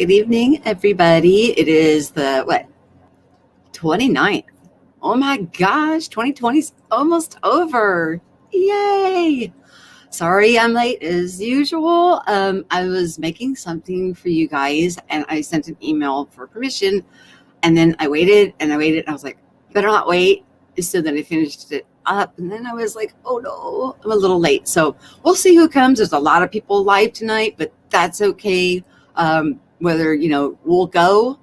Good evening, everybody. It is the, 29th. Oh my gosh, 2020 is almost over. Yay. Sorry I'm late as usual. I was making something for you guys and I sent an email for permission and then I waited and I was like, better not wait. So then I finished it up and then I was like, oh no, I'm a little late. So we'll see who comes. There's a lot of people live tonight, but that's okay. Whether, we'll go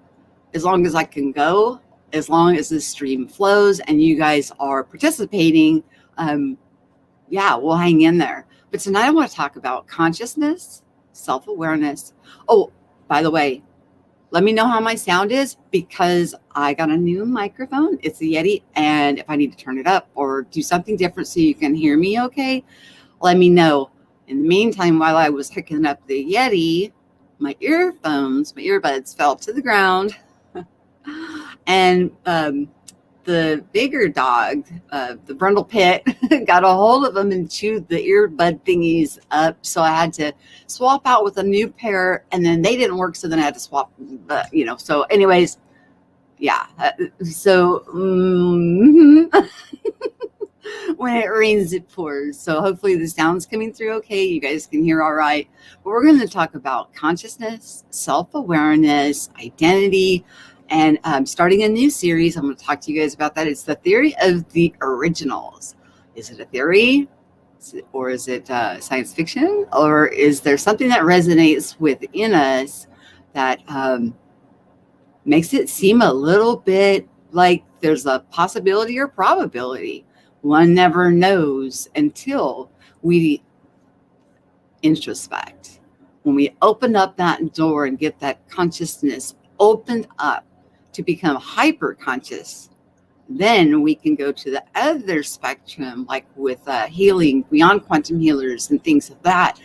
as long as I can go, as long as the stream flows and you guys are participating. We'll hang in there. But tonight I want to talk about consciousness, self-awareness. Oh, by the way, let me know how my sound is because I got a new microphone. It's a Yeti. And if I need to turn it up or do something different so you can hear me okay, let me know. In the meantime, while I was hooking up the Yeti, my earbuds fell to the ground. And the bigger dog, the Brundle Pit, got a hold of them and chewed the earbud thingies up. So I had to swap out with a new pair, and then they didn't work. So then I had to swap, So anyways, yeah. When it rains, it pours. So hopefully the sound's coming through okay. You guys can hear all right. But we're going to talk about consciousness, self-awareness, identity, and starting a new series. I'm going to talk to you guys about that. It's the theory of the originals. Is it a theory or is it science fiction? Or is there something that resonates within us that makes it seem a little bit like there's a possibility or probability? One never knows until we introspect. When we open up that door and get that consciousness opened up to become hyper conscious, then we can go to the other spectrum, like with healing, beyond quantum healers and things of that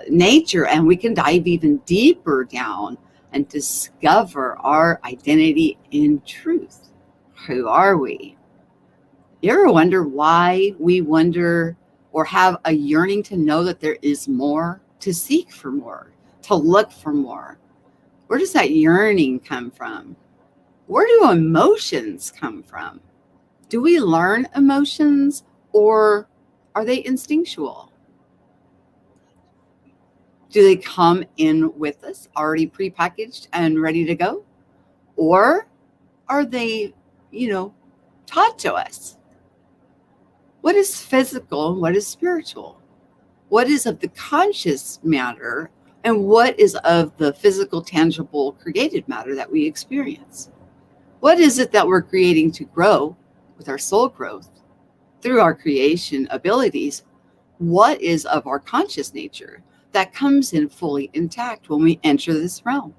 nature, and we can dive even deeper down and discover our identity in truth. Who are we? You ever wonder why we wonder or have a yearning to know that there is more, to seek for more, to look for more? Where does that yearning come from? Where do emotions come from? Do we learn emotions or are they instinctual? Do they come in with us already prepackaged and ready to go? Or are they, taught to us? What is physical and what is spiritual? What is of the conscious matter and what is of the physical, tangible, created matter that we experience? What is it that we're creating to grow with our soul growth through our creation abilities? What is of our conscious nature that comes in fully intact when we enter this realm?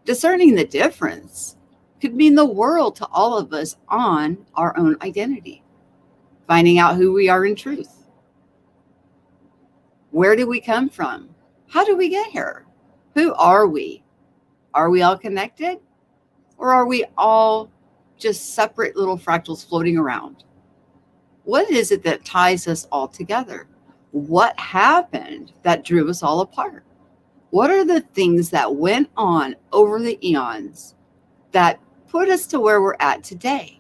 Discerning the difference could mean the world to all of us on our own identity. Finding out who we are in truth. Where do we come from? How do we get here? Who are we? Are we all connected? Or are we all just separate little fractals floating around? What is it that ties us all together? What happened that drew us all apart? What are the things that went on over the eons that put us to where we're at today?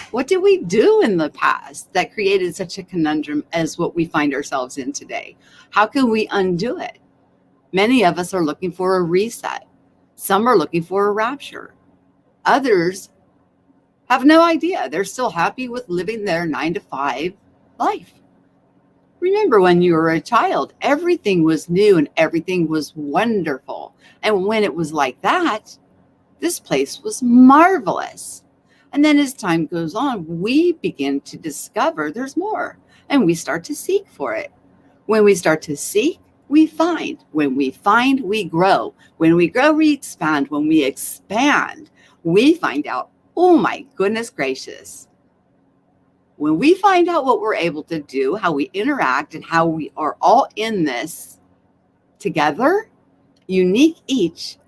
What did we do in the past that created such a conundrum as what we find ourselves in today? How can we undo it? Many of us are looking for a reset. Some are looking for a rapture. Others have no idea. They're still happy with living their 9-to-5 life. Remember when you were a child, everything was new and everything was wonderful. And when it was like that, this place was marvelous. And then as time goes on, we begin to discover there's more and we start to seek for it. When we start to seek, we find. When we find, we grow. When we grow, we expand. When we expand, we find out, oh my goodness gracious. When we find out what we're able to do, how we interact and how we are all in this together, unique each,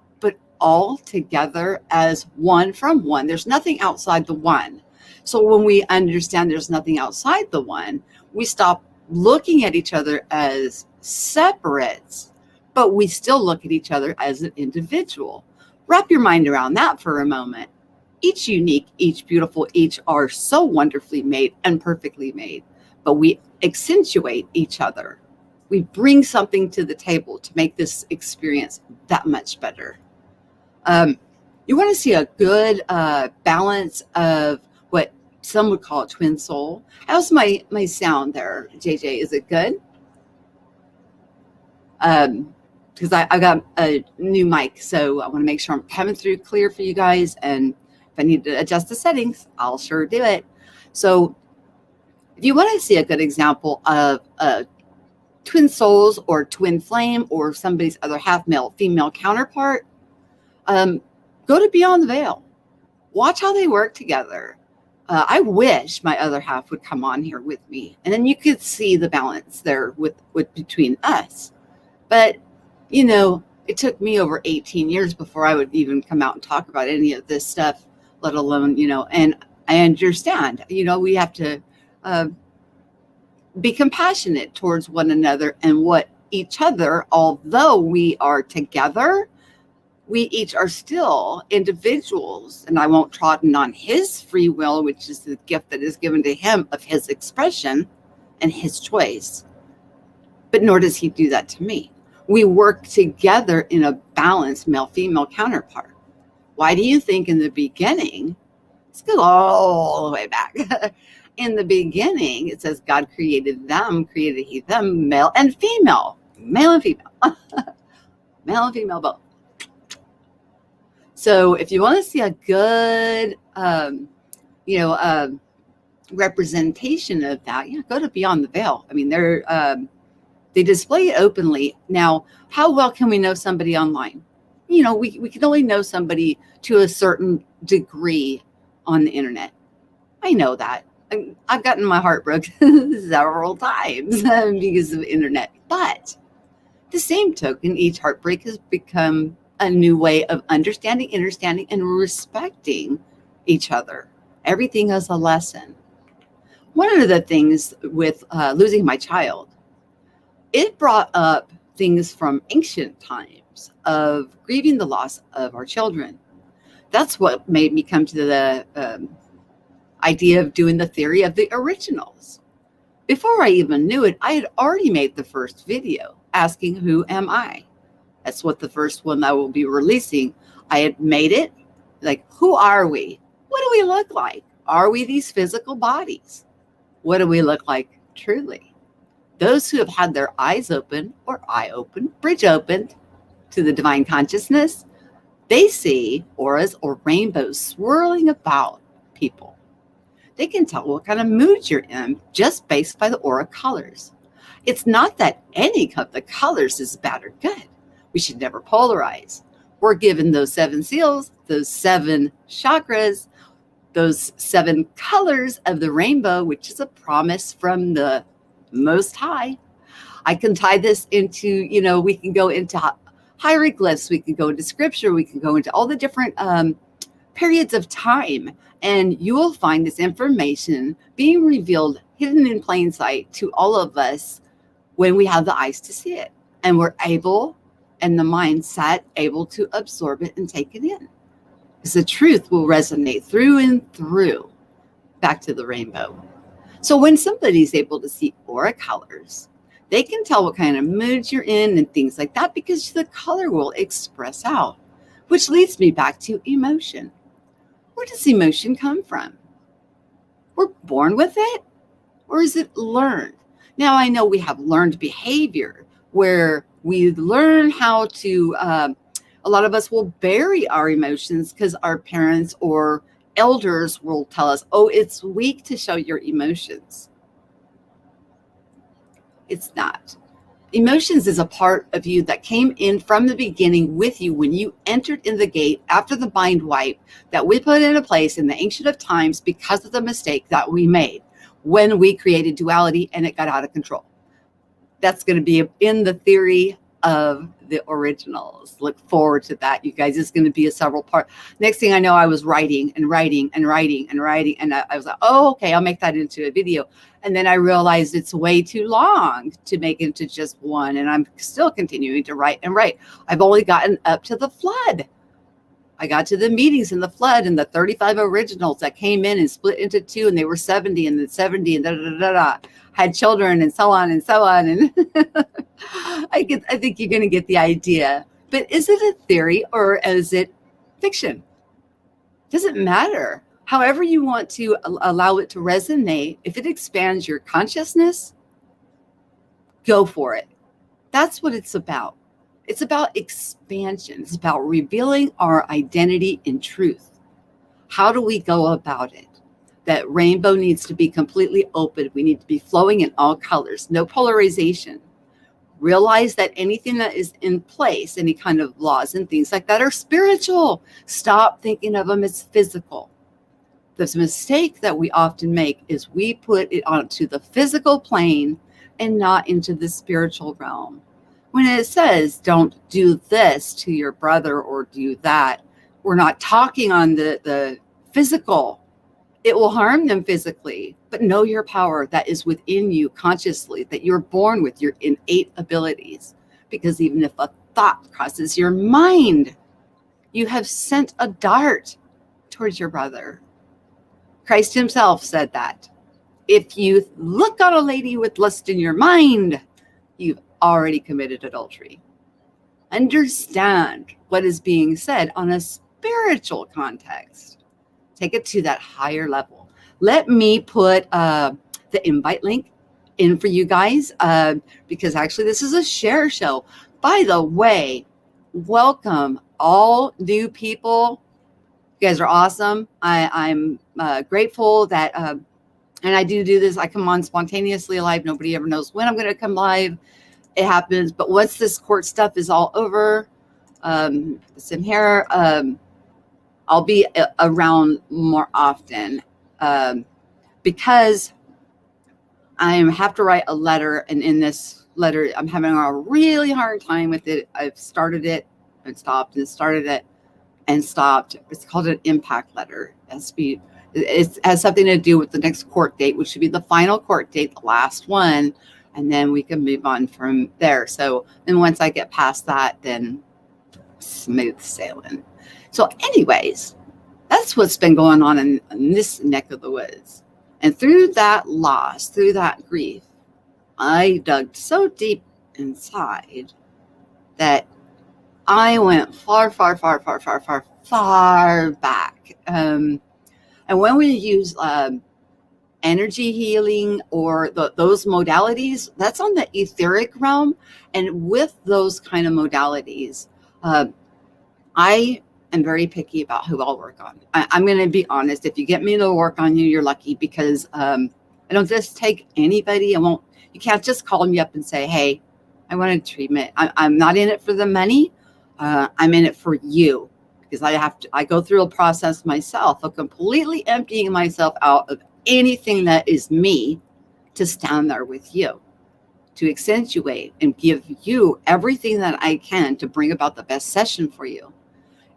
all together as one from one. There's nothing outside the one. So when we understand there's nothing outside the one, we stop looking at each other as separates but we still look at each other as an individual. Wrap your mind around that for a moment. Each unique, each beautiful, each are so wonderfully made and perfectly made, but we accentuate each other. We bring something to the table to make this experience that much better. You want to see a good balance of what some would call a twin soul. How's my sound there, JJ? Is it good? Because I got a new mic, so I want to make sure I'm coming through clear for you guys. And if I need to adjust the settings, I'll sure do it. So if you want to see a good example of twin souls or twin flame or somebody's other half male, female counterpart, go to Beyond the Veil. Watch how they work together. I wish my other half would come on here with me, and then you could see the balance there with between us. But, you know, it took me over 18 years before I would even come out and talk about any of this stuff, let alone, you know, and I understand, you know, we have to be compassionate towards one another and what each other, although we are together, we each are still individuals, and I won't trodden on his free will, which is the gift that is given to him of his expression and his choice. But nor does he do that to me. We work together in a balanced male-female counterpart. Why do you think in the beginning, let's go all the way back. In the beginning, it says God created he them, male and female, male and female, male and female both. So if you want to see a good, representation of that, yeah, go to Beyond the Veil. I mean, they display it openly. Now, how well can we know somebody online? You know, we can only know somebody to a certain degree on the internet. I know that. I've gotten my heart broken several times because of the internet. But the same token, each heartbreak has become a new way of understanding, and respecting each other. Everything is a lesson. One of the things with losing my child, it brought up things from ancient times of grieving the loss of our children. That's what made me come to the idea of doing the theory of the originals. Before I even knew it, I had already made the first video asking, who am I? That's what the first one I will be releasing. I had made it like, who are we? What do we look like? Are we these physical bodies? What do we look like truly? Those who have had their eyes open or eye open, bridge opened to the divine consciousness, they see auras or rainbows swirling about people. They can tell what kind of mood you're in just based by the aura colors. It's not that any of the colors is bad or good. We should never polarize. We're given those 7 seals, those 7 chakras, those 7 colors of the rainbow, which is a promise from the Most High. I can tie this into, you know, we can go into hieroglyphs, we can go into scripture, we can go into all the different periods of time, and you will find this information being revealed, hidden in plain sight to all of us when we have the eyes to see it, and we're able, and the mindset able to absorb it and take it in. Because the truth will resonate through and through back to the rainbow. So when somebody's able to see aura colors, they can tell what kind of mood you're in and things like that, because the color will express out, which leads me back to emotion. Where does emotion come from? We're born with it, or is it learned? Now, I know we have learned behavior where we learn how to, a lot of us will bury our emotions because our parents or elders will tell us, oh, it's weak to show your emotions. It's not. Emotions is a part of you that came in from the beginning with you when you entered in the gate after the mind wipe that we put into place in the ancient of times because of the mistake that we made when we created duality and it got out of control. That's going to be in the theory of the originals. Look forward to that, you guys. It's going to be a several part. Next thing I know, I was writing, and I was like, oh, okay, I'll make that into a video. And then I realized it's way too long to make into just one, and I'm still continuing to write and write. I've only gotten up to the flood. I got to the meetings in the flood and the 35 originals that came in and split into two, and they were 70 and then 70 and had children and so on and so on. And I think you're going to get the idea. But is it a theory or is it fiction? Doesn't matter. However you want to allow it to resonate, if it expands your consciousness, go for it. That's what it's about. It's about expansion. It's about revealing our identity in truth. How do we go about it? That rainbow needs to be completely open. We need to be flowing in all colors, no polarization. Realize that anything that is in place, any kind of laws and things like that, are spiritual. Stop thinking of them as physical. The mistake that we often make is we put it onto the physical plane and not into the spiritual realm. When it says, don't do this to your brother or do that, we're not talking on the physical. It will harm them physically, but know your power that is within you consciously, that you're born with your innate abilities. Because even if a thought crosses your mind, you have sent a dart towards your brother. Christ himself said that. If you look on a lady with lust in your mind, you've already committed adultery. Understand what is being said on a spiritual context. Take it to that higher level. Let me put the invite link in for you guys because actually this is a share show. By the way, welcome all new people. You guys are awesome. I'm grateful that, and I do this. I come on spontaneously live. Nobody ever knows when I'm going to come live. It happens. But once this court stuff is all over, some here, I'll be around more often because I have to write a letter. And in this letter, I'm having a really hard time with it. I've started it and stopped and started it and stopped. It's called an impact letter. It has something to do with the next court date, which should be the final court date, the last one. And then we can move on from there. So then once I get past that, then smooth sailing. So anyways, that's what's been going on in this neck of the woods. And through that loss, through that grief, I dug so deep inside that I went far back. And when we use energy healing or those modalities, that's on the etheric realm. And with those kind of modalities, I am very picky about who I'll work on. I'm going to be honest. If you get me to work on you, you're lucky because I don't just take anybody. You can't just call me up and say, hey, I want a treatment. I'm not in it for the money. I'm in it for you because I go through a process myself of completely emptying myself out of anything that is me to stand there with you, to accentuate and give you everything that I can to bring about the best session for you.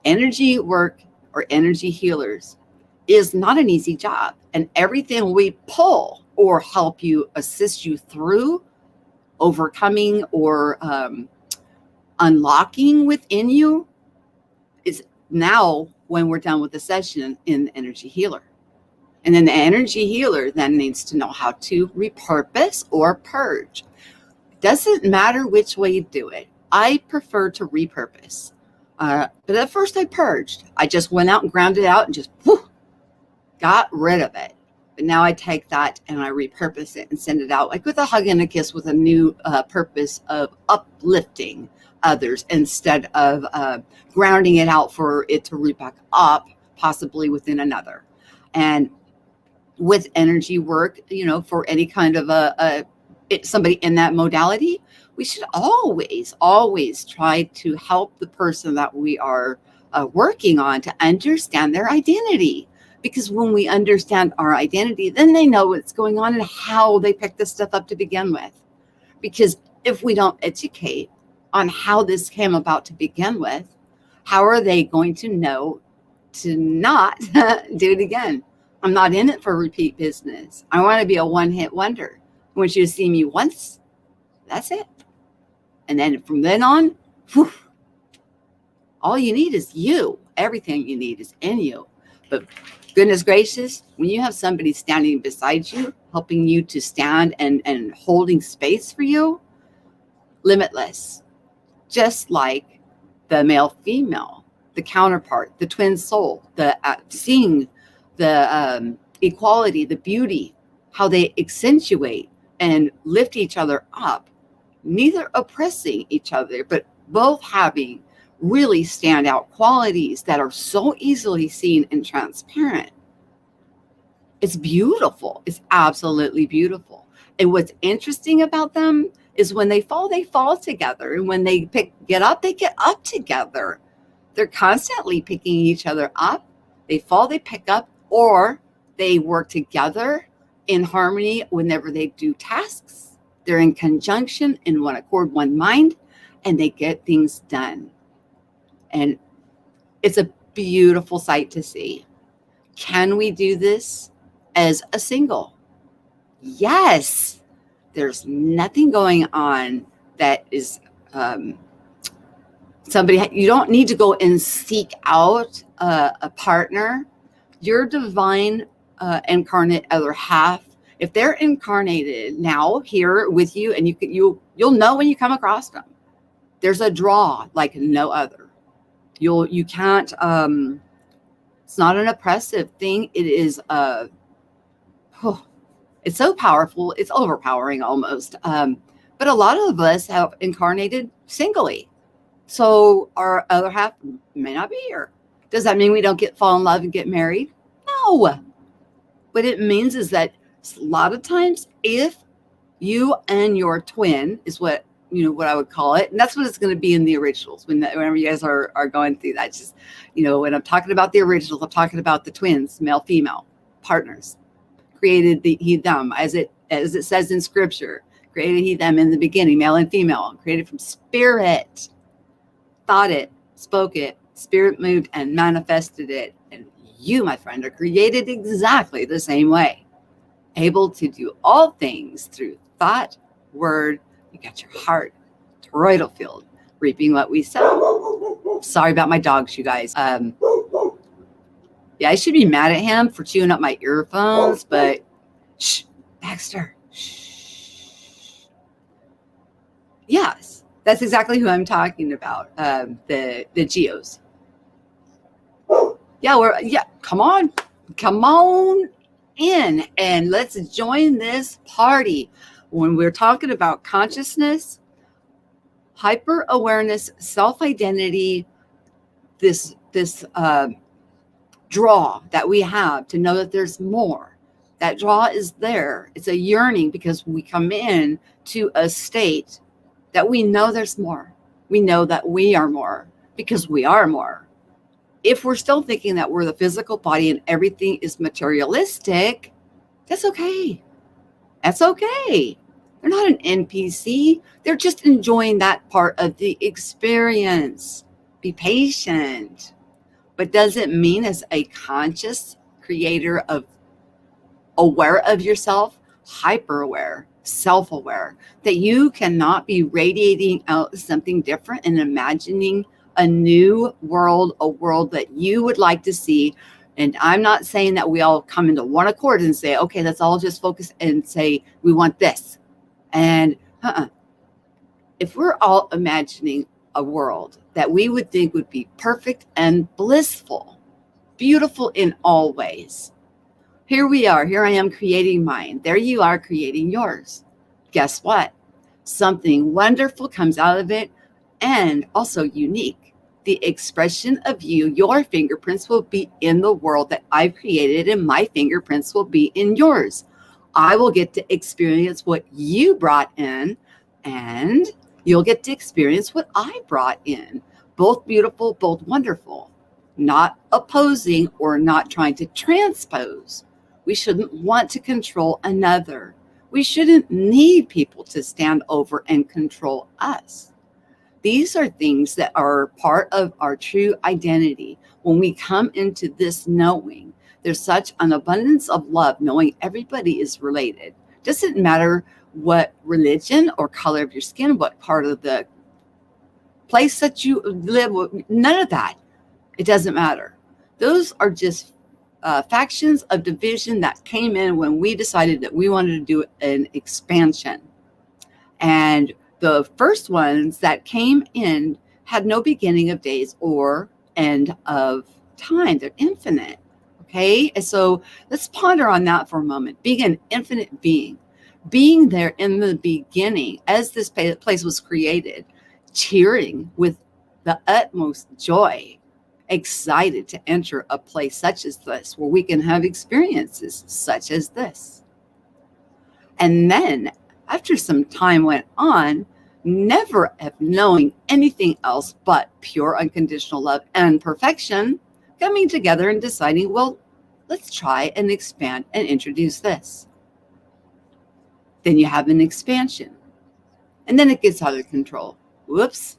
Energy work or energy healers is not an easy job. And everything we pull or help you, assist you through overcoming or unlocking within you is now when we're done with the session in the energy healer. And then the energy healer then needs to know how to repurpose or purge. It doesn't matter which way you do it. I prefer to repurpose. But at first I purged. I just went out and ground it out and just got rid of it. But now I take that and I repurpose it and send it out like with a hug and a kiss with a new purpose of uplifting others instead of grounding it out for it to root back up, possibly within another. And with energy work, for any kind of somebody in that modality, we should always try to help the person that we are working on to understand their identity. Because when we understand our identity, then they know what's going on and how they pick this stuff up to begin with. Because if we don't educate, on how this came about to begin with, how are they going to know to not do it again? I'm not in it for repeat business. I want to be a one-hit wonder. I want you to see me once. That's it. And then from then on, whew, all you need is you. Everything you need is in you. But goodness gracious, when you have somebody standing beside you, helping you to stand and holding space for you, limitless. Just like the male-female, the counterpart, the twin soul, the seeing the equality, the beauty, how they accentuate and lift each other up, neither oppressing each other, but both having really standout qualities that are so easily seen and transparent. It's beautiful. It's absolutely beautiful. And what's interesting about them is when they fall together. And when they get up together. They're constantly picking each other up. They fall, they pick up, or they work together in harmony whenever they do tasks. They're in conjunction, in one accord, one mind, and they get things done. And it's a beautiful sight to see. Can we do this as a single? Yes. There's nothing going on that is somebody. You don't need to go and seek out a partner. Your divine incarnate other half, if they're incarnated now here with you, and you'll know when you come across them. There's a draw like no other. You can't. It's not an oppressive thing. It is it's so powerful. It's overpowering almost. But a lot of us have incarnated singly. So our other half may not be here. Does that mean we don't fall in love and get married? No. What it means is that a lot of times, if you and your twin is what I would call it, and that's what it's going to be in the originals. Whenever you guys are going through that, just when I'm talking about the originals, I'm talking about the twins, male, female partners. Created he them, as it says in scripture. Created he them in the beginning, male and female. Created from spirit. Thought it, spoke it, spirit moved and manifested it. And you, my friend, are created exactly the same way. Able to do all things through thought, word. You got your heart, toroidal field, reaping what we sow. Sorry about my dogs, you guys. Yeah, I should be mad at him for chewing up my earphones, but shh, Baxter. Shh. Yes, that's exactly who I'm talking about. The geos. Yeah, come on in and let's join this party. When we're talking about consciousness, hyper awareness, self-identity, this draw that we have to know that there's more. That draw is there. It's a yearning because we come in to a state that we know there's more. We know that we are more because we are more. If we're still thinking that we're the physical body and everything is materialistic, that's okay. That's okay. They're not an NPC. They're just enjoying that part of the experience. Be patient. But does it mean as a conscious creator of aware of yourself, hyper aware, self-aware, that you cannot be radiating out something different and imagining a new world, a world that you would like to see? And I'm not saying that we all come into one accord and say, okay, let's all just focus and say, we want this. And if we're all imagining a world that we would think would be perfect and blissful, beautiful in all ways. Here we are. Here I am creating mine. There you are creating yours. Guess what? Something wonderful comes out of it, and also unique. The expression of you, your fingerprints will be in the world that I've created, and my fingerprints will be in yours. I will get to experience what you brought in, and you'll get to experience what I brought in. Both beautiful, both wonderful. Not opposing or not trying to transpose. We shouldn't want to control another. We shouldn't need people to stand over and control us. These are things that are part of our true identity. When we come into this knowing, there's such an abundance of love, knowing everybody is related. Doesn't matter what religion or color of your skin, what part of the place that you live, none of that. It doesn't matter. Those are just factions of division that came in when we decided that we wanted to do an expansion. And the first ones that came in had no beginning of days or end of time. They're infinite. Okay. And so let's ponder on that for a moment. Being an infinite being there in the beginning as this place was created, cheering with the utmost joy, excited to enter a place such as this, where we can have experiences such as this. And then after some time went on, never have knowing anything else but pure unconditional love and perfection, coming together and deciding, well, let's try and expand and introduce this. Then you have an expansion. And then it gets out of control. Whoops.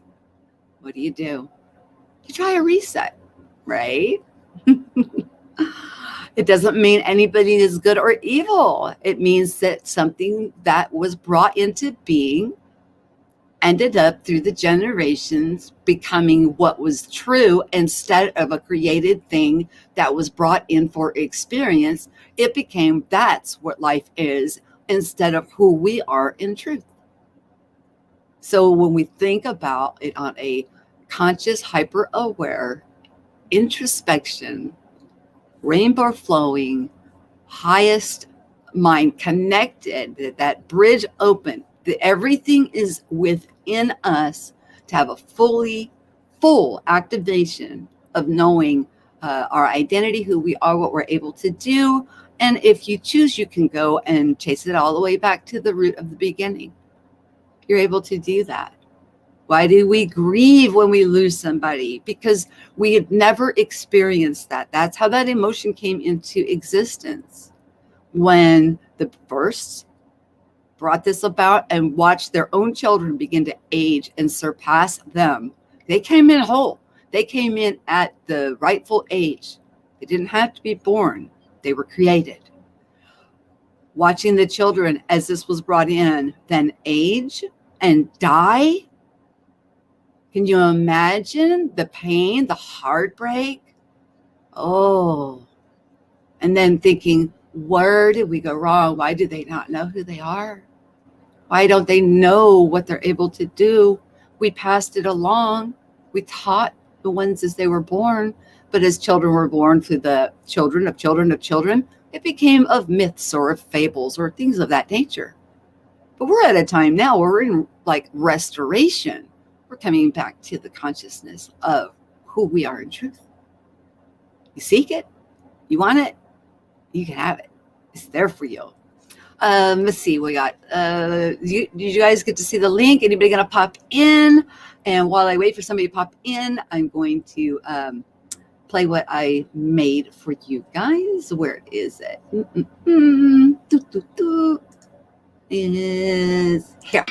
What do? You try a reset, right? It doesn't mean anybody is good or evil. It means that something that was brought into being ended up through the generations becoming what was true instead of a created thing that was brought in for experience. It became that's what life is instead of who we are in truth. So when we think about it on a conscious, hyper-aware introspection, rainbow flowing, highest mind connected, that bridge open, that everything is within us to have a full activation of knowing our identity, who we are, what we're able to do. And if you choose, you can go and chase it all the way back to the root of the beginning. You're able to do that. Why do we grieve when we lose somebody? Because we had never experienced that. That's how that emotion came into existence. When the first brought this about and watched their own children begin to age and surpass them, they came in whole. They came in at the rightful age. They didn't have to be born. They were created. Watching the children as this was brought in, then age and die. Can you imagine the pain, the heartbreak? Oh, and then thinking, where did we go wrong? Why do they not know who they are? Why don't they know what they're able to do? We passed it along. We taught the ones as they were born, but as children were born through the children of children of children, it became of myths or of fables or things of that nature. But we're at a time now where we're in like restoration. We're coming back to the consciousness of who we are in truth. You seek it, you want it, you can have it. It's there for you. Let's see, we got, did you guys get to see the link? Anybody gonna pop in? And while I wait for somebody to pop in, I'm going to play what I made for you guys. Where is it? Is here.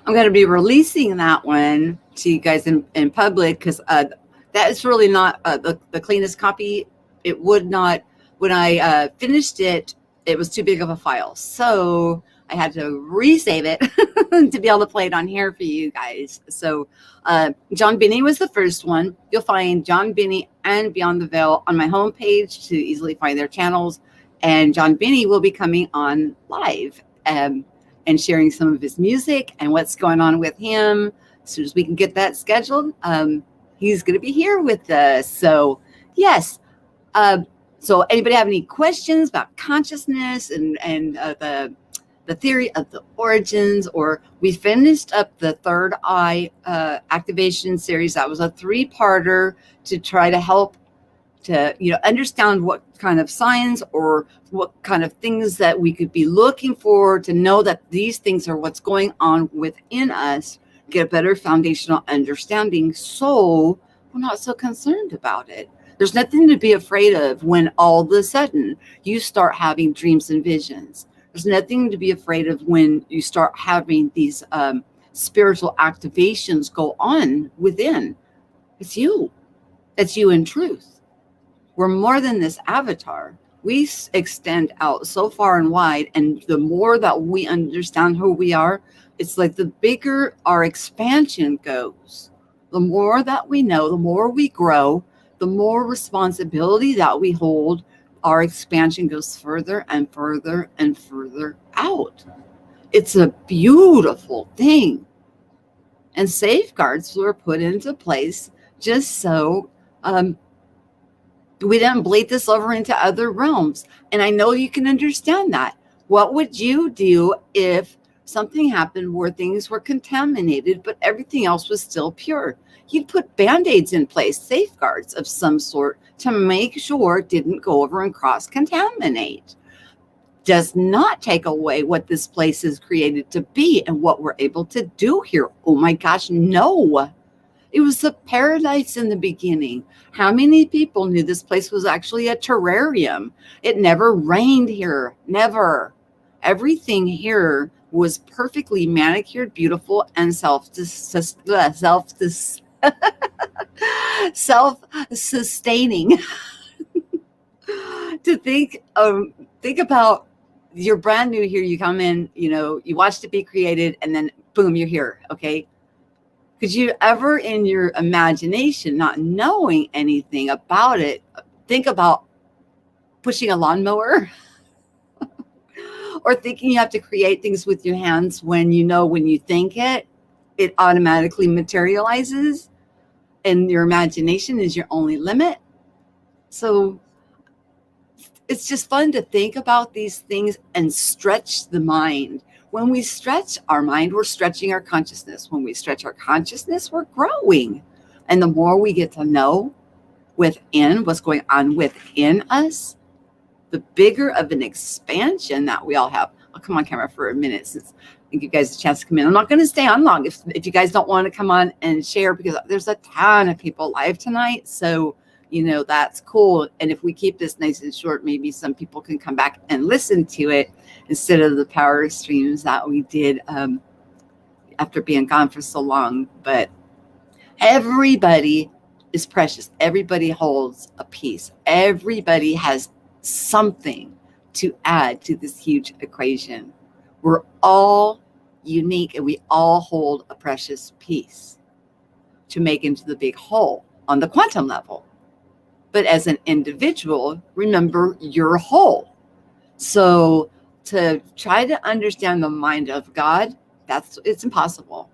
I'm going to be releasing that one to you guys in public because that is really not the cleanest copy. It would not, when I finished it, it was too big of a file. So I had to resave it to be able to play it on here for you guys. So John Binney was the first one. You'll find John Binney and Beyond the Veil on my homepage to easily find their channels. And John Binney will be coming on live and sharing some of his music and what's going on with him. As soon as we can get that scheduled, he's going to be here with us. So yes. So anybody have any questions about consciousness and the theory of the origins, or we finished up the third eye activation series. That was a 3-parter to try to help to, understand what kind of signs or what kind of things that we could be looking for to know that these things are what's going on within us, get a better foundational understanding so we're not so concerned about it. There's nothing to be afraid of when all of a sudden you start having dreams and visions. There's nothing to be afraid of when you start having these spiritual activations go on within. It's you. It's you in truth. We're more than this avatar. We extend out so far and wide, and the more that we understand who we are, it's like the bigger our expansion goes. The more that we know, the more we grow, the more responsibility that we hold, our expansion goes further and further and further out. It's a beautiful thing. And safeguards were put into place just so we didn't bleed this over into other realms. And I know you can understand that. What would you do if something happened where things were contaminated, but everything else was still pure? You'd put Band-Aids in place, safeguards of some sort to make sure it didn't go over and cross-contaminate. Does not take away what this place is created to be and what we're able to do here. Oh my gosh, no. It was a paradise in the beginning. How many people knew this place was actually a terrarium? It never rained here, never. Everything here was perfectly manicured, beautiful, and self-sustaining. To think about, you're brand new here. You come in, you watched it be created, and then boom, you're here. Okay. Could you ever in your imagination, not knowing anything about it, think about pushing a lawnmower or thinking you have to create things with your hands when when you think it automatically materializes and your imagination is your only limit? So it's just fun to think about these things and stretch the mind. When we stretch our mind, we're stretching our consciousness. When we stretch our consciousness, we're growing. And the more we get to know within what's going on within us, the bigger of an expansion that we all have. I'll come on camera for a minute since I give you guys a chance to come in. I'm not going to stay on long if you guys don't want to come on and share, because there's a ton of people live tonight. So that's cool. And if we keep this nice and short, maybe some people can come back and listen to it instead of the power streams that we did after being gone for so long. But everybody is precious. Everybody holds a piece. Everybody has something to add to this huge equation. We're all unique, and we all hold a precious piece to make into the big whole on the quantum level. But as an individual, remember you're whole. So to try to understand the mind of God, it's impossible.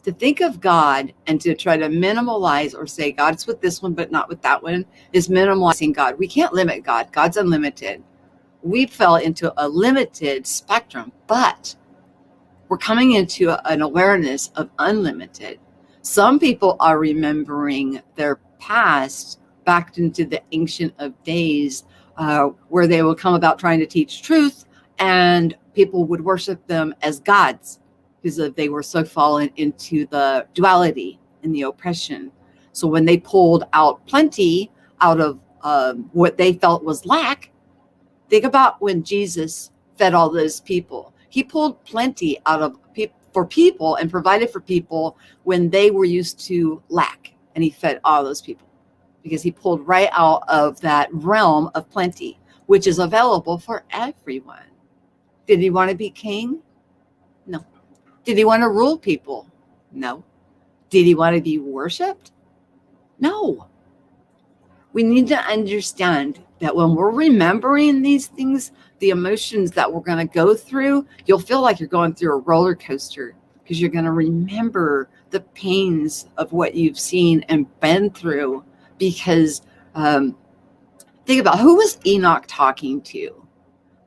To think of God and to try to minimalize or say God's with this one but not with that one is minimalizing God. We can't limit God. God's unlimited. We fell into a limited spectrum, but we're coming into an awareness of unlimited. Some people are remembering their past back into the ancient of days, where they will come about trying to teach truth, and people would worship them as gods because they were so fallen into the duality and the oppression. So when they pulled out plenty out of what they felt was lack, think about when Jesus fed all those people. He pulled plenty out of for people and provided for people when they were used to lack, and he fed all those people because he pulled right out of that realm of plenty, which is available for everyone. Did he want to be king? No. Did he want to rule people? No. Did he want to be worshiped? No. We need to understand that when we're remembering these things, the emotions that we're going to go through, you'll feel like you're going through a roller coaster because you're going to remember the pains of what you've seen and been through. Because think about, who was Enoch talking to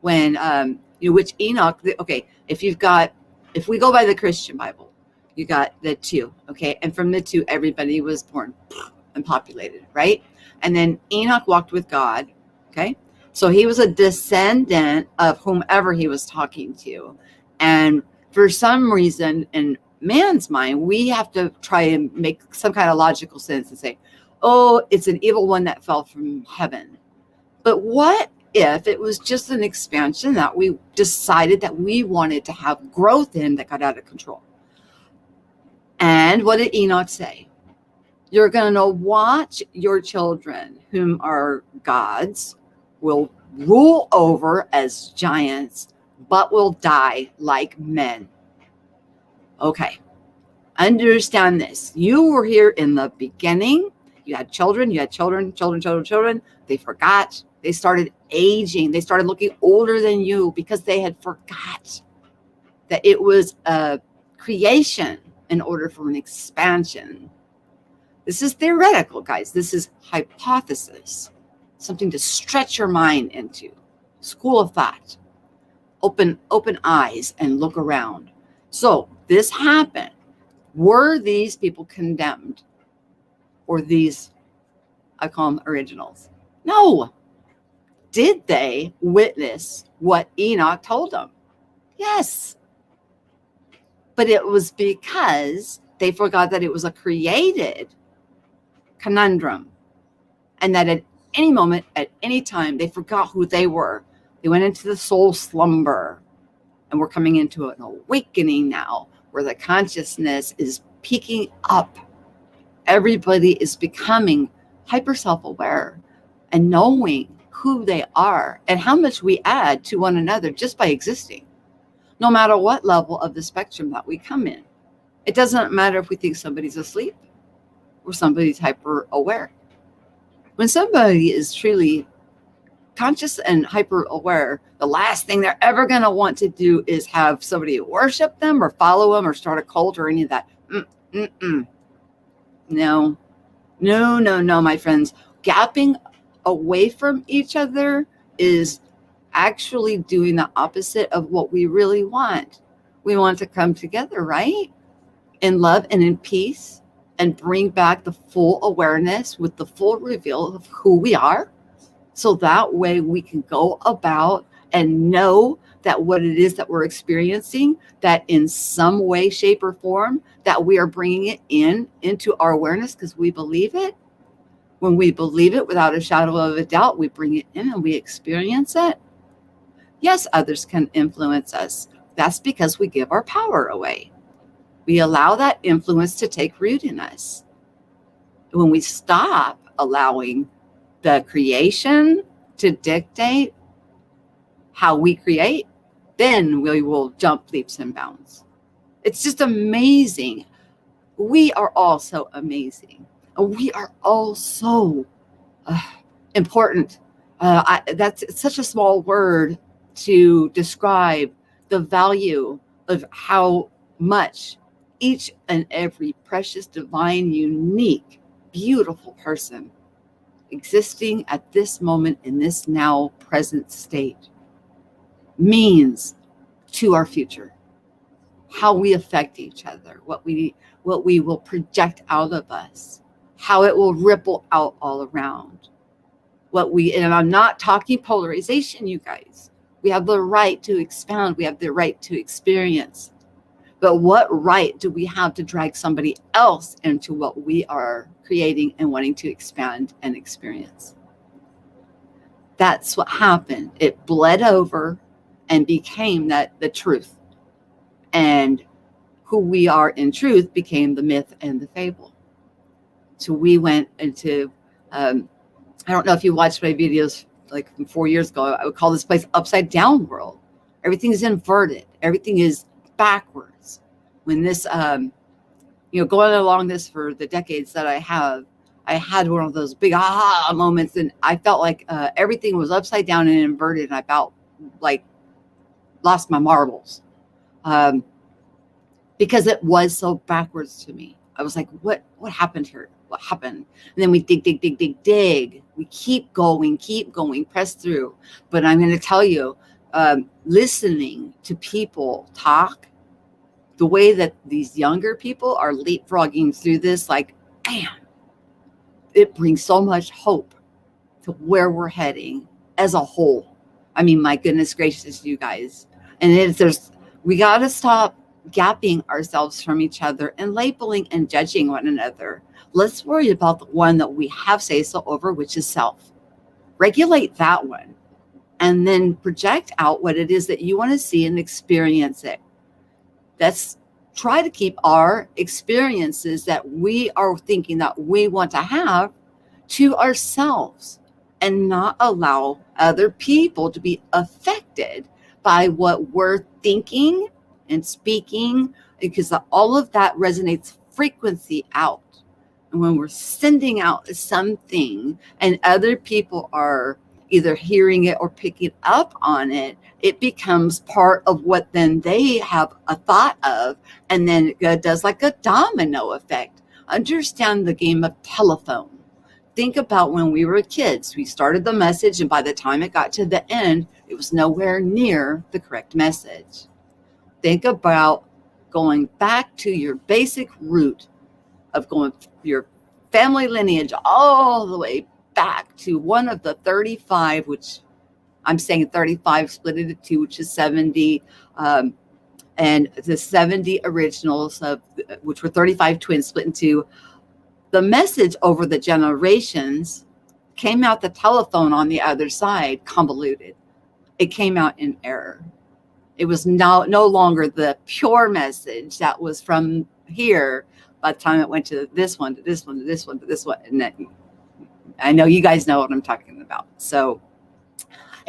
when, which Enoch, okay, if we go by the Christian Bible, you got the two, okay? And from the two, everybody was born and populated, right? And then Enoch walked with God, okay? So he was a descendant of whomever he was talking to. And for some reason, in man's mind, we have to try and make some kind of logical sense and say, oh, it's an evil one that fell from heaven. But what if it was just an expansion that we decided that we wanted to have growth in that got out of control? And what did Enoch say? You're going to watch your children, whom are gods, will rule over as giants, but will die like men. Okay, understand this. You were here in the beginning. You had children, children. They forgot. They started aging. They started looking older than you because they had forgot that it was a creation in order for an expansion. This is theoretical, guys. This is hypothesis, something to stretch your mind into. School of thought. Open eyes and look around. So this happened. Were these people condemned? Or these, I call them originals? No. Did they witness what Enoch told them? Yes. But it was because they forgot that it was a created conundrum, and that at any moment, at any time, they forgot who they were. They went into the soul slumber, and we're coming into an awakening now where the consciousness is peaking up. Everybody is becoming hyper self-aware and knowing who they are and how much we add to one another just by existing, no matter what level of the spectrum that we come in. It doesn't matter if we think somebody's asleep or somebody's hyper aware. When somebody is truly conscious and hyper aware, the last thing they're ever going to want to do is have somebody worship them or follow them or start a cult or any of that. No, my friends. Gapping away from each other is actually doing the opposite of what we really want. We want to come together, right? In love and in peace, and bring back the full awareness with the full reveal of who we are. So that way we can go about and know that what it is that we're experiencing, that in some way, shape, or form, that we are bringing it into our awareness because we believe it. When we believe it without a shadow of a doubt, we bring it in and we experience it. Yes, others can influence us. That's because we give our power away. We allow that influence to take root in us. When we stop allowing the creation to dictate how we create, then we will jump leaps and bounds. It's just amazing. We are all so amazing. We are all so important. That's such a small word to describe the value of how much each and every precious, divine, unique, beautiful person existing at this moment in this now present state means to our future, how we affect each other, what we will project out of us, how it will ripple out all around. And I'm not talking polarization, you guys. We have the right to expound. We have the right to experience. But what right do we have to drag somebody else into what we are creating and wanting to expand and experience? That's what happened. It bled over and became the truth. And who we are in truth became the myth and the fable. So we went into, I don't know if you watched my videos like from 4 years ago. I would call this place upside down world. Everything is inverted. Everything is backwards. When this, going along this for the decades that I had one of those big aha moments, and I felt like everything was upside down and inverted, and I about like lost my marbles because it was so backwards to me. I was like, what happened here? What happened? And then we dig. We keep going, press through. But I'm going to tell you, listening to people talk, the way that these younger people are leapfrogging through this, like, man, it brings so much hope to where we're heading as a whole. I mean, my goodness gracious, you guys. And we got to stop gapping ourselves from each other and labeling and judging one another. Let's worry about the one that we have say-so over, which is self. Regulate that one and then project out what it is that you want to see and experience it. Let's try to keep our experiences that we are thinking that we want to have to ourselves and not allow other people to be affected by what we're thinking and speaking, because all of that resonates frequency out. And when we're sending out something and other people are either hearing it or picking up on it, it becomes part of what then they have a thought of, and then it does like a domino effect. Understand the game of telephone. Think about when we were kids. We started the message, and by the time it got to the end, it was nowhere near the correct message. Think about going back to your basic root of going your family lineage all the way back to one of the 35, which I'm saying 35 split into two, which is 70, and the 70 originals, which were 35 twins split into. The message over the generations came out the telephone on the other side convoluted. It came out in error. It was no longer the pure message that was from here by the time it went to this one, to this one, to this one, to this one. And then, I know you guys know what I'm talking about. So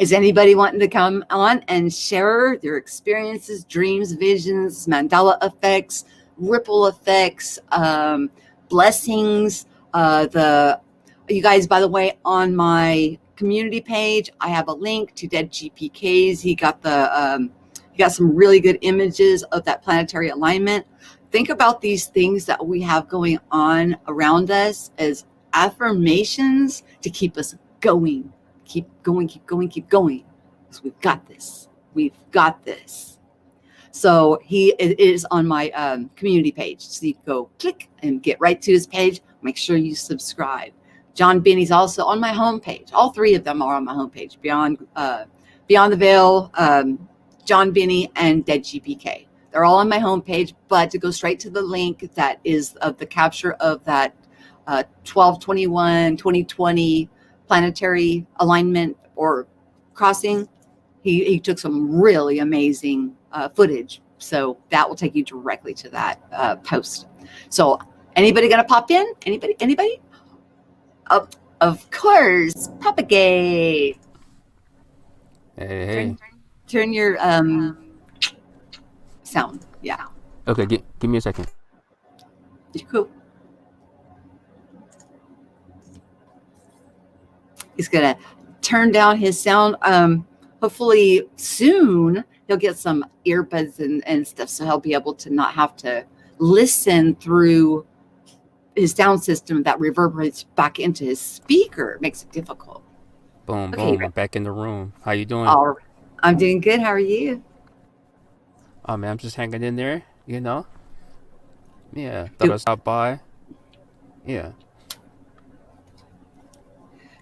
is anybody wanting to come on and share their experiences, dreams, visions, Mandela effects, ripple effects, blessings? You guys, by the way, on my community page, I have a link to Dead GPKs. He got some really good images of that planetary alignment. Think about these things that we have going on around us as affirmations to keep us going. Keep going. Because we've got this. So it is on my community page. So you go click and get right to his page. Make sure you subscribe. John Binney's also on my homepage. All three of them are on my homepage. Beyond the Veil, John Binney, and Dead GPK. They're all on my homepage, but to go straight to the link that is of the capture of that 12/21/2020 planetary alignment or crossing, he took some really amazing footage. So that will take you directly to that post. So anybody gonna pop in? Anybody? Of course, propagate. Hey. turn your sound. Yeah. Okay, give me a second. Cool. He's gonna turn down his sound. Hopefully soon he'll get some earbuds and stuff, so he'll be able to not have to listen through his sound system that reverberates back into his speaker. It makes it difficult. Boom, Okay, boom. I'm back in the room. How you doing? all right. I'm doing good. How are you? Oh man, I'm just hanging in there. You know. Yeah. Thought Do I'd stop by. Yeah.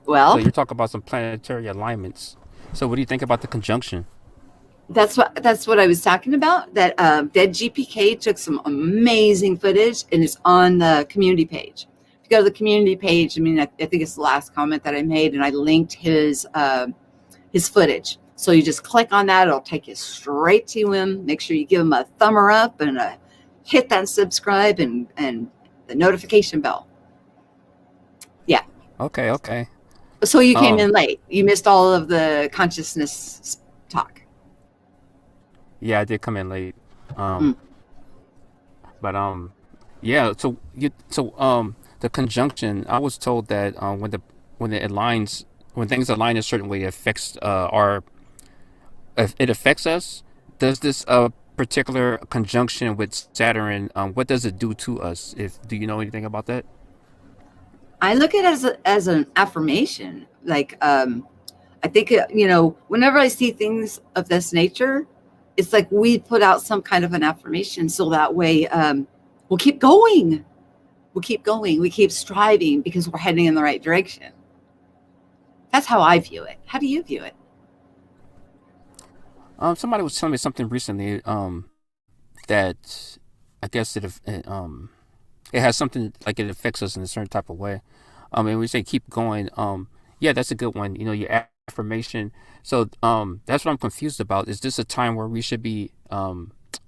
So well. you're talking about some planetary alignments. So what do you think about the conjunction? That's what I was talking about. That Dead GPK took some amazing footage and it's on the community page. If you go to the community page, I mean, I think it's the last comment that I made, and I linked his footage. So you just click on that; it'll take you straight to him. Make sure you give him a thumb up and hit that subscribe and the notification bell. Yeah. Okay, okay. So you came Um, in late. You missed all of the consciousness talk. yeah, I did come in late. Um, Mm. but yeah. The conjunction. I was told that when it aligns, when things align a certain way, it affects if it affects us. Does this particular conjunction with Saturn? What does it do to us? If do you know anything about that? I look at it as an affirmation. Like, I think, whenever I see things of this nature, it's like we put out some kind of an affirmation. So that way, we'll keep going. We'll keep going. We keep striving because we're heading in the right direction. That's how I view it. How do you view it? Somebody was telling me something recently. That I guess it has something like it affects us in a certain type of way. And we say keep going. Yeah, that's a good one. You know, your affirmation. So, that's what I'm confused about. Is this a time where we should be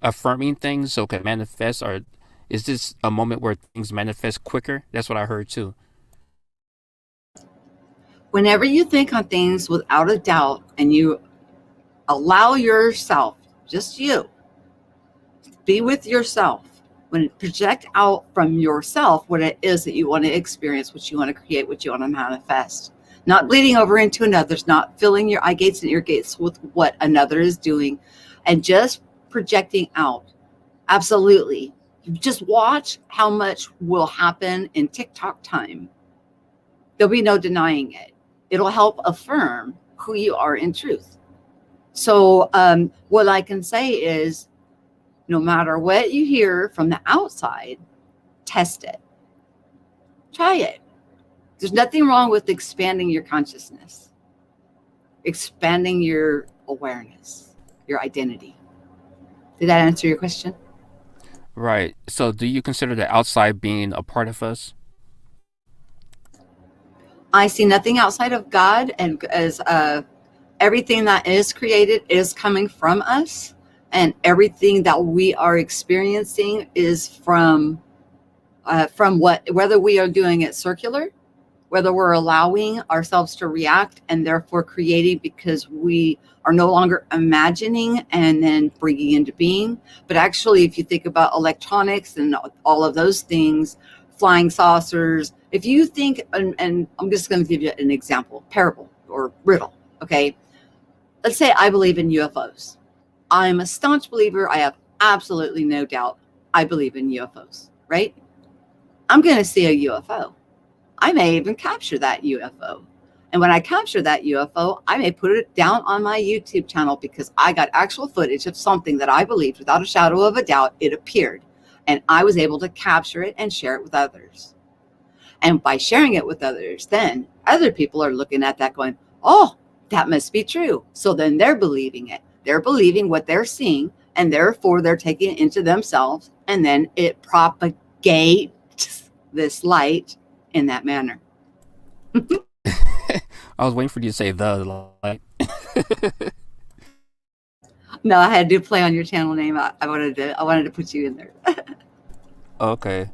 affirming things so it can manifest, or is this a moment where things manifest quicker? That's what I heard too. Whenever you think on things without a doubt and you allow yourself, just you, be with yourself, when project out from yourself what it is that you want to experience, what you want to create, what you want to manifest, not bleeding over into another's, not filling your eye gates and ear gates with what another is doing, and just projecting out. Absolutely. You just watch how much will happen in TikTok time. There'll be no denying it. It'll help affirm who you are in truth. So what I can say is, no matter what you hear from the outside, test it. Try it. There's nothing wrong with expanding your consciousness, expanding your awareness, your identity. Did that answer your question? Right. So, do you consider the outside being a part of us? I see nothing outside of God, and as everything that is created is coming from us, and everything that we are experiencing is from whether we are doing it circular, whether we're allowing ourselves to react and therefore creating because we are no longer imagining and then bringing into being. But actually, if you think about electronics and all of those things, flying saucers, if you think, and I'm just going to give you an example, parable or riddle, okay? Let's say I believe in UFOs. I'm a staunch believer. I have absolutely no doubt I believe in UFOs, right? I'm going to see a UFO. I may even capture that UFO. And when I capture that UFO, I may put it down on my YouTube channel because I got actual footage of something that I believed without a shadow of a doubt it appeared. And I was able to capture it and share it with others. And by sharing it with others, then other people are looking at that going, oh, that must be true. So then they're believing it. They're believing what they're seeing, and therefore they're taking it into themselves. And then it propagates this light in that manner. I was waiting for you to say the like. No, I had to play on your channel name. I wanted to put you in there. Okay.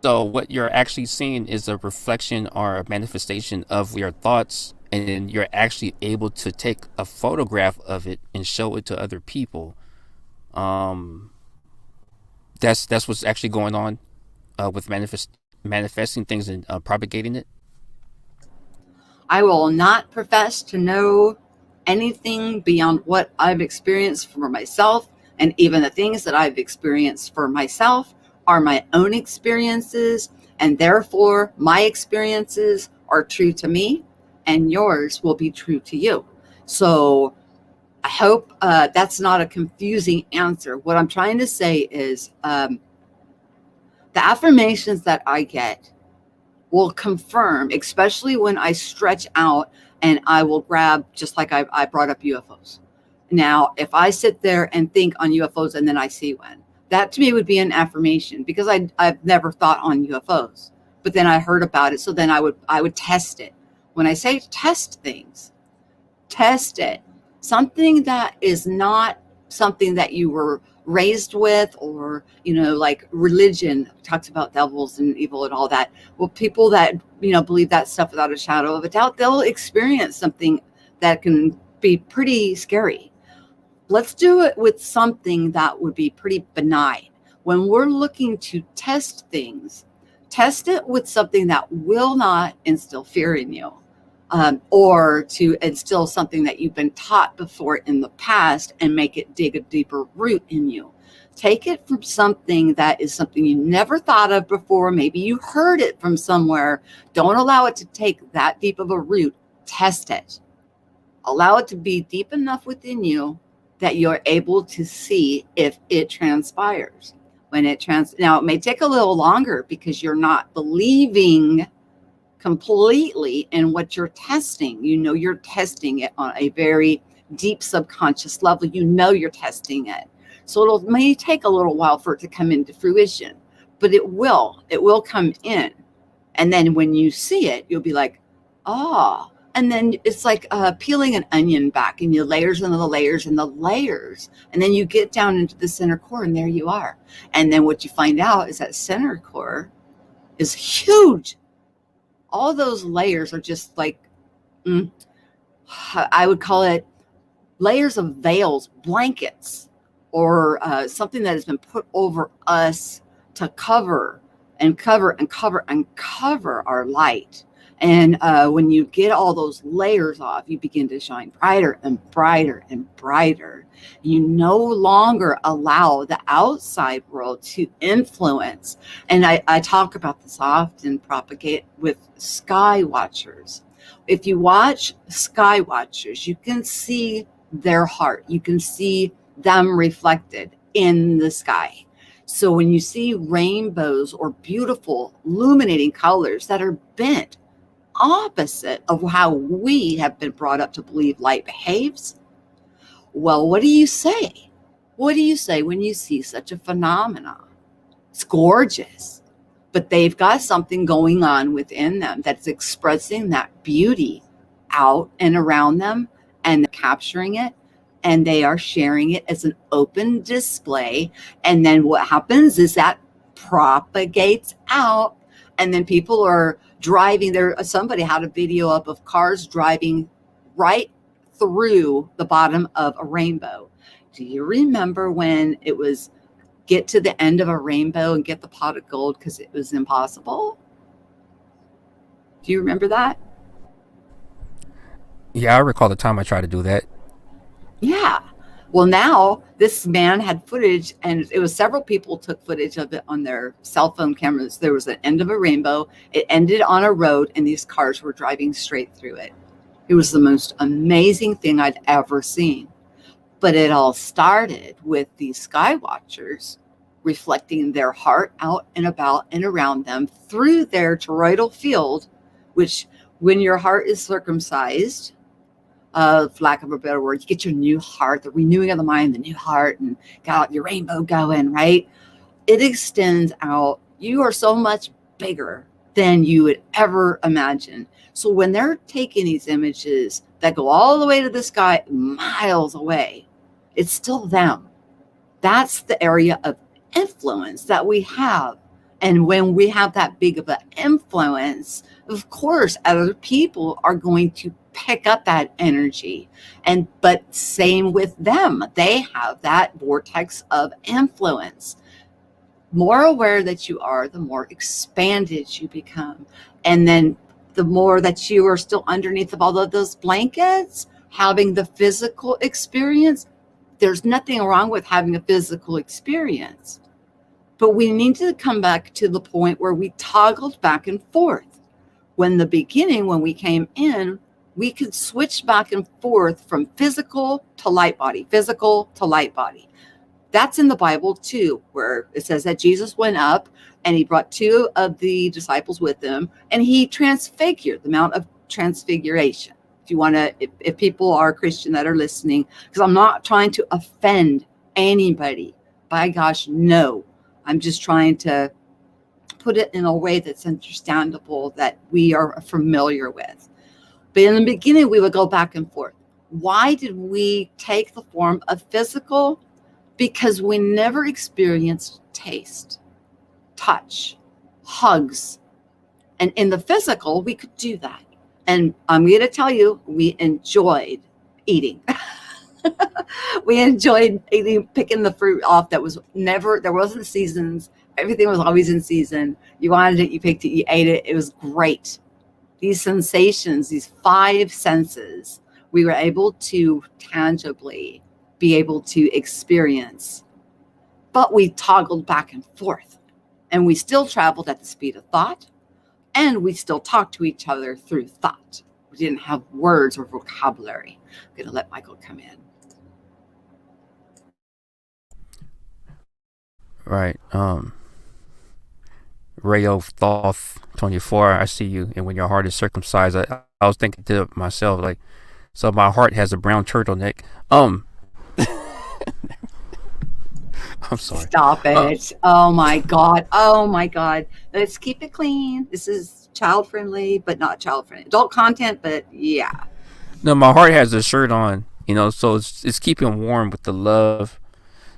So what you're actually seeing is a reflection or a manifestation of your thoughts and then you're actually able to take a photograph of it and show it to other people. Um, that's what's actually going on with manifesting things and propagating it. I will not profess to know anything beyond what I've experienced for myself. And even the things that I've experienced for myself are my own experiences. And therefore, my experiences are true to me, and yours will be true to you. So I hope that's not a confusing answer. What I'm trying to say is the affirmations that I get will confirm, especially when I stretch out and I will grab, just like I brought up UFOs. Now, if I sit there and think on UFOs and then I see one, that to me would be an affirmation, because I've never thought on UFOs, but then I heard about it. So then I would test it. When I say test things, test it. Something that is not something that you were raised with, or like religion talks about devils and evil and all that. Well, people that believe that stuff without a shadow of a doubt, they'll experience something that can be pretty scary. Let's do it with something that would be pretty benign. When we're looking to test things, test it with something that will not instill fear in you, or to instill something that you've been taught before in the past and make it dig a deeper root in you. Take it from something that is something you never thought of before. Maybe you heard it from somewhere. Don't allow it to take that deep of a root. Test it. Allow it to be deep enough within you that you're able to see if it transpires. Now, it may take a little longer because you're not believing completely in what you're testing. You're testing it on a very deep subconscious level. You're testing it. So it may take a little while for it to come into fruition, but it will come in. And then when you see it, you'll be like, oh, and then it's like peeling an onion back, and you layers and the layers and the layers. And then you get down into the center core, and there you are. And then what you find out is that center core is huge. All those layers are just like, I would call it layers of veils, blankets, or something that has been put over us to cover and cover and cover and cover our light. And when you get all those layers off, you begin to shine brighter and brighter and brighter. You no longer allow the outside world to influence. And I talk about this often, propagate with sky watchers. If you watch sky watchers, you can see their heart. You can see them reflected in the sky. So when you see rainbows or beautiful illuminating colors that are bent opposite of how we have been brought up to believe light behaves, well, what do you say? What do you say when you see such a phenomenon? It's gorgeous, but they've got something going on within them that's expressing that beauty out and around them, and capturing it, and they are sharing it as an open display. And then what happens is that propagates out, and then people are driving there. Somebody had a video up of cars driving right through the bottom of a rainbow. Do you remember when it was get to the end of a rainbow and get the pot of gold because it was impossible? Do you remember that? Yeah, I recall the time I tried to do that. Yeah. Well, now this man had footage, and it was several people took footage of it on their cell phone cameras. There was an end of a rainbow. It ended on a road, and these cars were driving straight through it. It was the most amazing thing I'd ever seen. But it all started with these sky watchers reflecting their heart out and about and around them through their toroidal field, which when your heart is circumcised, for lack of a better word, you get your new heart, the renewing of the mind, the new heart, and got your rainbow going, right? It extends out. You are so much bigger than you would ever imagine. So when they're taking these images that go all the way to the sky, miles away, it's still them. That's the area of influence that we have And when we have that big of an influence, of course, other people are going to pick up that energy. But same with them, they have that vortex of influence. More aware that you are, the more expanded you become. And then the more that you are still underneath of all of those blankets, having the physical experience, there's nothing wrong with having a physical experience. But we need to come back to the point where we toggled back and forth. When the beginning, when we came in, we could switch back and forth from physical to light body, physical to light body. That's in the Bible too, where it says that Jesus went up and he brought two of the disciples with him and he transfigured, the Mount of Transfiguration. If you want to, if people are Christian that are listening, because I'm not trying to offend anybody. By gosh, no. I'm just trying to put it in a way that's understandable, that we are familiar with. But in the beginning, we would go back and forth. Why did we take the form of physical? Because we never experienced taste, touch, hugs. And in the physical, we could do that. And I'm going to tell you, we enjoyed eating. We enjoyed eating, picking the fruit off that was never, there wasn't seasons. Everything was always in season. You wanted it, you picked it, you ate it. It was great. These sensations, these five senses, we were able to tangibly be able to experience. But we toggled back and forth. And we still traveled at the speed of thought. And we still talked to each other through thought. We didn't have words or vocabulary. I'm going to let Michael come in. Right. Ray of Thoth 24, I see you. And when your heart is circumcised, I was thinking to myself, like, so my heart has a brown turtleneck. I'm sorry. Stop it. Oh my God. Oh my God. Let's keep it clean. This is child friendly, but not child friendly. Adult content, but yeah. No, my heart has a shirt on, so it's keeping warm with the love.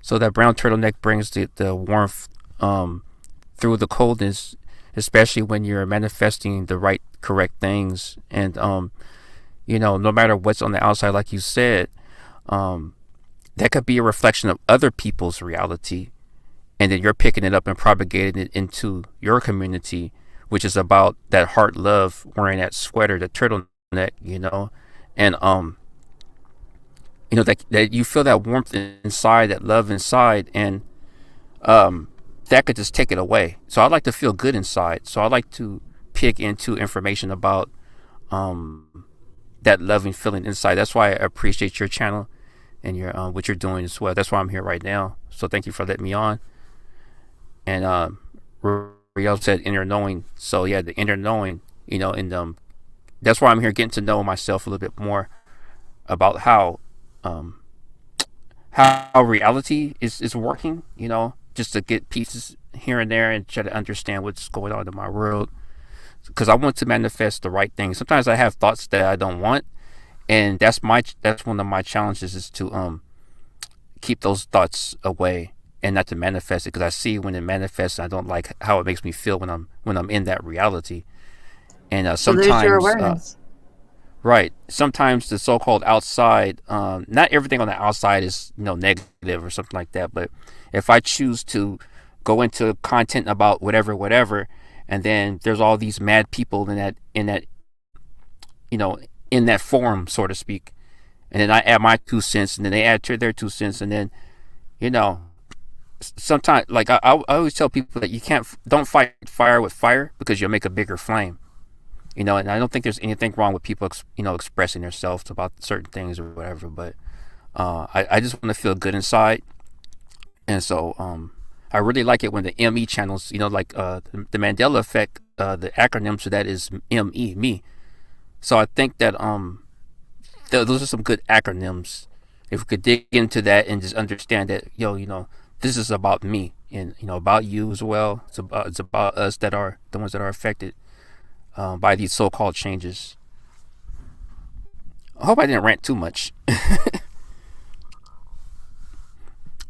So that brown turtleneck brings the warmth through the coldness, especially when you're manifesting the right, correct things. And, no matter what's on the outside, like you said, that could be a reflection of other people's reality. And then you're picking it up and propagating it into your community, which is about that heart love, wearing that sweater, the turtleneck, and, that you feel that warmth inside, that love inside, and that could just take it away. So I like to feel good inside. So I like to pick into information about that loving feeling inside. That's why I appreciate your channel and your what you're doing as well. That's why I'm here right now. So thank you for letting me on. And Riel said inner knowing. So yeah, the inner knowing, and that's why I'm here, getting to know myself a little bit more about how reality is working, just to get pieces here and there and try to understand what's going on in my world, because I want to manifest the right thing. Sometimes I have thoughts that I don't want, and that's one of my challenges, is to keep those thoughts away and not to manifest it, because I see when it manifests, I don't like how it makes me feel when I'm in that reality. And sometimes, so there's your awareness. Right. Sometimes the so-called outside, not everything on the outside is, negative or something like that. But if I choose to go into content about whatever, and then there's all these mad people in that forum, so to speak, and then I add my 2 cents, and then they add their 2 cents, and then, sometimes, like I always tell people that don't fight fire with fire, because you'll make a bigger flame. And I don't think there's anything wrong with people, expressing themselves about certain things or whatever. But I just want to feel good inside. And so I really like it when the ME channels, like the Mandela effect, the acronym for that is ME, me. So I think that those are some good acronyms. If we could dig into that and just understand that, this is about me, and, about you as well. It's about us, that are the ones that are affected by these so-called changes. I hope I didn't rant too much.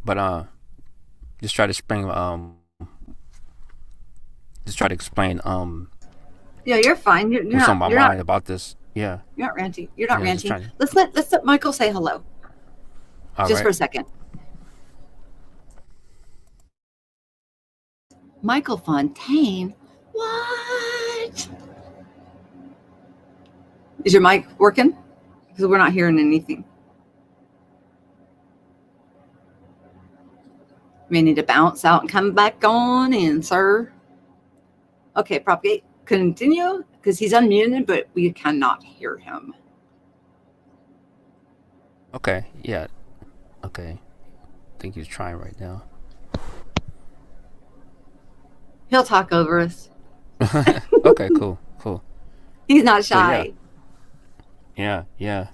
But just try to spring just try to explain Yeah, you're fine. what's on my mind about this. Yeah, you're not ranting. You're not yeah, just ranting. trying to. Let's let Michael say hello All just for right. a second. Michael Fontaine. What? Is your mic working? Because we're not hearing anything. We need to bounce out and come back on in, sir. Okay, propagate. Continue because he's unmuted, but we cannot hear him. Okay. Yeah. Okay. I think he's trying right now. He'll talk over us. Okay. Cool. Cool. He's not So yeah. shy. Yeah.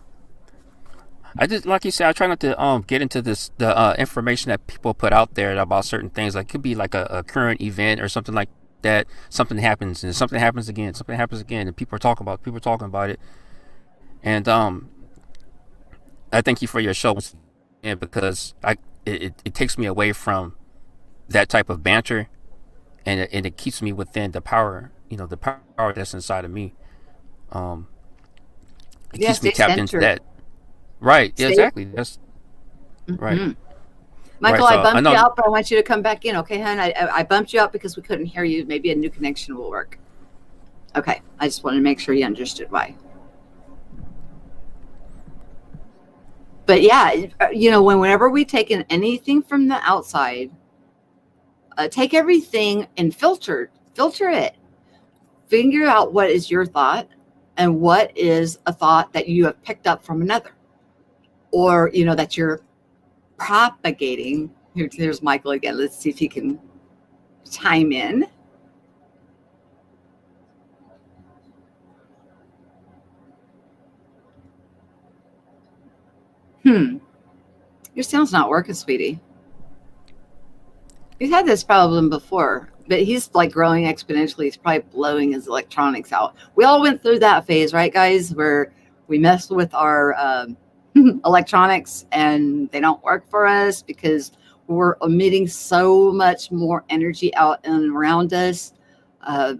I just like you said, I try not to get into the information that people put out there about certain things. Like it could be like a current event or something like that. Something happens and something happens again. Something happens again, and people are talking about it. And I thank you for your show, and because it takes me away from that type of banter, and it keeps me within the power, the power that's inside of me. Um, it Yeah, keeps me stay tapped into centered. that. Right. Yeah. Stay. Exactly. That's right. Mm-hmm. Right. Michael, I So I bumped you know. out, but I want you to come back in. Okay, hon? I bumped you out because we couldn't hear you. Maybe a new connection will work. Okay. I just wanted to make sure you understood why. But yeah, whenever we take in anything from the outside, take everything and filter it. Figure out what is your thought and what is a thought that you have picked up from another, or that you're propagating. Here's Michael again. Let's see if he can chime in. Your sound's not working, sweetie. He's had this problem before, but he's like growing exponentially. He's probably blowing his electronics out. We all went through that phase, right, guys, where we messed with our electronics and they don't work for us because we're emitting so much more energy out and around us. Uh,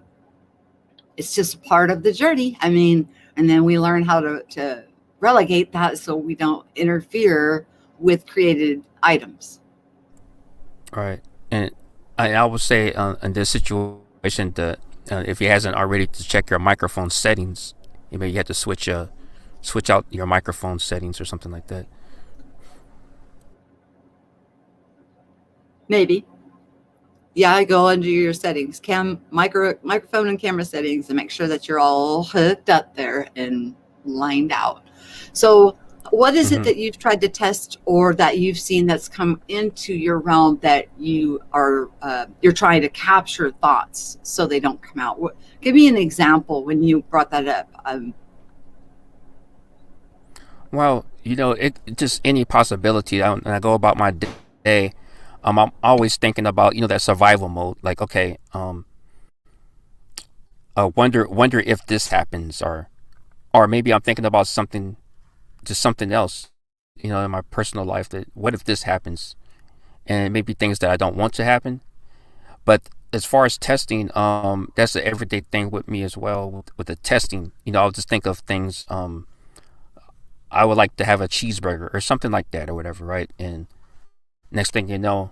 it's just part of the journey. I mean, and then we learn how to relegate that so we don't interfere with created items. Right. And I would say in this situation that if he hasn't already, to check your microphone settings. Maybe you have to switch out your microphone settings or something like that. Maybe. Yeah, I go under your settings, microphone and camera settings, and make sure that you're all hooked up there and lined out. So what is it Hmm. that you've tried to test or that you've seen that's come into your realm that you're trying to capture thoughts so they don't come out? Give me an example when you brought that up. Well, it just any possibility. When I go about my day, I'm always thinking about that survival mode. Like, okay, wonder if this happens, or maybe I'm thinking about something else, in my personal life. That what if this happens, and maybe things that I don't want to happen. But as far as testing, that's an everyday thing with me as well. With the testing, I'll just think of things. I would like to have a cheeseburger or something like that or whatever, right? And next thing you know,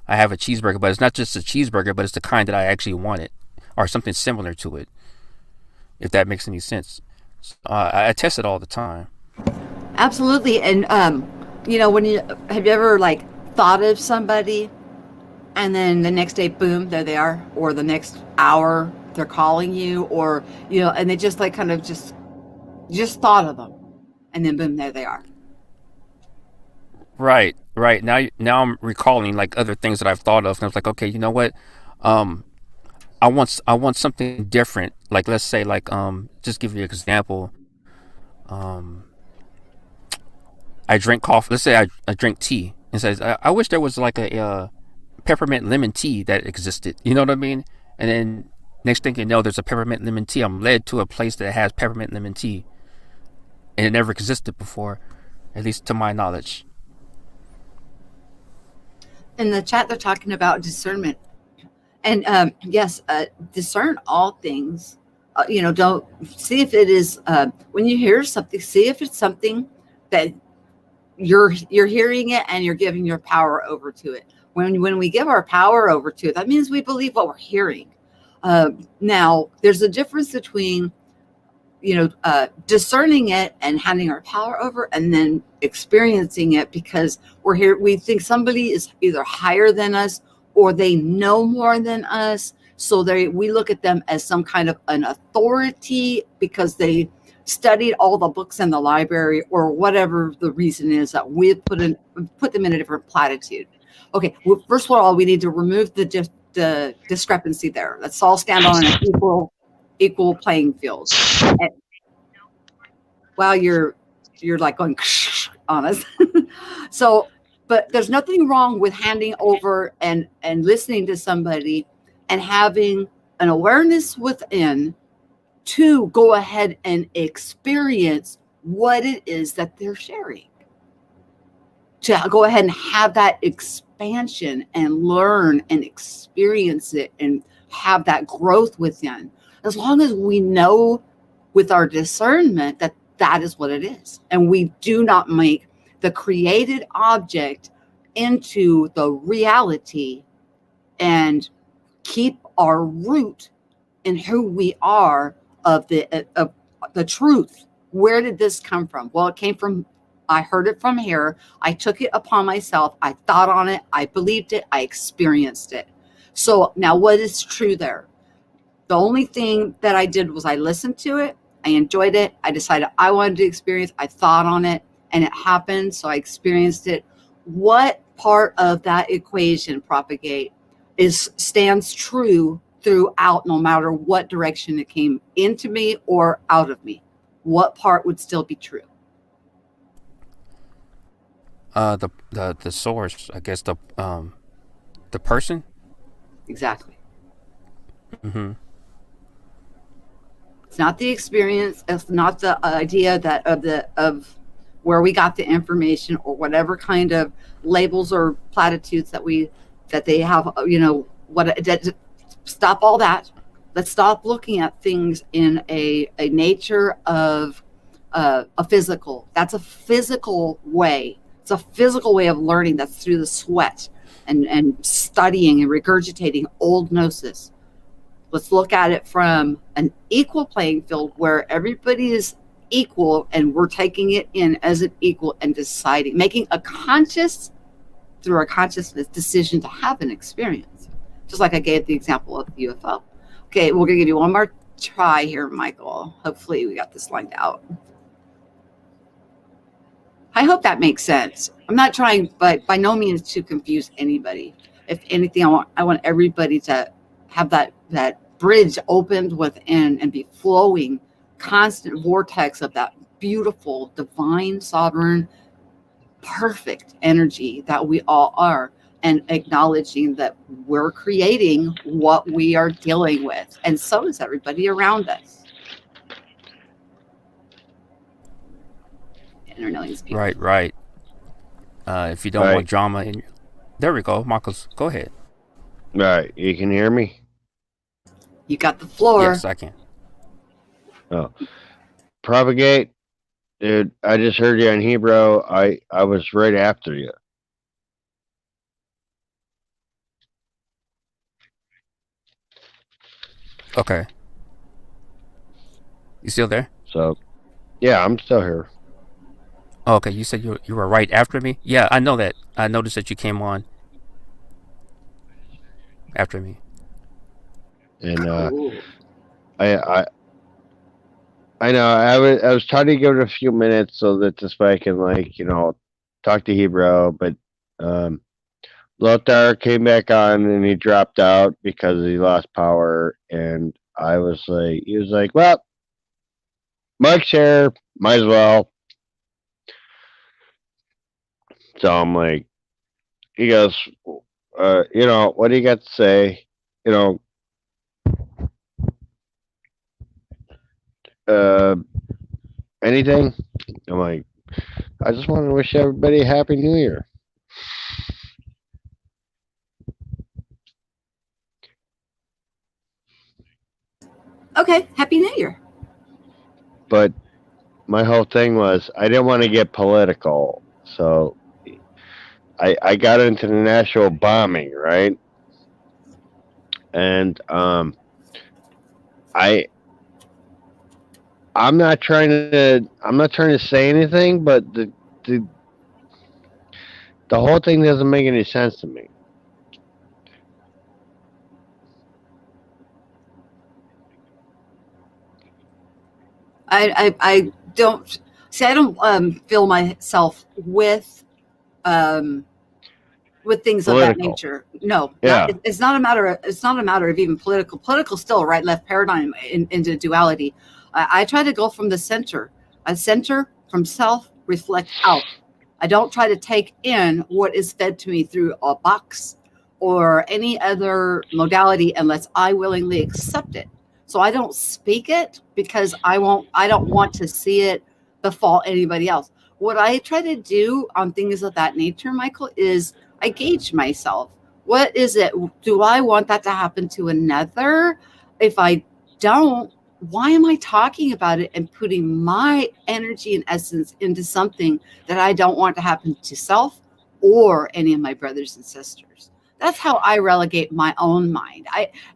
I have a cheeseburger, but it's not just a cheeseburger, but it's the kind that I actually wanted or something similar to it, if that makes any sense. I test it all the time. Absolutely. And when have you ever like thought of somebody and then the next day, boom, there they are, or the next hour they're calling you, or and they just like kind of just thought of them, and then boom, there they are. Right. Now I'm recalling like other things that I've thought of, and I was like, okay, you know what? Um, I want something different. Like let's say like just give you an example. Um, I drink coffee. Let's say I drink tea, and says I wish there was like a peppermint lemon tea that existed. You know what I mean? And then next thing you know, there's a peppermint lemon tea. I'm led to a place that has peppermint lemon tea, and it never existed before, at least to my knowledge. In the chat, they're talking about discernment, And yes, discern all things. Don't see if it is when you hear something. See if it's something that you're hearing it and you're giving your power over to it. When we give our power over to it, that means we believe what we're hearing. Now, there's a difference between discerning it and handing our power over, and then experiencing it because we're here. We think somebody is either higher than us or they know more than us. So we look at them as some kind of an authority because they studied all the books in the library or whatever the reason is that we put them in a different platitude. Okay, well, first of all, we need to remove the discrepancy there. Let's all stand on an equal playing field. And while you're like going on us. So, but there's nothing wrong with handing over and listening to somebody and having an awareness within to go ahead and experience what it is that they're sharing. To go ahead and have that expansion and learn and experience it and have that growth within. As long as we know with our discernment that that is what it is. And we do not make the created object into the reality and keep our root in who we are of the truth. Where did this come from? Well, it came from, I heard it from here. I took it upon myself. I thought on it. I believed it. I experienced it. So now what is true there? The only thing that I did was I listened to it. I enjoyed it. I decided I wanted to experience. I thought on it and it happened. So I experienced it. What part of that equation, propagate, stands true throughout, no matter what direction it came into me or out of me? What part would still be true? The source, I guess the person. Exactly. Mm-hmm. It's not the experience. It's not the idea that of where we got the information or whatever kind of labels or platitudes that they have. Stop all that. Let's stop looking at things in a nature of a physical. That's a physical way. It's a physical way of learning. That's through the sweat and studying and regurgitating old gnosis. Let's look at it from an equal playing field where everybody is equal and we're taking it in as an equal and deciding, making a conscious, through our consciousness, decision to have an experience. Just like I gave the example of the UFO. Okay, we're going to give you one more try here, Michael. Hopefully we got this lined out. I hope that makes sense. I'm not trying, but by no means to confuse anybody. If anything, I want everybody to have that bridge opened within and be flowing, constant vortex of that beautiful, divine, sovereign, perfect energy that we all are, and acknowledging that we're creating what we are dealing with, and so is everybody around us. Right. If you don't want drama in, there we go, Marcos. Go ahead. All right, you can hear me? You got the floor. Yes, I can. Oh, propagate, dude. I just heard you on Hebrew. I was right after you. Okay. You still there? So, yeah, I'm still here. Oh, okay, you said you were right after me. Yeah, I know that. I noticed that you came on after me. And I know I was trying to give it a few minutes so that this way I can talk to Hebrew, but Lothar came back on and he dropped out because he lost power, and he was like, well, Mike's here, might as well. So I'm like, he goes, what do you got to say? Anything? I'm like, I just want to wish everybody a happy new year. Okay, Happy New Year. But my whole thing was I didn't want to get political, so I got into the Nashville bombing, right? And I I'm not trying to say anything, but the the whole thing doesn't make any sense to me. I don't see. I don't feel myself um, with things of that Political. nature. No, not Yeah. it's not a matter of even political. Political still a right left paradigm into duality. I try to go from the center. A center from self reflect out. I don't try to take in what is fed to me through a box or any other modality unless I willingly accept it. So I don't speak it because I don't want to see it befall anybody else. What I try to do on things of that nature, Michael, is I gauge myself. What is it? Do I want that to happen to another? If I don't, why am I talking about it and putting my energy and essence into something that I don't want to happen to self or any of my brothers and sisters? That's how I relegate my own mind.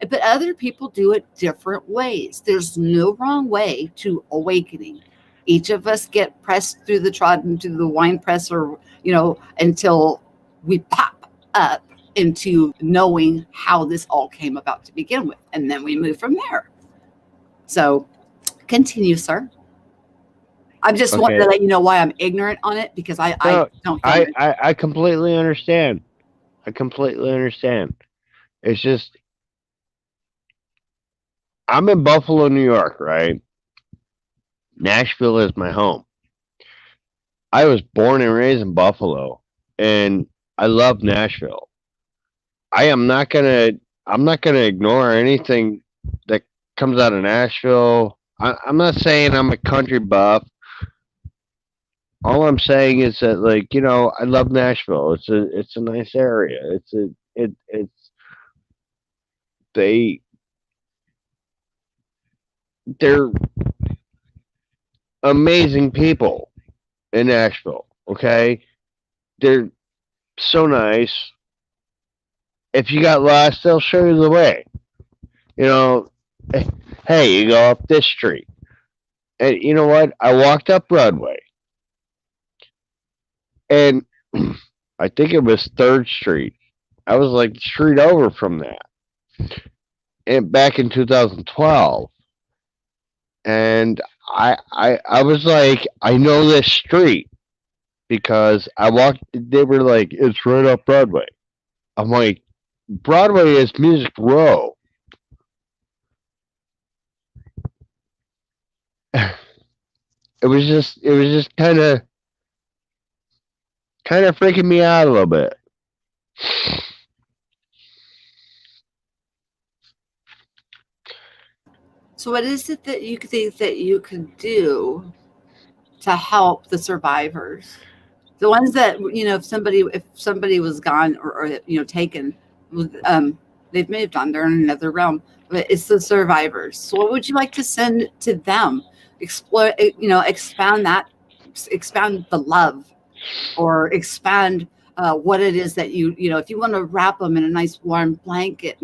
But other people do it different ways. There's no wrong way to awakening. Each of us get pressed through the trodden to the wine press, or until we pop up into knowing how this all came about to begin with, and then we move from there. So continue, sir. I just wanted to Okay. let you know why I'm ignorant on it, because I No, don't feel mentioned. I completely understand. I completely understand. It's just I'm in Buffalo, New York, right? Nashville is my home. I was born and raised in Buffalo, and I love Nashville. I am not gonna I'm not gonna ignore anything that comes out of Nashville. I'm not saying I'm a country buff. All I'm saying is that, like, I love Nashville. It's a nice area. It's they they're amazing people in Nashville. Okay, they're so nice. If you got lost, they'll show you the way. You know, eh, hey, you go up this street, and you know what? I walked up Broadway, and I think it was Third Street. I was like the street over from that, and back in 2012, and I was like, I know this street because I walked. They were like, it's right up Broadway. I'm like, Broadway is Music Row. It was just kind of freaking me out a little bit. So what is it that you think that you could do to help the survivors? The ones that, if somebody was gone, or taken, um, they've moved on. They're in another realm. But it's the survivors. So what would you like to send to them? Explore, expand that, expand the love, or expand what it is that if you want to wrap them in a nice warm blanket,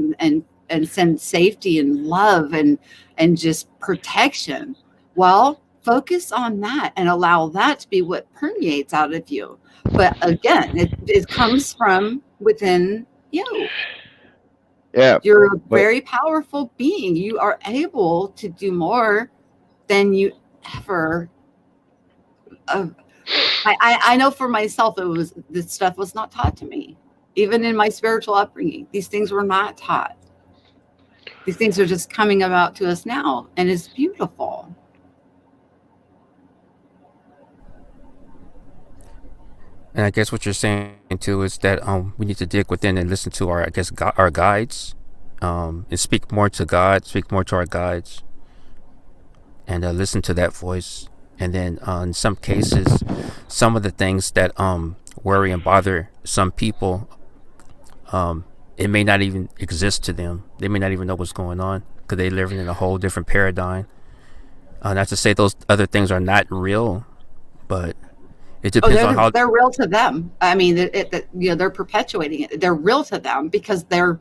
and send safety and love and just protection. Well, focus on that and allow that to be what permeates out of you. But again, it comes from within you. Yeah, You're a but very powerful being. You are able to do more than you ever. Uh, I know for myself, this stuff was not taught to me. Even in my spiritual upbringing, these things were not taught. These things are just coming about to us now, and it's beautiful. And I guess what you're saying too is that we need to dig within and listen to our, I guess, our guides, and speak more to God, speak more to our guides, and listen to that voice. And then in some cases, some of the things that worry and bother some people, it may not even exist to them. They may not even know what's going on. because they live in a whole different paradigm. Not to say those other things are not real, but it depends on how. They're real to them. I mean, they're perpetuating it. They're real to them because they are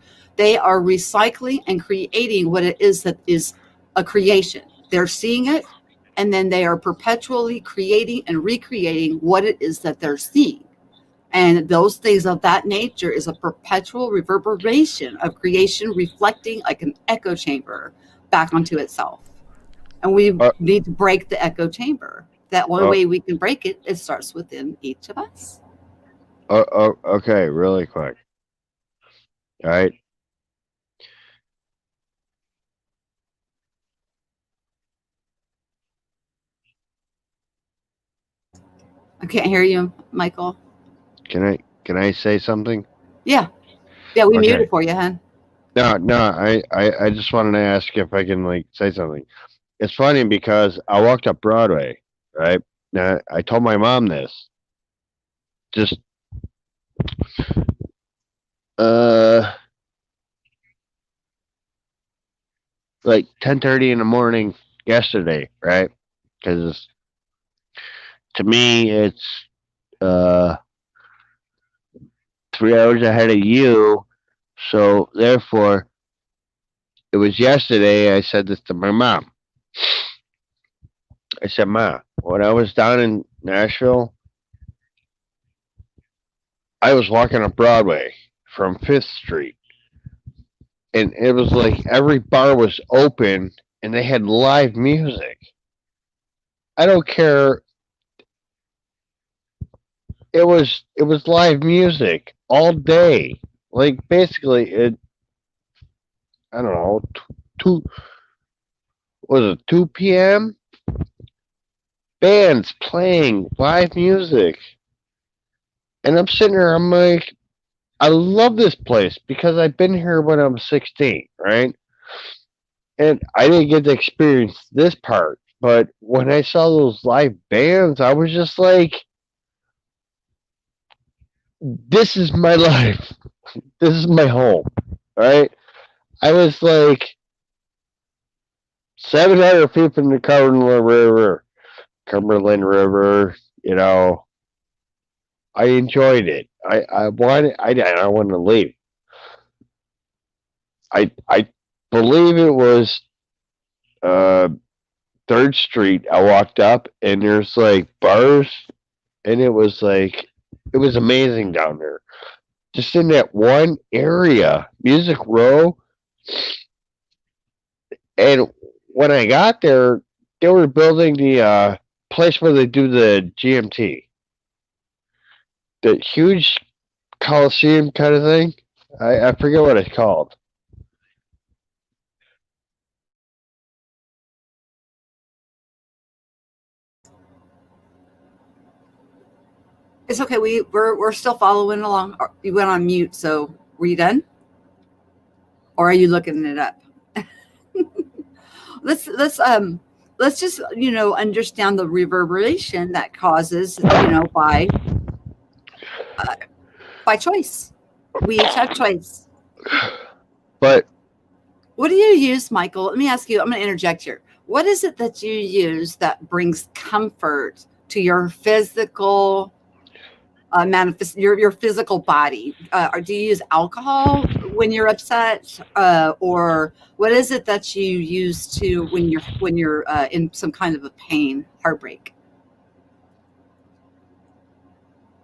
recycling and creating what it is that is a creation. They're seeing it, and then they are perpetually creating and recreating what it is that they're seeing. And those things of that nature is a perpetual reverberation of creation reflecting like an echo chamber back onto itself. And we need to break the echo chamber. That one way we can break it, it starts within each of us. Okay, really quick. All right. I can't hear you, Michael. Can I say something? Yeah, we muted for you, hon. No. I just wanted to ask if I can like say something. It's funny because I walked up Broadway, right? Now I told my mom this. Just like 10:30 in the morning yesterday, right? Because to me it's 3 hours ahead of you, so therefore it was yesterday. I said this to my mom. I said, "Ma, when I was down in Nashville, I was walking up Broadway from 5th Street, and it was like every bar was open and they had live music. I don't care. It was live music all day. Like basically, I don't know, 2 p.m. Bands playing live music, and I'm sitting there. I'm like, I love this place because I've been here when I was 16, right? And I didn't get to experience this part, but when I saw those live bands, I was just like, this is my life. This is my home, right? I was like 700 feet from the Cumberland River, you know. I enjoyed it. I wanted. I wanted to leave. I believe it was 3rd Street. I walked up and there's like bars, and it was amazing down there. Just in that one area, Music Row. And when I got there, they were building the place where they do the GMT, the huge Coliseum kind of thing. I forget what it's called. It's okay. We're still following along. You went on mute, so were you done? Or are you looking it up? let's just understand the reverberation that causes by choice. We each have choice. But what do you use, Michael? Let me ask you. I'm going to interject here. What is it that you use that brings comfort to your physical manifest your physical body? Or do you use alcohol when you're upset, or what is it that you use to when you're in some kind of a pain, heartbreak?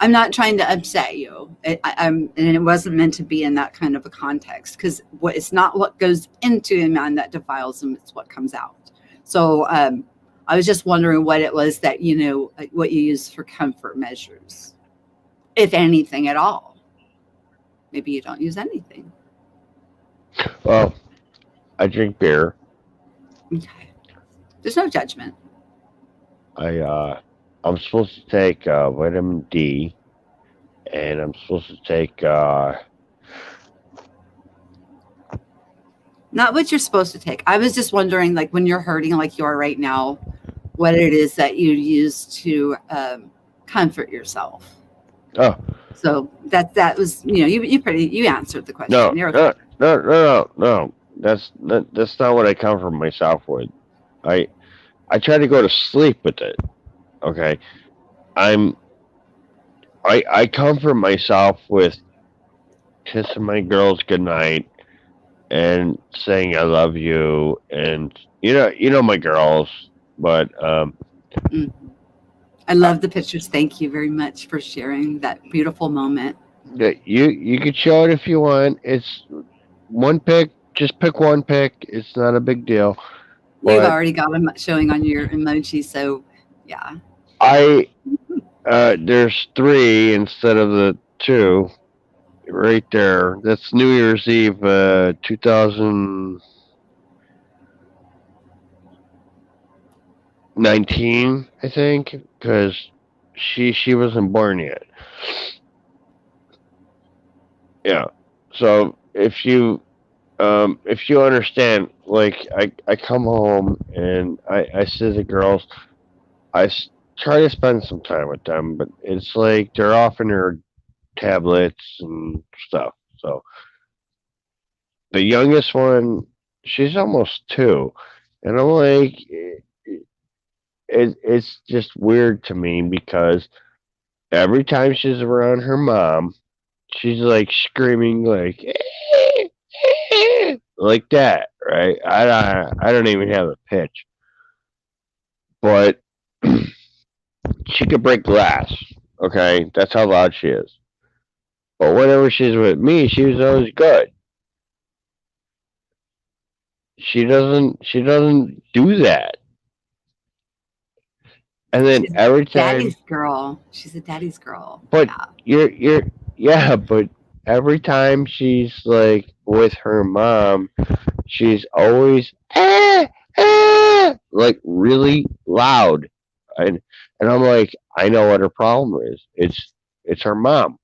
I'm not trying to upset you. And it wasn't meant to be in that kind of a context, because it's not what goes into a man that defiles him; it's what comes out. So I was just wondering what it was that what you use for comfort measures, if anything at all. Maybe you don't use anything. Well, I drink beer. Okay. There's no judgment. I'm supposed to take vitamin D, and I'm supposed to take not what you're supposed to take. I was just wondering, like when you're hurting like you are right now, what it is that you use to comfort yourself. Oh, so that was you answered the question. No. That's not what I comfort myself with. I I try to go to sleep with it. Okay, I'm I comfort myself with kissing my girls goodnight and saying I love you, and you know my girls, but Mhm. I love the pictures. Thank you very much for sharing that beautiful moment. you could show it if you want. It's one pic. Just pick one pic. It's not a big deal. We've But already got them showing on your emoji, so yeah. I there's three instead of the two right there. That's New Year's Eve, 2019, I think, because she wasn't born yet. Yeah. So if you understand, like I come home and I see the girls. Try to spend some time with them, but it's like they're off in their tablets and stuff. So the youngest one, she's almost two, and I'm like, it's just weird to me because every time she's around her mom, she's like screaming like like that, right? I don't even have a pitch, but she could break glass. Okay, that's how loud she is. But whenever she's with me, she was always good. She doesn't do that. And then She's every time, daddy's girl. She's a daddy's girl. but Yeah. you're yeah, but every time she's like with her mom, she's always like really loud. And I'm like, I know what her problem is. It's her mom.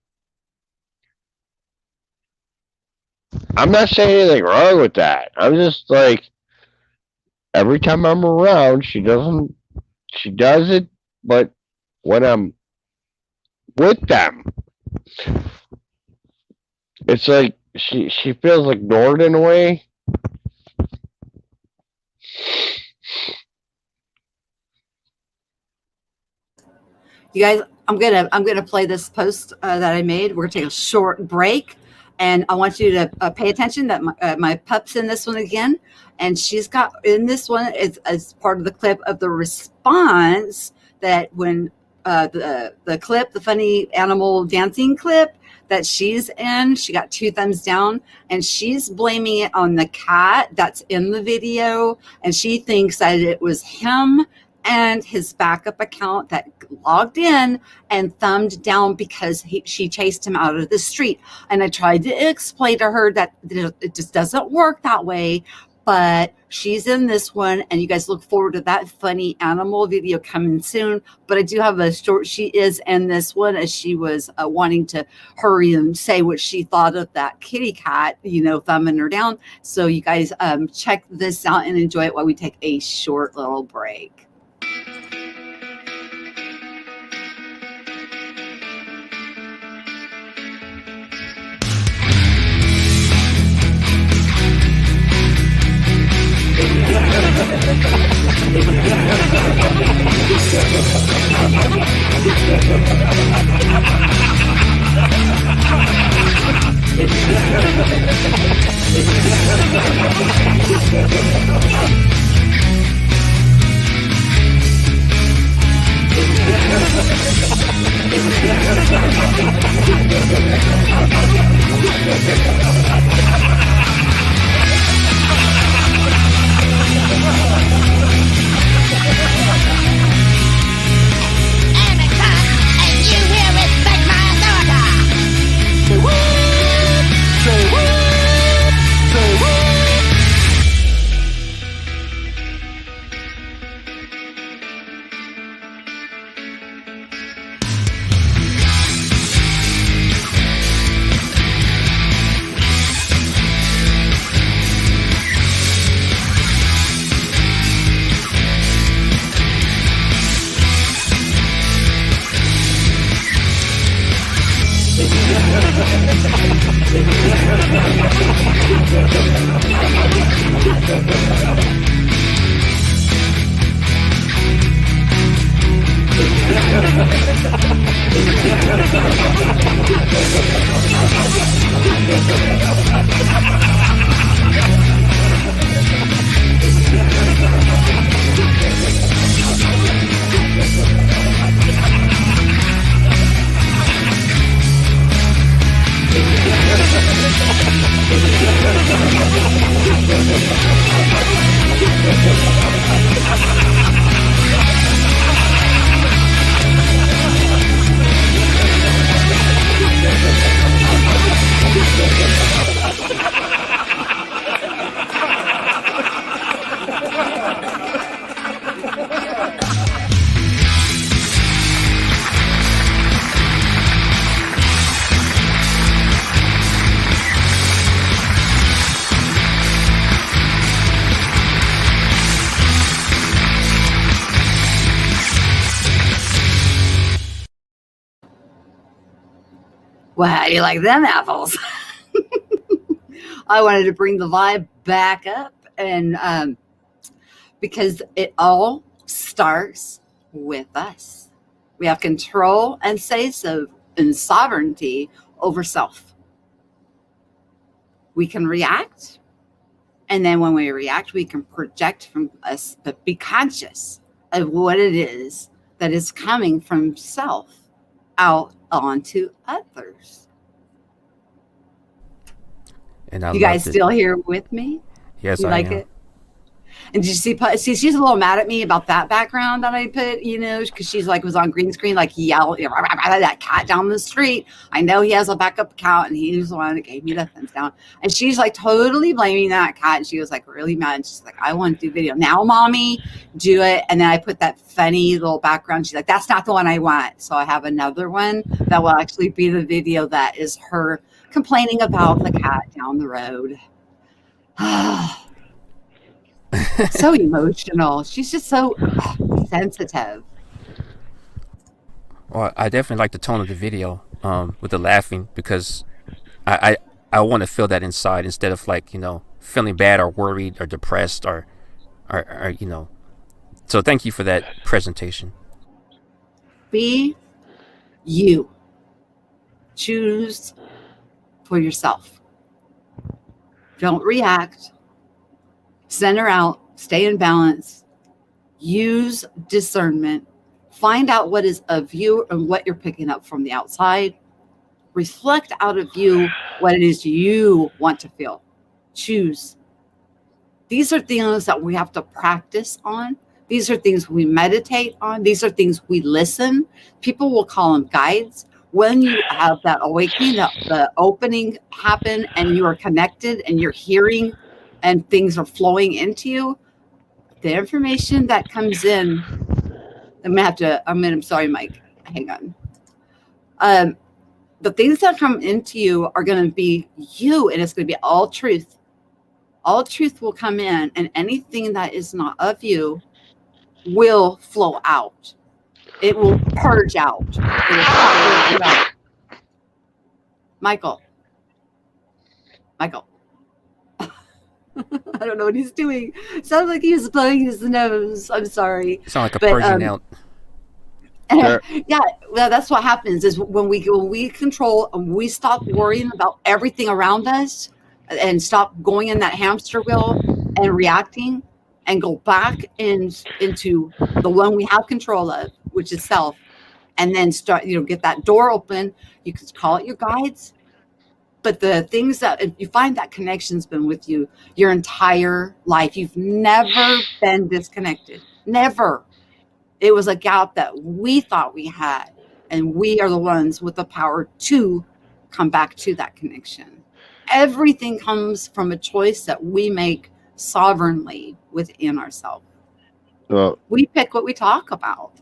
I'm not saying anything wrong with that. I'm just like every time I'm around, she does it, but when I'm with them, it's like she feels ignored in a way. You guys, I'm gonna play this post that I made. We're gonna take a short break, and I want you to pay attention that my pup's in this one again, and she's got in this one as part of the clip of the response that when the clip, the funny animal dancing clip that she's in, she got 2 thumbs down, and she's blaming it on the cat that's in the video, and she thinks that it was him and his backup account that logged in and thumbed down because she chased him out of the street. And I tried to explain to her that it just doesn't work that way, but she's in this one, and you guys look forward to that funny animal video coming soon. But I do have a short, she is in this one as she was wanting to hurry and say what she thought of that kitty cat, thumbing her down. So you guys check this out and enjoy it while we take a short little break. Well, how do you like them apples? I wanted to bring the vibe back up, and because it all starts with us. We have control and say so and sovereignty over self. We can react, and then when we react, we can project from us, but be conscious of what it is that is coming from self out onto others. And I You guys loved it. still here with me? Yes, You I like am. it? And did you see, she's a little mad at me about that background that I put, because she's like, was on green screen, like yell that cat down the street. I know he has a backup account and he was the one that gave me the thumbs down. And she's like totally blaming that cat. And she was like really mad. And she's like, I want to do video now, mommy, do it. And then I put that funny little background. She's like, that's not the one I want. So I have another one that will actually be the video that is her complaining about the cat down the road. So emotional. She's just so sensitive. Well, I definitely like the tone of the video, with the laughing, because I want to feel that inside instead of like, feeling bad or worried or depressed or So thank you for that presentation. Be you. Choose for yourself. Don't react. Center out. Stay in balance. Use discernment. Find out what is of you and what you're picking up from the outside. Reflect out of you what it is you want to feel. Choose. These are things that we have to practice on. These are things we meditate on. These are things we listen. People will call them guides. When you have that awakening, the opening happen, and you are connected and you're hearing and things are flowing into you, the information that comes in, I'm sorry, Mike, hang on. The things that come into you are going to be you, and it's going to be all truth. All truth will come in, and anything that is not of you will flow out. It will purge out. It will purge out. Michael. I don't know what he's doing. Sounds like he's blowing his nose. I'm sorry. You sound like a Persian out. Sure. Yeah, well, that's what happens is when we control and we stop worrying about everything around us and stop going in that hamster wheel and reacting and go back into the one we have control of, which is self, and then start, get that door open. You could call it your guides, but the things that, if you find that connection's been with you your entire life, you've never been disconnected. Never. It was a gap that we thought we had, and we are the ones with the power to come back to that connection. Everything comes from a choice that we make sovereignly within ourselves. Well, We pick what we talk about.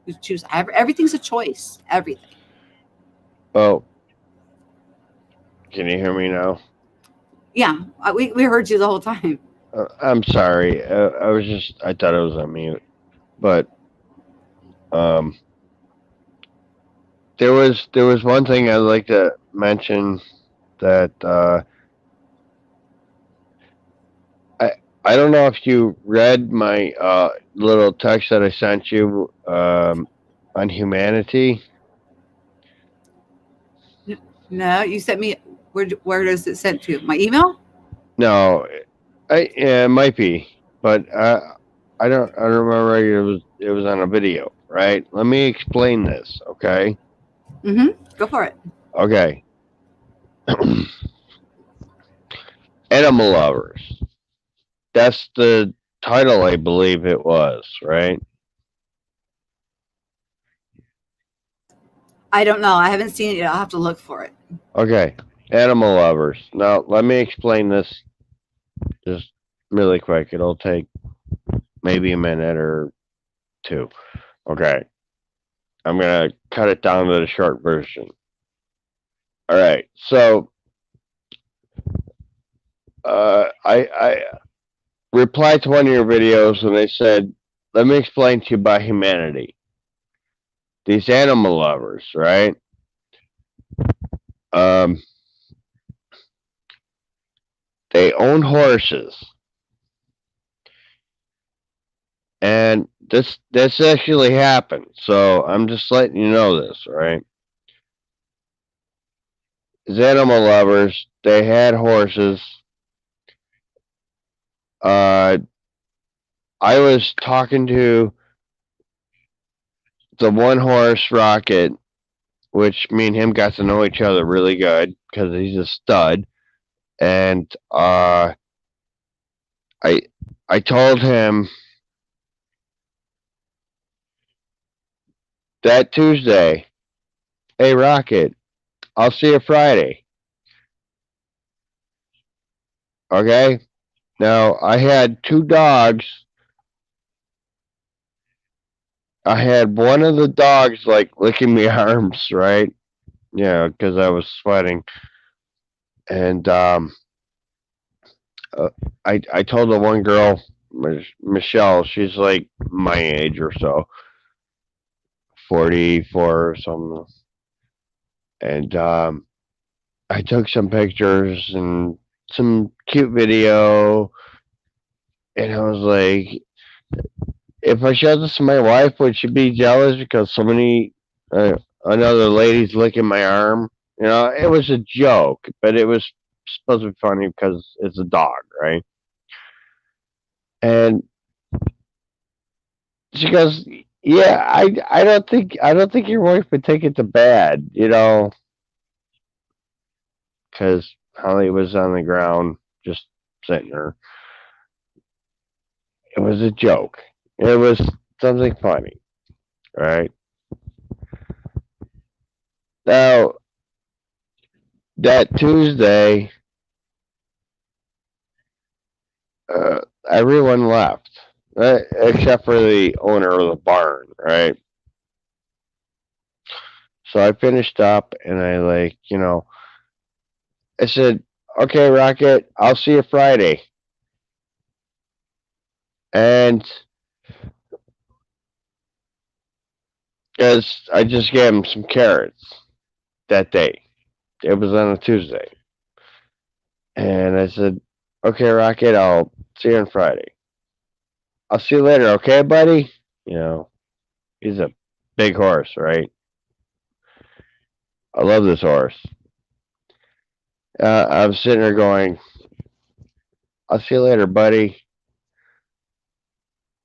We choose. Everything's a choice. Everything. well, can you hear me now? Yeah, we heard you the whole time. I'm sorry. I thought it was on mute. But there was one thing I'd like to mention that I don't know if you read my little text that I sent you on humanity. No, you sent me. Where does it send to? My email? No, yeah, it might be, but I don't remember. It was on a video, right? Let me explain this, okay? Mm-hmm. Go for it. Okay. Animal lovers. That's the title, I believe it was, right? I don't know. I haven't seen it yet. I'll have to look for it. Okay. Animal lovers. Now, let me explain this just really quick. It'll take maybe a minute or two. Okay. I'm going to cut it down to the short version. All right. So, I replied to one of your videos and they said, let me explain to you about humanity. These animal lovers, right? Um, they own horses. And this actually happened. So I'm just letting you know this, right? As animal lovers, they had horses. Uh, I was talking to the one horse Rocket, which me and him got to know each other really good because he's a stud. And I I told him that Tuesday, hey Rocket, I'll see you Friday. Okay? Now I had two dogs. I had one of the dogs like licking my arms, right? Yeah, because I was sweating. And I told the one girl, Michelle, she's like my age or so, 44 or something. And I took some pictures and some cute video. And I was like, if I showed this to my wife, would she be jealous because so many another lady's licking my arm? You know, it was a joke, but it was supposed to be funny because it's a dog, right? And she goes, "Yeah, I don't think your wife would take it to bad, you know, because Holly was on the ground just sitting there. It was a joke. It was something funny, right? Now that Tuesday, everyone left except for the owner of the barn, right? So I finished up and I like, you know, I said, "Okay, Rocket, I'll see you Friday." And because I just gave him some carrots that day, it was on a Tuesday, and I said, "Okay, Rocket, I'll see you on Friday. I'll see you later, okay, buddy?" You know, he's a big horse, right? I love this horse. I'm sitting there going, "I'll see you later, buddy.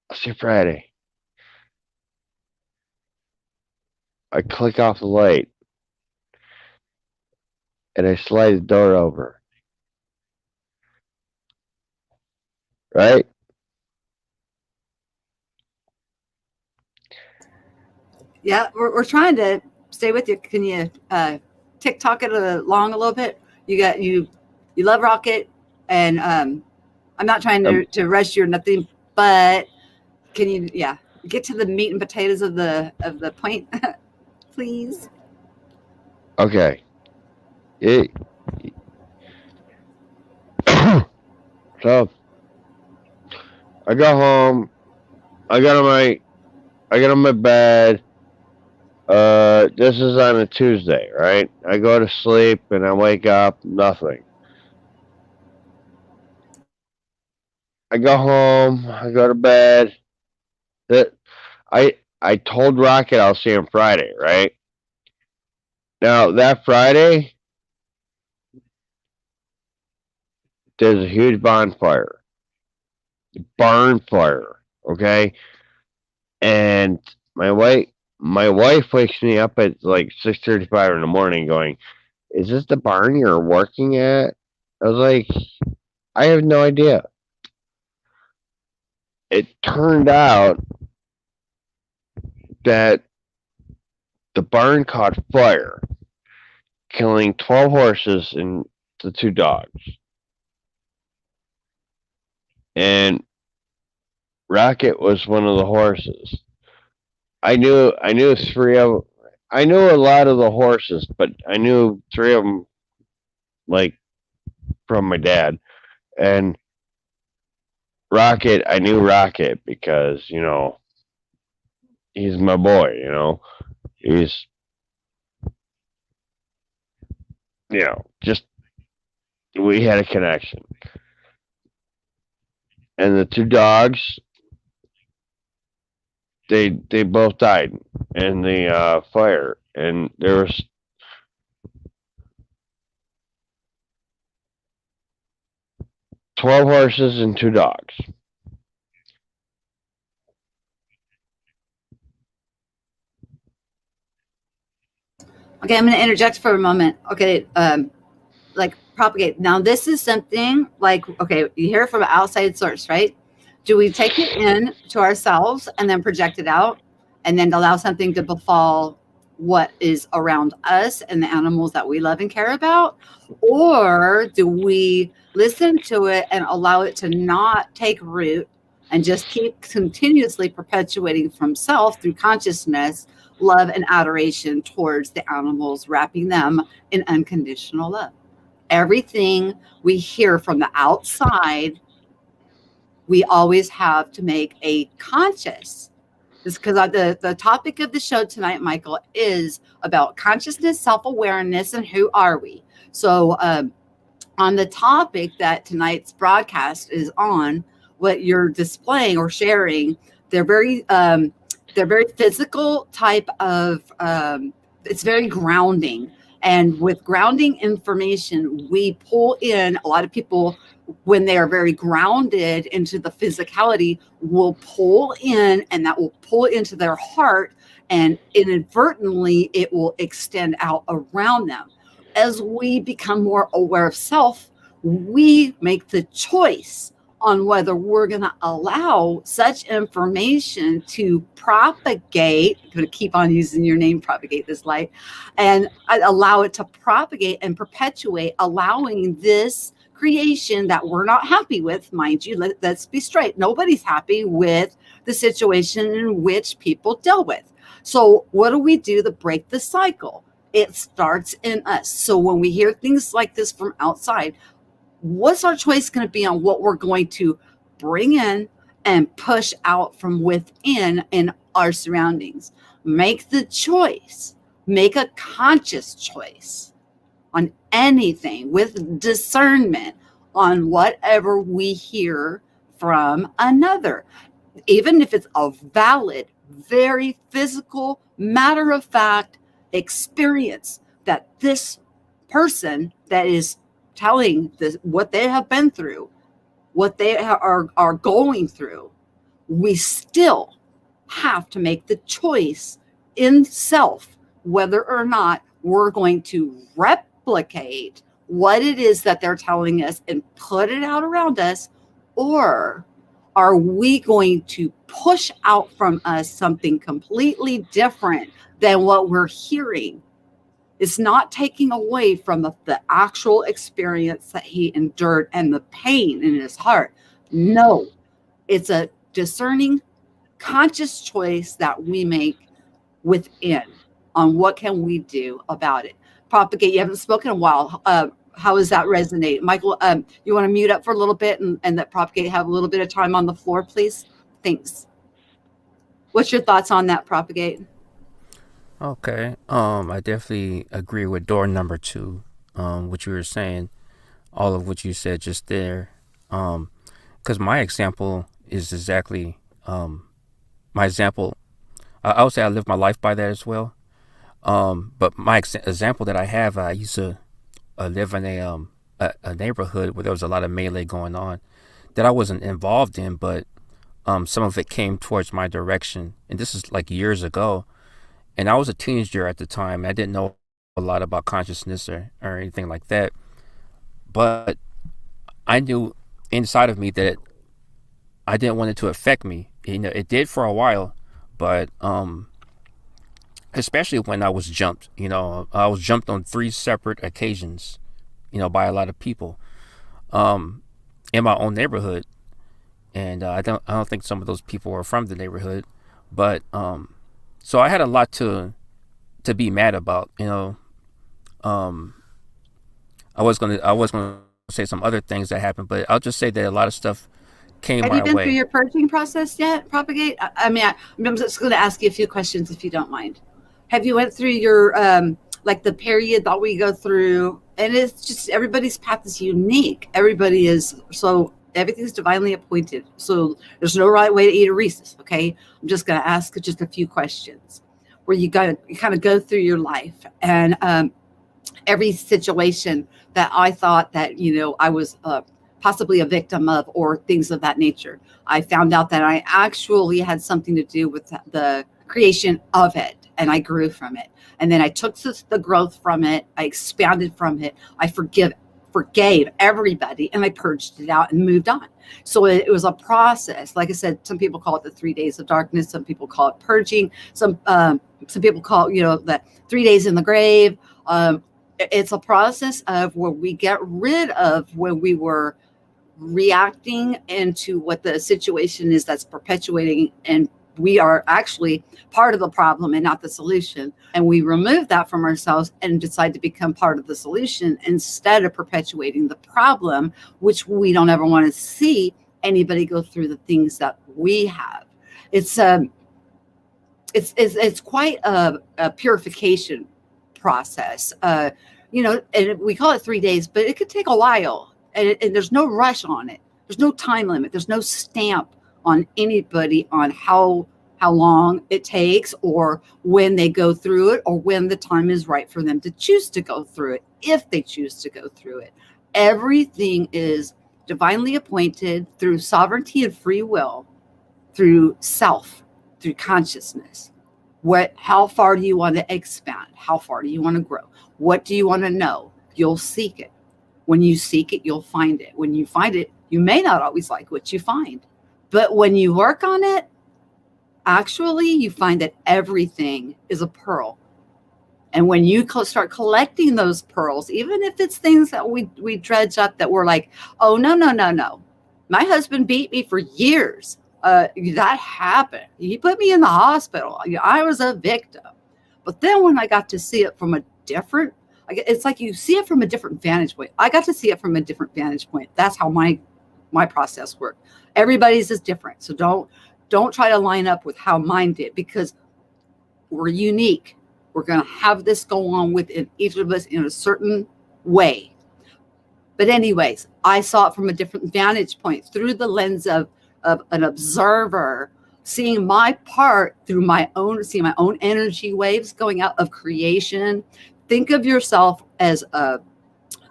I'll see you Friday." I click off the light and I slide the door over, right? Yeah, we're trying to stay with you. Can you TikTok it along a little bit? You love Rocket, and I'm not trying Um, to rush you or nothing, but can you get to the meat and potatoes of the point, please? okay. It, so I got home. I got on my bed. This is on a Tuesday, right? I go to sleep and I wake up, nothing. I go home, I go to bed. That I told Rocket I'll see him Friday, right? Now that Friday, there's a huge bonfire, barn fire, okay? And my wife, my wife wakes me up at like 6:35 in the morning, going, "Is this the barn you're working at?" I was like, "I have no idea." It turned out that the barn caught fire, killing 12 horses and the 2 dogs. And Rocket was one of the horses. I knew I knew a lot of the horses, but I knew 3 of them like from my dad. And Rocket, I knew Rocket because, he's my boy. He's, just we had a connection. And the 2 dogs, they both died in the fire, and there was 12 horses and 2 dogs. Okay, I'm going to interject for a moment. Okay, like propagate. Now, this is something like, okay, you hear it from an outside source, right? Do we take it in to ourselves and then project it out and then allow something to befall what is around us and the animals that we love and care about? Or do we listen to it and allow it to not take root and just keep continuously perpetuating from self through consciousness, love, and adoration towards the animals, wrapping them in unconditional love? Everything we hear from the outside, we always have to make a conscious. This because the topic of the show tonight, Michael, is about consciousness, self-awareness, and who are we. So on the topic that tonight's broadcast is on, what you're displaying or sharing, they're very physical type of. It's very grounding, and with grounding information, we pull in a lot of people when they are very grounded into the physicality. Will pull in, and that will pull into their heart, and inadvertently, it will extend out around them as we become more aware of self. We make the choice on whether we're going to allow such information to propagate. I'm going to keep on using your name, propagate this light, and allow it to propagate and perpetuate, allowing this creation that we're not happy with. Mind you, let's be straight. Nobody's happy with the situation in which people deal with. So what do we do to break the cycle? It starts in us. So when we hear things like this from outside, what's our choice going to be on what we're going to bring in and push out from within in our surroundings? Make the choice, make a conscious choice on anything with discernment on whatever we hear from another, even if it's a valid, very physical, matter of fact experience that this person that is telling this what they have been through, what they are going through, we still have to make the choice in self whether or not we're going to replicate what it is that they're telling us and put it out around us, or are we going to push out from us something completely different than what we're hearing? It's not taking away from the actual experience that he endured and the pain in his heart. No, it's a discerning, conscious choice that we make within on what can we do about it. Propagate, you haven't spoken in a while. How does that resonate? Michael, you want to mute up for a little bit and let Propagate have a little bit of time on the floor, please? Thanks. What's your thoughts on that, Propagate? Okay. I definitely agree with door number two. What you were saying, all of what you said just there. Because my example is exactly my example. I would say I live my life by that as well. But my example that I have, I used to live in a neighborhood where there was a lot of melee going on that I wasn't involved in, but some of it came towards my direction. And this is like years ago. And I was a teenager at the time. I didn't know a lot about consciousness or anything like that. But I knew inside of me that I didn't want it to affect me. You know, it did for a while, but especially when I was jumped. You know, I was jumped on 3 separate occasions. You know, by a lot of people in my own neighborhood, and I don't think some of those people were from the neighborhood, but so I had a lot to be mad about. You know, um, I was gonna say some other things that happened, but I'll just say that a lot of stuff came Have you my been through way. your purging process yet, Propagate? I'm just going to ask you a few questions if you don't mind. Have you went through your like the period that we go through? And it's just everybody's path is unique. Everybody is so everything's divinely appointed. So there's no right way to eat a Reese's. Okay, I'm just going to ask just a few questions where you kind of go through your life and every situation that I thought that I was possibly a victim of or things of that nature. I found out that I actually had something to do with the creation of it, and I grew from it. And then I took the growth from it. I expanded from it. I forgave everybody, and I purged it out and moved on. So it was a process. Like I said, some people call it the 3 days of darkness. Some people call it purging. Some people call it, the 3 days in the grave. It's a process of where we get rid of when we were reacting into what the situation is that's perpetuating, and we are actually part of the problem and not the solution, and we remove that from ourselves and decide to become part of the solution instead of perpetuating the problem, which we don't ever want to see anybody go through the things that we have. It's quite a purification process. And we call it 3 days, but it could take a while, and there's no rush on it. There's no time limit. There's no stamp on anybody on how long it takes or when they go through it or when the time is right for them to choose to go through it, if they choose to go through it. Everything is divinely appointed through sovereignty and free will, through self, through consciousness. How far do you want to expand? How far do you want to grow? What do you want to know? You'll seek it. When you seek it, you'll find it. When you find it, you may not always like what you find. But when you work on it, actually, you find that everything is a pearl. And when you start collecting those pearls, even if it's things that we dredge up that we're like, oh, no. My husband beat me for years. That happened. He put me in the hospital. I was a victim. But then when I got to see it from a different, it's like you see it from a different vantage point. I got to see it from a different vantage point. That's how my process worked. Everybody's is different. So don't try to line up with how mine did, because we're unique. We're going to have this go on within each of us in a certain way. But anyways, I saw it from a different vantage point through the lens of an observer, seeing my part through seeing my own energy waves going out of creation. Think of yourself as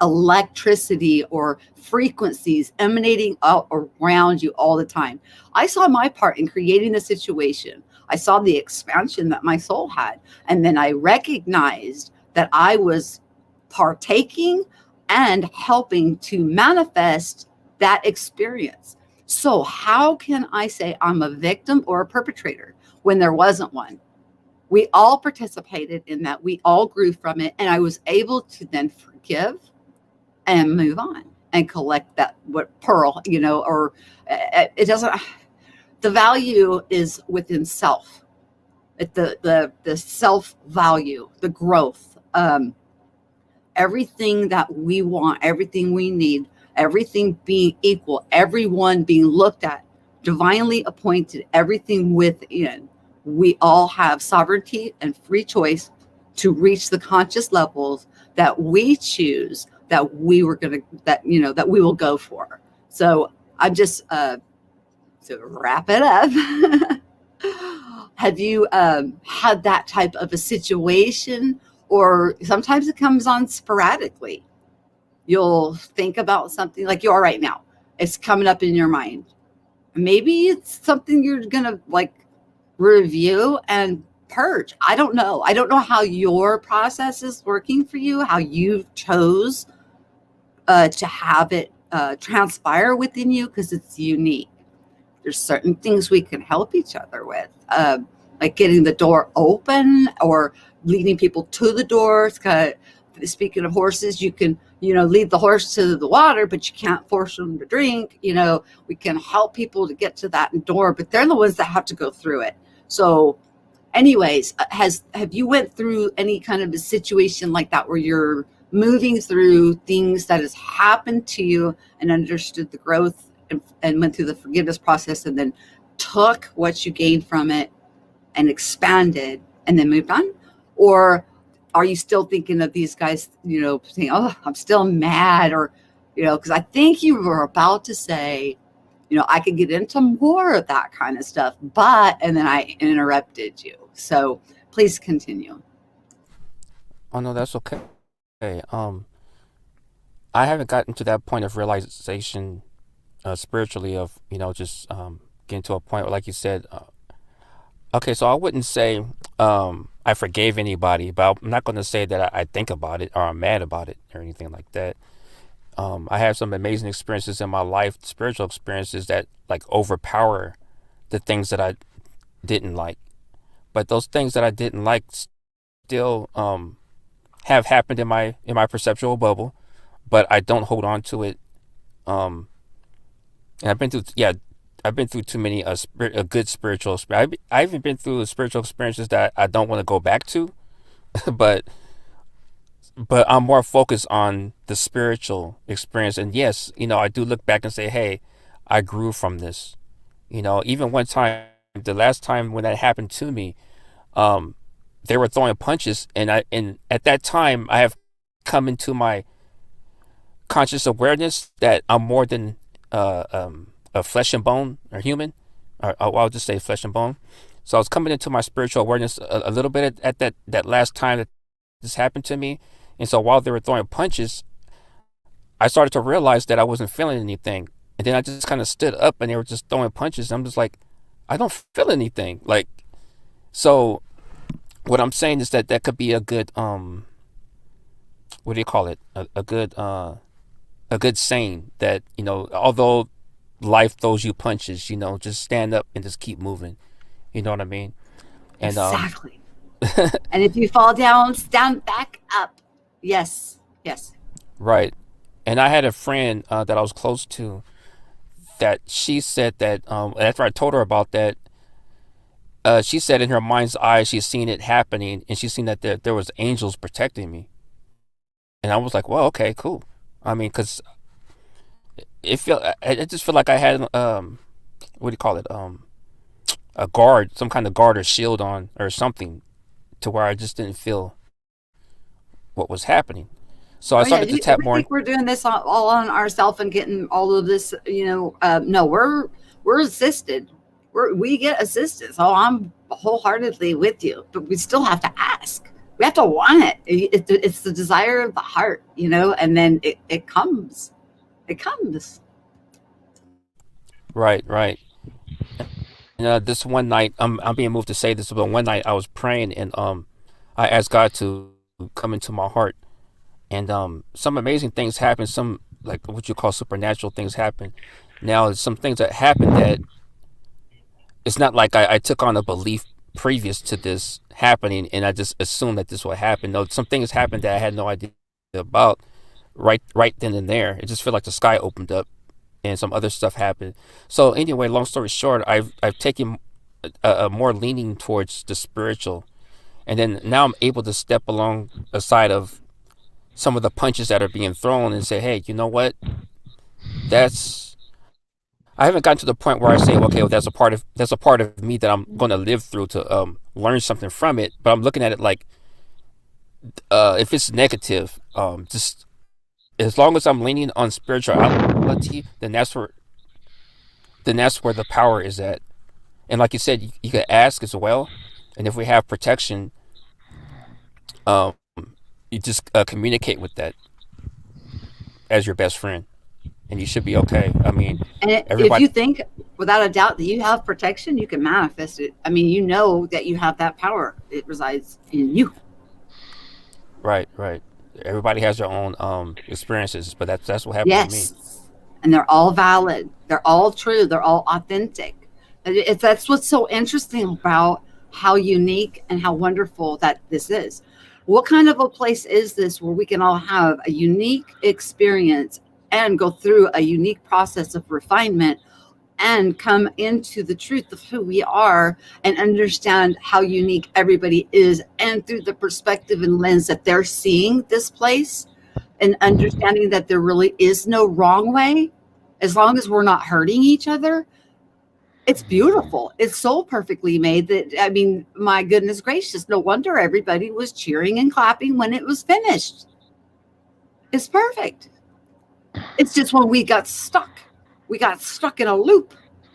electricity or frequencies emanating out around you all the time. I saw my part in creating the situation. I saw the expansion that my soul had. And then I recognized that I was partaking and helping to manifest that experience. So how can I say I'm a victim or a perpetrator when there wasn't one? We all participated in that. We all grew from it. And I was able to then forgive and move on and collect that pearl, or it doesn't, the value is within self. The self value, the growth, everything that we want, everything we need, everything being equal, everyone being looked at, divinely appointed, everything within. we all have sovereignty and free choice to reach the conscious levels that we choose, that we were going to, that, you know, that we will go for. So I'm just, to wrap it up, have you had that type of a situation? Or sometimes it comes on sporadically. You'll think about something like you are right now. It's coming up in your mind. Maybe it's something you're going to like review and purge. I don't know. I don't know how your process is working for you, how you chose to have it transpire within you, because it's unique. There's certain things we can help each other with, like getting the door open or leading people to the door. It's kind of, speaking of horses, you can, you know, lead the horse to the water, but you can't force them to drink. You know, we can help people to get to that door, but they're the ones that have to go through it. So anyways, have you went through any kind of a situation like that where you're moving through things that has happened to you and understood the growth and went through the forgiveness process and then took what you gained from it and expanded and then moved on? Or are you still thinking of these guys, you know, saying, oh, I'm still mad? Or, you know, because I think you were about to say, you know, I could get into more of that kind of stuff, and then I interrupted you. So please continue. Oh no, that's okay. I haven't gotten to that point of realization spiritually of, you know, just getting to a point where, like you said, okay, so I wouldn't say I forgave anybody, but I'm not going to say that I think about it or I'm mad about it or anything like that. I have some amazing experiences in my life, spiritual experiences that like overpower the things that I didn't like. But those things that I didn't like still have happened in my perceptual bubble, but I don't hold on to it. And I've been through too many good spiritual. I've even been through spiritual experiences that I don't want to go back to, but I'm more focused on the spiritual experience. And yes, you know, I do look back and say, hey, I grew from this. You know, even one time, the last time when that happened to me, they were throwing punches, and at that time I have come into my conscious awareness that I'm more than a flesh and bone or human, or I'll just say flesh and bone. So I was coming into my spiritual awareness a little bit at that last time that this happened to me. And so while they were throwing punches, I started to realize that I wasn't feeling anything. And then I just kind of stood up and they were just throwing punches. And I'm just like, I don't feel anything. Like, so what I'm saying is that could be a good, what do you call it? A good saying that, you know, although life throws you punches, you know, just stand up and just keep moving. You know what I mean? And, exactly. And if you fall down, stand back up. Yes. Yes. Right. And I had a friend that I was close to that she said that after I told her about that, she said in her mind's eye she's seen it happening and she's seen that there was angels protecting me. And I was like, well, okay, cool. I mean, because I just feel like I had what do you call it, a guard, some kind of guard or shield on or something, to where I just didn't feel what was happening. So I started to tap more. Think we're doing this all on ourselves and getting all of this, you know? No, we're assisted. We get assistance. So I'm wholeheartedly with you, but we still have to ask. We have to want it. It's the desire of the heart, you know, and then it comes. It comes. Right. And this one night, I'm being moved to say this, but one night I was praying and I asked God to come into my heart, and some amazing things happen. Some like what you call supernatural things happen. Now, some things that happened that it's not like I took on a belief previous to this happening and I just assumed that this would happen. No, some things happened that I had no idea about right then and there. It just felt like the sky opened up and some other stuff happened. So anyway, long story short, I've taken a more leaning towards the spiritual, and then now I'm able to step along the side of some of the punches that are being thrown and say, hey, you know what? I haven't gotten to the point where I say, okay, well, that's a part of me that I'm going to live through to learn something from it. But I'm looking at it like, if it's negative, just as long as I'm leaning on spirituality, then that's where the power is at. And like you said, you could ask as well. And if we have protection, um, you just communicate with that as your best friend, and you should be okay. I mean, And if everybody, you think without a doubt that you have protection, you can manifest it. I mean, you know that you have that power. It resides in you. right, right. Everybody has their own experiences, but that's what happened to me. Yes. And they're all valid. They're all true. They're all authentic. That's what's so interesting about how unique and how wonderful that this is. What kind of a place is this where we can all have a unique experience and go through a unique process of refinement and come into the truth of who we are and understand how unique everybody is, and through the perspective and lens that they're seeing this place, and understanding that there really is no wrong way as long as we're not hurting each other. It's beautiful. It's so perfectly made that, I mean, my goodness gracious, no wonder everybody was cheering and clapping when it was finished. It's perfect. It's just when we got stuck in a loop.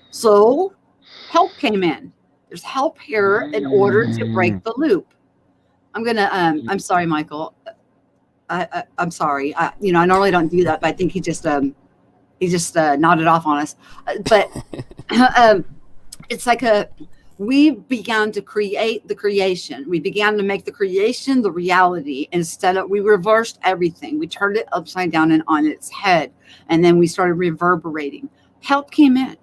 So help came in. There's help here in order to break the loop. I'm sorry, Michael. I'm sorry. I normally don't do that, but I think he just nodded off on us. But it's like we began to create the creation. We began to make the creation the reality. We reversed everything. We turned it upside down and on its head. And then we started reverberating. Help came in.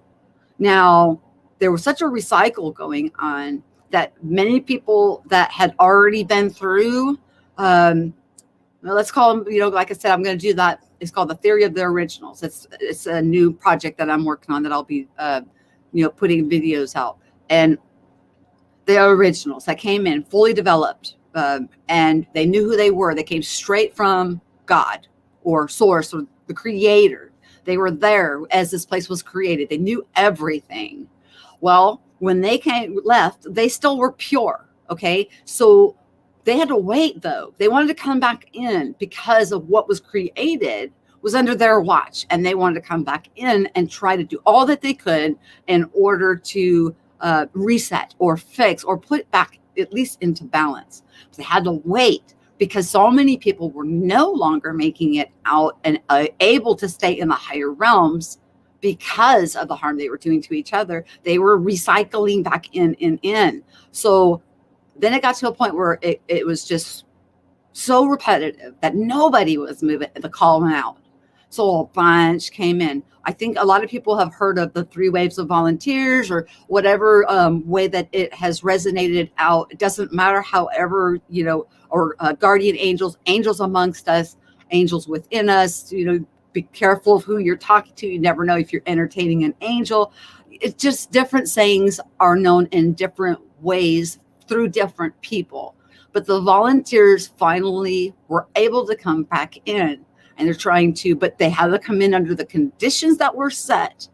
Now, there was such a recycle going on that many people that had already been through, let's call them, like I said, I'm going to do that. It's called the theory of the originals. It's a new project that I'm working on that I'll be, putting videos out. And the originals that came in fully developed, and they knew who they were. They came straight from God or source or the creator. They were there as this place was created. They knew everything. Well, when they left, they still were pure. Okay. So they had to wait though. They wanted to come back in because of what was created was under their watch. And they wanted to come back in and try to do all that they could in order to reset or fix or put back at least into balance. They had to wait because so many people were no longer making it out and able to stay in the higher realms because of the harm they were doing to each other. They were recycling back in. So then it got to a point where it was just so repetitive that nobody was moving the call out. So a bunch came in. I think a lot of people have heard of the 3 waves of volunteers or whatever way that it has resonated out. It doesn't matter, however, or guardian angels, angels amongst us, angels within us. Be careful of who you're talking to. You never know if you're entertaining an angel. It's just different sayings are known in different ways through different people. But the volunteers finally were able to come back in. And they're trying to, but they had to come in under the conditions that were set,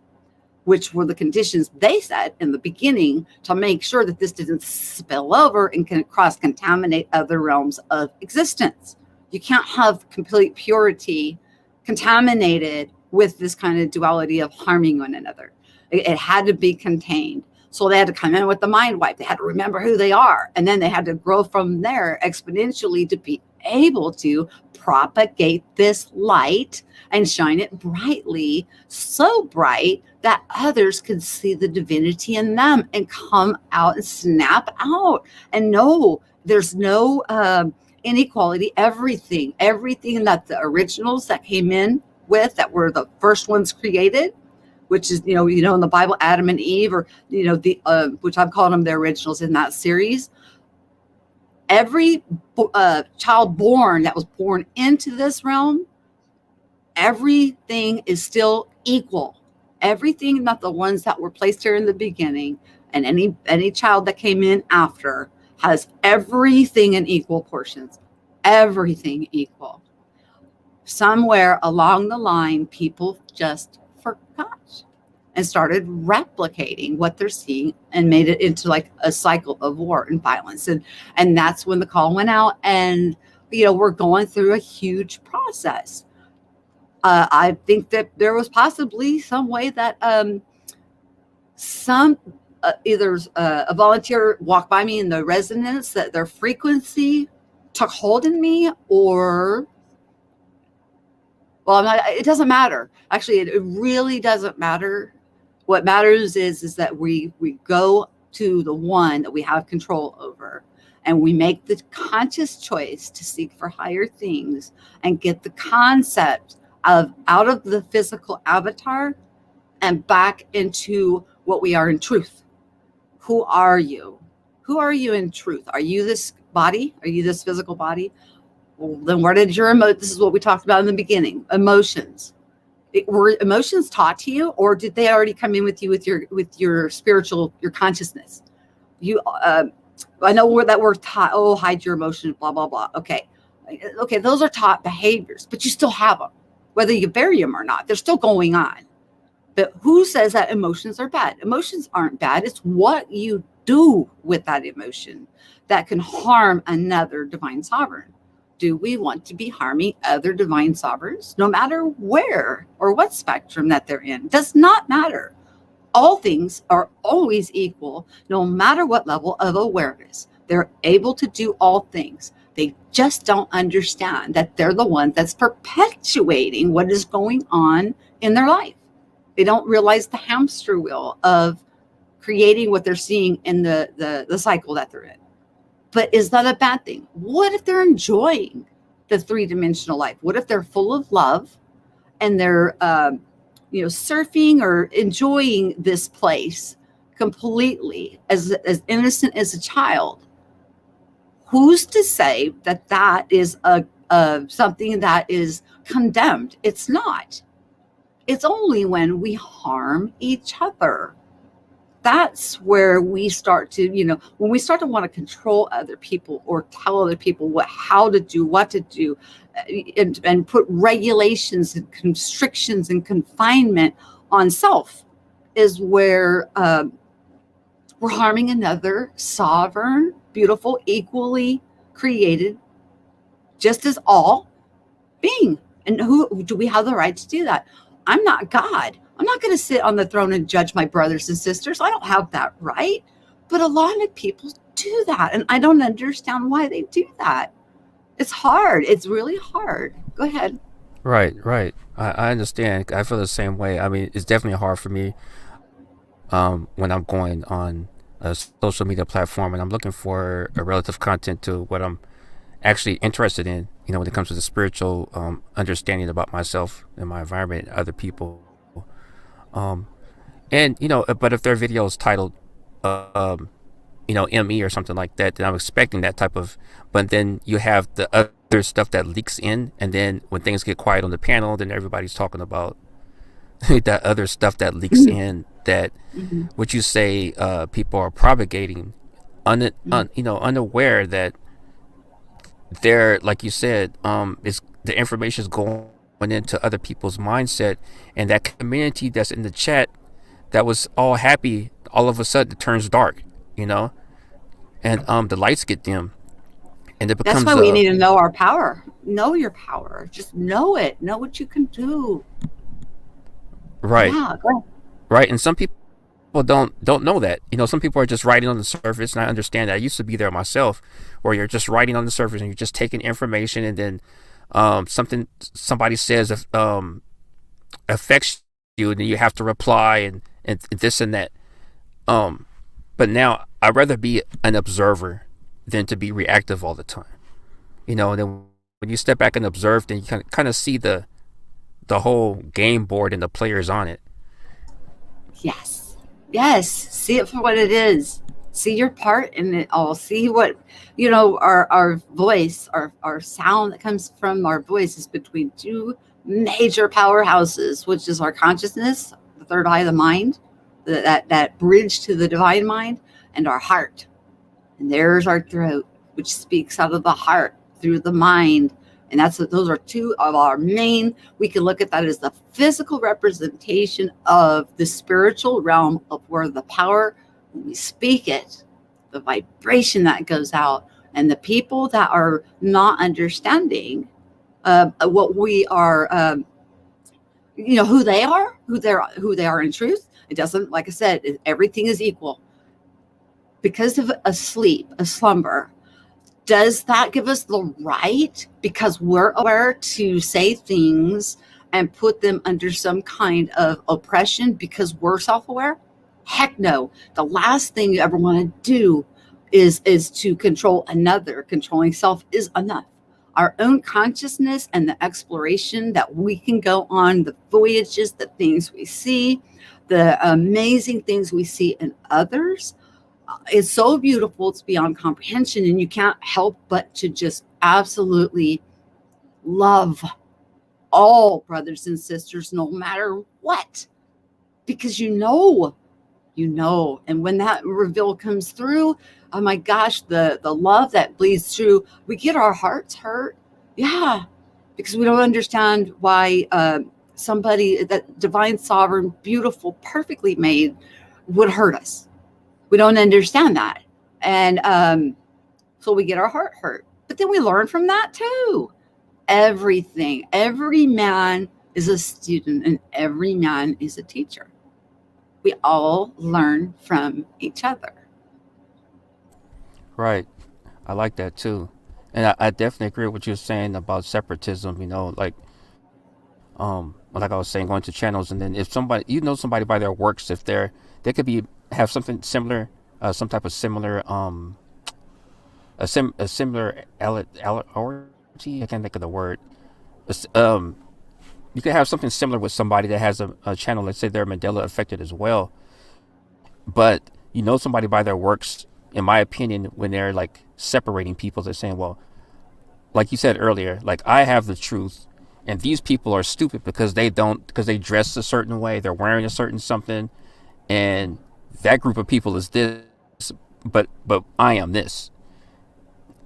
which were the conditions they set in the beginning to make sure that this didn't spill over and can cross-contaminate other realms of existence. You can't have complete purity contaminated with this kind of duality of harming one another. It had to be contained. So they had to come in with the mind wipe. They had to remember who they are. And then they had to grow from there exponentially to be able to propagate this light and shine it brightly, so bright that others could see the divinity in them and come out and snap out and know there's no inequality. Everything that the originals that came in with, that were the first ones created, which is, in the Bible, Adam and Eve, or, which I'm calling them the originals in that series. Every child born that was born into this realm, everything is still equal. Everything, not the ones that were placed here in the beginning, and any child that came in after, has everything in equal portions. Everything equal. Somewhere along the line, people just forgot. and started replicating what they're seeing and made it into like a cycle of war and violence. And that's when the call went out. And, we're going through a huge process. I think that there was possibly some way that some either a volunteer walked by me in the resonance, that their frequency took hold in me, or well, it doesn't matter. Actually, it really doesn't matter. What matters is that we go to the one that we have control over, and we make the conscious choice to seek for higher things and get the concept of out of the physical avatar and back into what we are in truth. Who are you? Who are you in truth? Are you this body? Are you this physical body? Well, then where did your this is what we talked about in the beginning, emotions. Were emotions taught to you, or did they already come in with you with your spiritual, your consciousness? I know where that word taught, hide your emotions, blah, blah, blah. Okay, those are taught behaviors, but you still have them. Whether you bury them or not, they're still going on. But who says that emotions are bad? Emotions aren't bad. It's what you do with that emotion that can harm another divine sovereign. Do we want to be harming other divine sovereigns, no matter where or what spectrum that they're in? Does not matter. All things are always equal, no matter what level of awareness. They're able to do all things. They just don't understand that they're the one that's perpetuating what is going on in their life. They don't realize the hamster wheel of creating what they're seeing in the cycle that they're in. But is that a bad thing? What if they're enjoying the three-dimensional life? What if they're full of love and they're surfing or enjoying this place completely as innocent as a child? Who's to say that that is something that is condemned? It's not. It's only when we harm each other. That's where we start to, when we start to want to control other people or tell other people how to do, what to do, and put regulations and constrictions and confinement on self, is where we're harming another sovereign, beautiful, equally created, just as all being. And who do we have the right to do that? I'm not God. I'm not going to sit on the throne and judge my brothers and sisters. I don't have that right. But a lot of people do that. And I don't understand why they do that. It's hard. It's really hard. Go ahead. Right. I understand. I feel the same way. I mean, it's definitely hard for me when I'm going on a social media platform and I'm looking for a relative content to what I'm actually interested in, when it comes to the spiritual understanding about myself and my environment and other people. But if their video is titled, ME or something like that, then I'm expecting that type of, but then you have the other stuff that leaks in. And then when things get quiet on the panel, then everybody's talking about that other stuff that leaks in that, would you say, people are propagating, unaware that they're, like you said, is the information is going into other people's mindset, and that community that's in the chat that was all happy, all of a sudden it turns dark, and the lights get dim, and it becomes. That's why we need to know our power. Know your power. Just know it. Know what you can do. Right. Yeah, go ahead. Right, and some people don't know that. Some people are just writing on the surface, and I understand that. I used to be there myself, where you're just writing on the surface and you're just taking information, and then somebody says affects you, and then you have to reply and this and that. But now I'd rather be an observer than to be reactive all the time. And then when you step back and observe, then you kind of see the whole game board and the players on it. Yes, see it for what it is. See your part in it all. See what, our voice, our sound that comes from our voice is between two major powerhouses, which is our consciousness, the third eye of the mind, that bridge to the divine mind, and our heart. And there's our throat, which speaks out of the heart through the mind And those are two of our main, we can look at that as the physical representation of the spiritual realm of where the power, when we speak it, the vibration that goes out, and the people that are not understanding what we are, who they are, who they are in truth. It doesn't, like I said, everything is equal. Because of a slumber, does that give us the right, because we're aware, to say things and put them under some kind of oppression because we're self-aware? Heck no. The last thing you ever want to do is to control another. Controlling self is enough. Our own consciousness and the exploration that we can go on, the voyages, the things we see, the amazing things we see in others, it's so beautiful. It's beyond comprehension. And you can't help but to just absolutely love all brothers and sisters, no matter what, because you know. And when that reveal comes through, oh my gosh, the love that bleeds through, we get our hearts hurt. Yeah, because we don't understand why somebody, that divine, sovereign, beautiful, perfectly made, would hurt us. We don't understand that. And so we get our heart hurt. But then we learn from that too. Every man is a student and every man is a teacher. We all learn from each other. Right. I like that too. And I definitely agree with what you're saying about separatism, like I was saying, going to channels, and then if somebody, somebody by their works, if they could have something similar, some type of similar, a similar allergy. I can't think of the word. You could have something similar with somebody that has a channel. Let's say they're Mandela affected as well, but somebody by their works. In my opinion, when they're like separating people, they're saying, well, like you said earlier, like I have the truth, and these people are stupid because they dress a certain way, they're wearing a certain something, and that group of people is this, but I am this.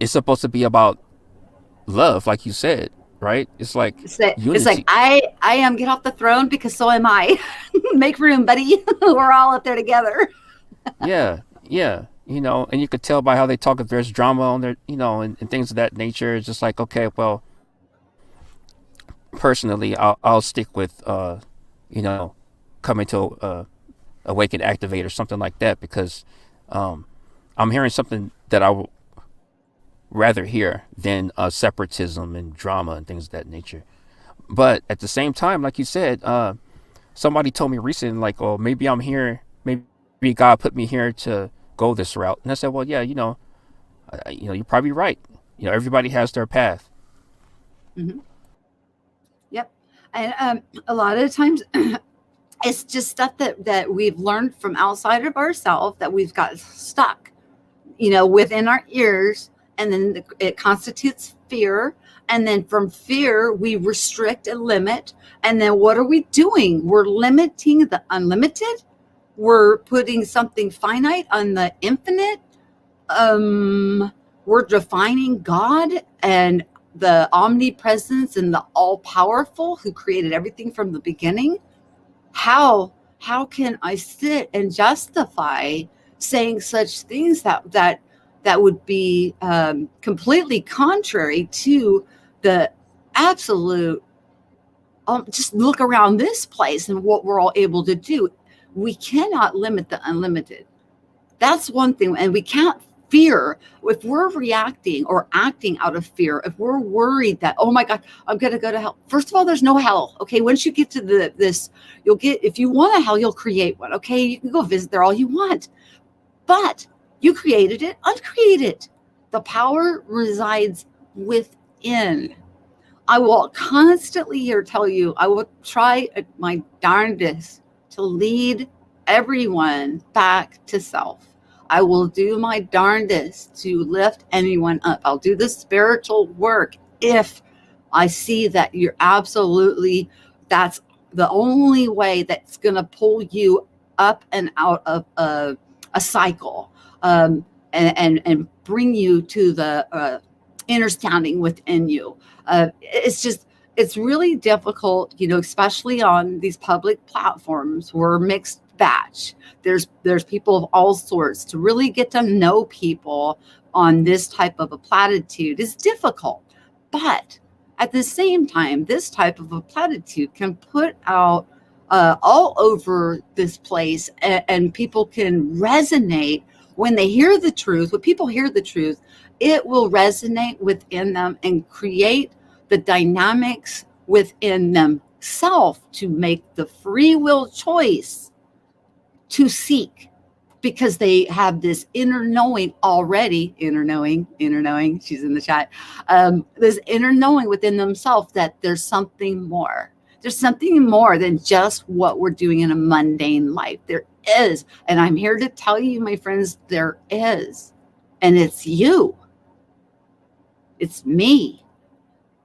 It's supposed to be about love, like you said, right? It's like unity. It's like I am, get off the throne because so am I. Make room, buddy. We're all up there together. Yeah. And you could tell by how they talk if there's drama on their, and things of that nature. It's just like, okay, well, personally, I'll stick with, coming to awake and activate or something like that, because I'm hearing something that I would rather hear than separatism and drama and things of that nature. But at the same time, like you said, somebody told me recently, like, oh, maybe I'm here, maybe God put me here to go this route. And I said, well, yeah, you're probably right. Everybody has their path. Mm-hmm. Yep. And a lot of times it's just stuff that we've learned from outside of ourselves that we've got stuck, within our ears. And then it constitutes fear. And then from fear, we restrict and limit. And then what are we doing? We're limiting the unlimited. We're putting something finite on the infinite. We're defining God and the omnipresence and the all-powerful who created everything from the beginning. How can I sit and justify saying such things that would be completely contrary to the absolute, just look around this place and what we're all able to do. We cannot limit the unlimited. That's one thing. And we can't fear. If we're reacting or acting out of fear, if we're worried that, oh my God, I'm going to go to hell. First of all, there's no hell. Okay. Once you get to this, if you want a hell, you'll create one. Okay. You can go visit there all you want, but you created it, uncreate it. The power resides within. I will constantly here tell you, I will try my darndest to lead everyone back to self. I will do my darndest to lift anyone up. I'll do the spiritual work if I see that you're absolutely, that's the only way that's going to pull you up and out of a cycle, and bring you to the understanding within you. It's really difficult, especially on these public platforms. We're mixed batch. There's people of all sorts. To really get to know people on this type of a platitude is difficult. But at the same time, this type of a platitude can put out all over this place, and people can resonate when they hear the truth. When people hear the truth, it will resonate within them and create the dynamics within themselves to make the free will choice to seek, because they have this inner knowing already. Inner knowing, she's in the chat. This inner knowing within themselves that there's something more. There's something more than just what we're doing in a mundane life. There is. And I'm here to tell you, my friends, there is. And it's you. It's me.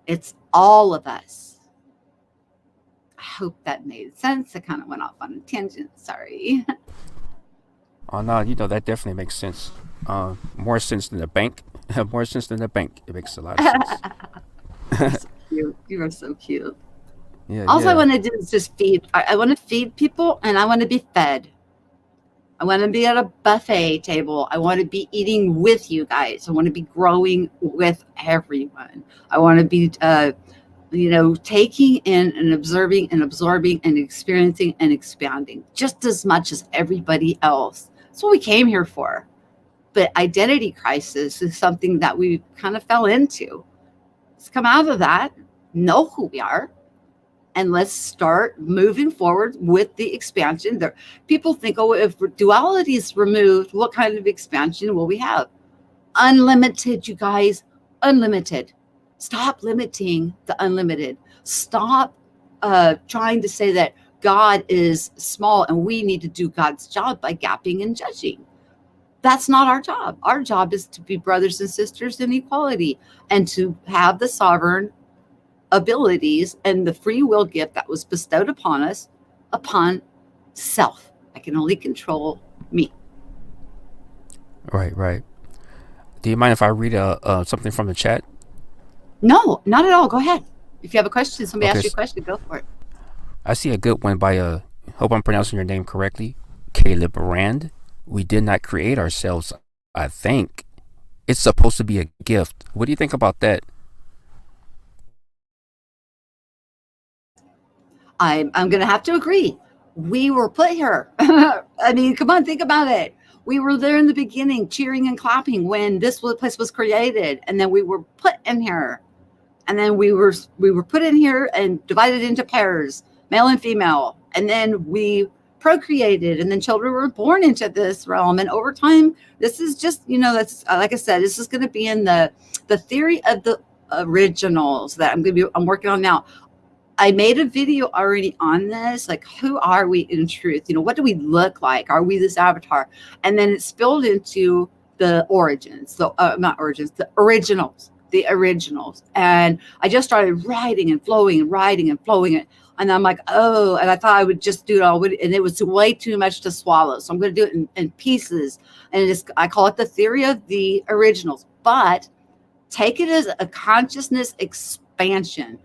It's all of us. I hope that made sense. I kind of went off on a tangent. Sorry. Oh no, that definitely makes sense. More sense than the bank. More sense than the bank. It makes a lot of sense. You are so cute. Yeah. All Yeah. I want to do is just feed. I want to feed people, and I want to be fed. I want to be at a buffet table. I want to be eating with you guys. I want to be growing with everyone. I want to be, taking in and observing and absorbing and experiencing and expanding just as much as everybody else. That's what we came here for. But identity crisis is something that we kind of fell into. Let's come out of that, know who we are, and let's start moving forward with the expansion. People think, oh, if duality is removed, what kind of expansion will we have? Unlimited, you guys, unlimited. Stop limiting the unlimited. Stop trying to say that God is small and we need to do God's job by gapping and judging. That's not our job. Our job is to be brothers and sisters in equality and to have the sovereign abilities and the free will gift that was bestowed upon us upon self. I can only control me. Right. Do you mind if I read something from the chat? No, not at all. Go ahead. If you have a question, somebody Okay, asks you a question, go for it. I see a good one by hope I'm pronouncing your name correctly, Caleb Rand. We did not create ourselves, I think. It's supposed to be a gift. What do you think about that? I'm going to have to agree. We were put here. I mean, come on, think about it. We were there in the beginning, cheering and clapping when this place was created, and then we were put in here, and then we were put in here and divided into pairs, male and female, and then we procreated, and then children were born into this realm. And over time, this is just, that's like I said, this is going to be in the theory of the originals that I'm working on now. I made a video already on this, like, who are we in truth? What do we look like? Are we this avatar? And then it spilled into the origins, not origins, the originals. And I just started writing and flowing it. And I'm like, oh, and I thought I would just do it all, and it was way too much to swallow. So I'm going to do it in pieces. And I call it the theory of the originals, but take it as a consciousness expansion.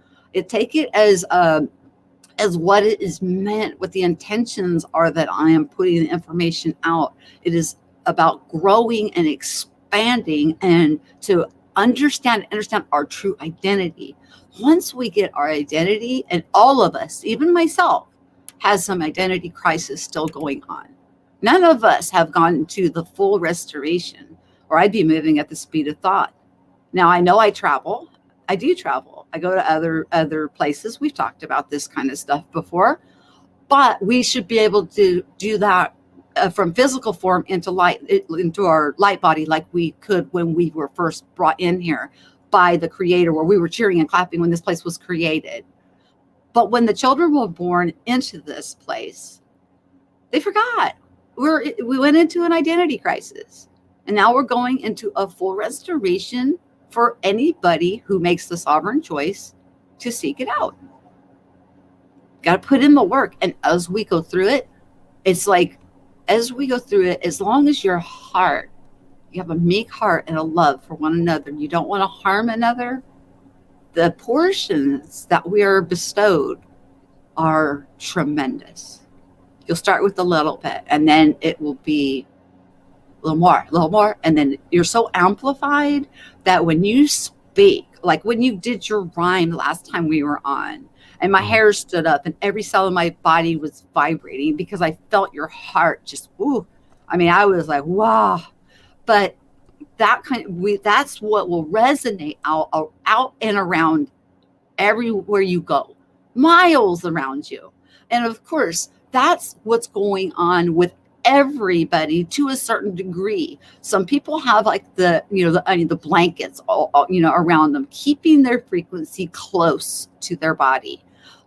Take it as what it is meant, what the intentions are that I am putting the information out. It is about growing and expanding and to understand our true identity. Once we get our identity, and all of us, even myself, has some identity crisis still going on. None of us have gone to the full restoration, or I'd be moving at the speed of thought. Now, I know I travel. I do travel. I go to other places. We've talked about this kind of stuff before, but we should be able to do that from physical form into our light body, like we could when we were first brought in here by the Creator, where we were cheering and clapping when this place was created. But when the children were born into this place, they forgot. We went into an identity crisis, and now we're going into a full restoration for anybody who makes the sovereign choice to seek it out. Got to put in the work. And as we go through it, it's like, as we go through it, as long as your heart you have a meek heart and a love for one another, and you don't want to harm another, the portions that we are bestowed are tremendous. You'll start with a little bit, and then it will be a little more, and then you're so amplified that when you speak, like when you did your rhyme last time we were on, and my hair stood up and every cell in my body was vibrating because I felt your heart just, ooh. I mean, I was like, wow. But that's what will resonate out and around everywhere you go, miles around you. And of course, that's what's going on with everybody to a certain degree. Some people have like the blankets all around them, keeping their frequency close to their body.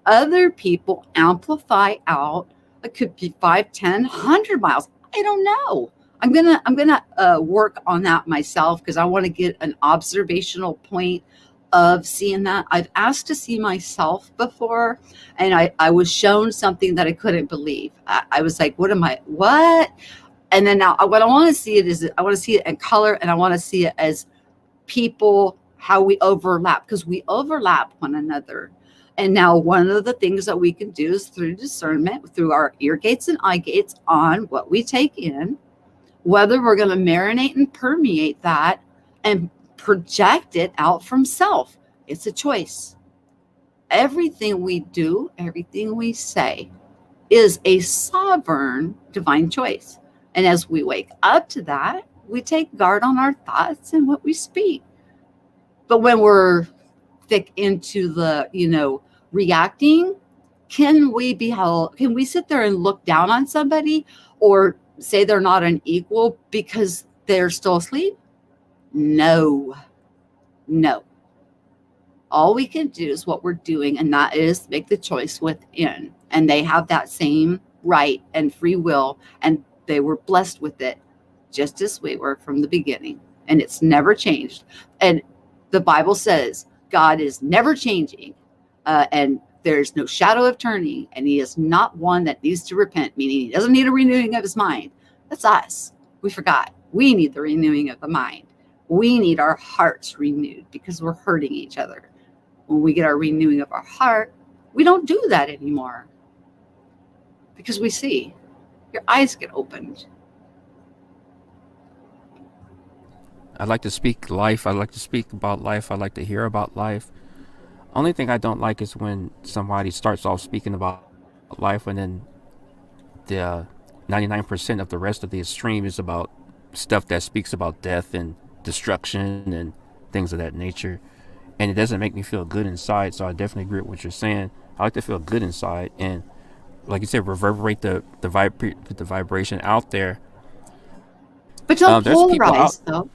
Other people amplify out. It could be 5, 10, 100 miles. I don't know. I'm gonna work on that myself because I want to get an observational point of seeing that. I've asked to see myself before, and I was shown something that I couldn't believe. I was like, what? And then now what I want to see it is, I want to see it in color, and I want to see it as people, how we overlap, because we overlap one another. And now one of the things that we can do is through discernment, through our ear gates and eye gates on what we take in, whether we're going to marinate and permeate that and project it out from self. It's a choice. Everything we do, everything we say is a sovereign divine choice. And as we wake up to that, we take guard on our thoughts and what we speak. But when we're thick into the, reacting, can we sit there and look down on somebody or say they're not an equal because they're still asleep? No. All we can do is what we're doing, and that is make the choice within. And they have that same right and free will, and they were blessed with it just as we were from the beginning. And it's never changed. And the Bible says God is never changing, and there's no shadow of turning, and he is not one that needs to repent, meaning he doesn't need a renewing of his mind. That's us. We forgot. We need the renewing of the mind. We need our hearts renewed because we're hurting each other. When we get our renewing of our heart, we don't do that anymore because we see. Your eyes get opened. I like to speak life. I like to speak about life. I like to hear about life. Only thing I don't like is when somebody starts off speaking about life and then the 99% of the rest of the stream is about stuff that speaks about death and destruction and things of that nature. And it doesn't make me feel good inside. So I definitely agree with what you're saying. I like to feel good inside. And like you said, reverberate the vibration out there. But don't polarize, though.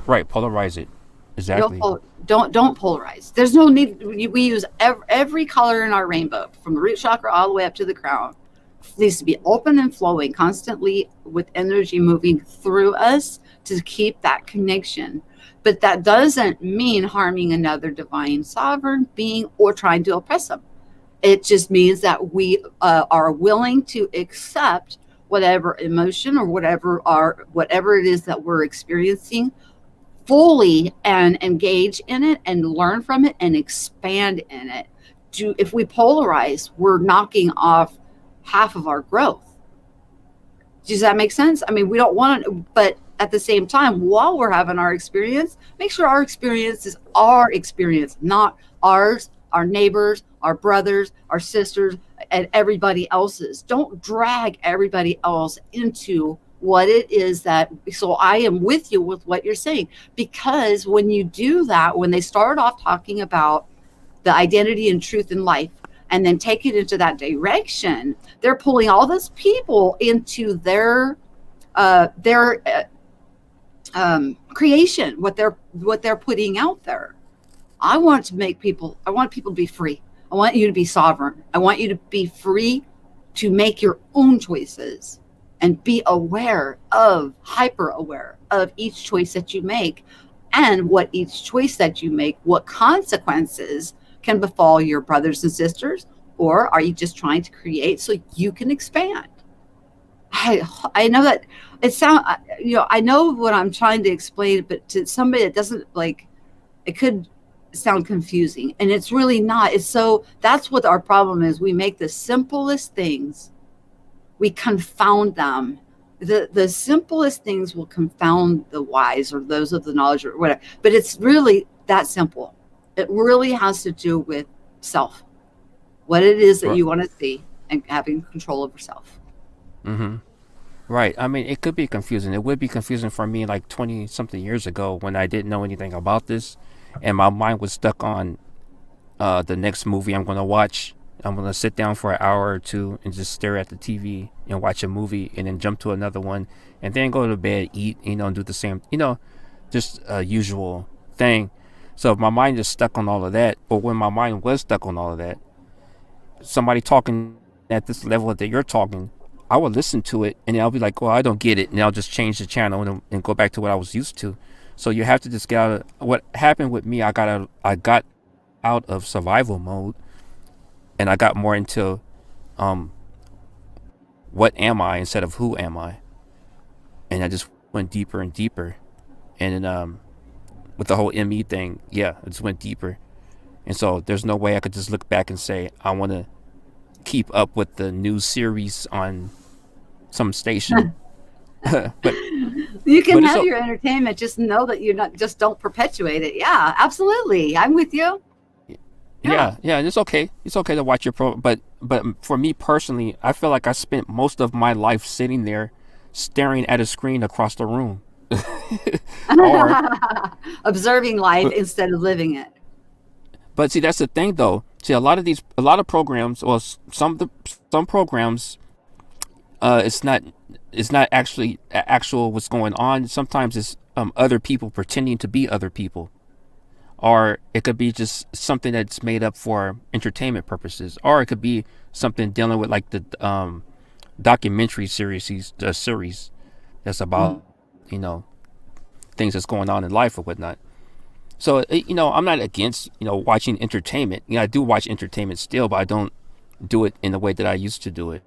Right, polarize it. Exactly. Don't polarize. There's no need. We use every color in our rainbow, from the root chakra all the way up to the crown. It needs to be open and flowing constantly with energy moving through us to keep that connection. But that doesn't mean harming another divine sovereign being or trying to oppress them. It just means that we are willing to accept whatever emotion or whatever it is that we're experiencing fully and engage in it and learn from it and expand in it. If we polarize, we're knocking off half of our growth. Does that make sense? I mean, we don't want to, but at the same time, while we're having our experience, make sure our experience is our experience, not ours, our neighbors, our brothers, our sisters, and everybody else's. Don't drag everybody else into what it is that, so I am with you with what you're saying, because when you do that, when they start off talking about the identity and truth in life and then take it into that direction, they're pulling all those people into their creation, what they're putting out there. I want people to be free. I want you to be sovereign. I want you to be free to make your own choices and be hyper aware of each choice that you make, and what each choice that you make, what consequences can befall your brothers and sisters, or are you just trying to create so you can expand? I know that it sound, I know what I'm trying to explain, but to somebody that doesn't like, it could sound confusing, and it's really not. It's so, that's what our problem is. We make the simplest things, we confound them. The simplest things will confound the wise or those of the knowledge or whatever, but it's really that simple. It really has to do with self, what it is that you want to see, and having control over self. Mm-hmm. Right. I mean, it could be confusing. It would be confusing for me like 20 something years ago when I didn't know anything about this, and my mind was stuck on the next movie I'm going to watch. I'm going to sit down for an hour or two and just stare at the TV and watch a movie, and then jump to another one, and then go to bed, eat, and do the same, just a usual thing. So my mind is stuck on all of that. But when my mind was stuck on all of that, somebody talking at this level that you're talking, I would listen to it, and I'll be like, well, I don't get it, and I'll just change the channel and go back to what I was used to. So you have to just get out of what happened with me. I got out of survival mode, and I got more into what am I instead of who am I, and I just went deeper and deeper, and then with the whole ME thing, I just went deeper, and so there's no way I could just look back and say I want to keep up with the new series on some station. but you can have your entertainment, just know that you're not, just don't perpetuate it. Yeah, absolutely, I'm with you. Yeah, it's okay. It's okay to watch your program, but for me personally, I feel like I spent most of my life sitting there staring at a screen across the room. Or observing life instead of living it. But see, that's the thing though. See, a lot of programs, or some programs, it's not actually actual what's going on. Sometimes it's other people pretending to be other people. Or it could be just something that's made up for entertainment purposes, or it could be something dealing with like the documentary series that's about things that's going on in life or whatnot. So I'm not against watching entertainment. I do watch entertainment still, but I don't do it in the way that I used to do it.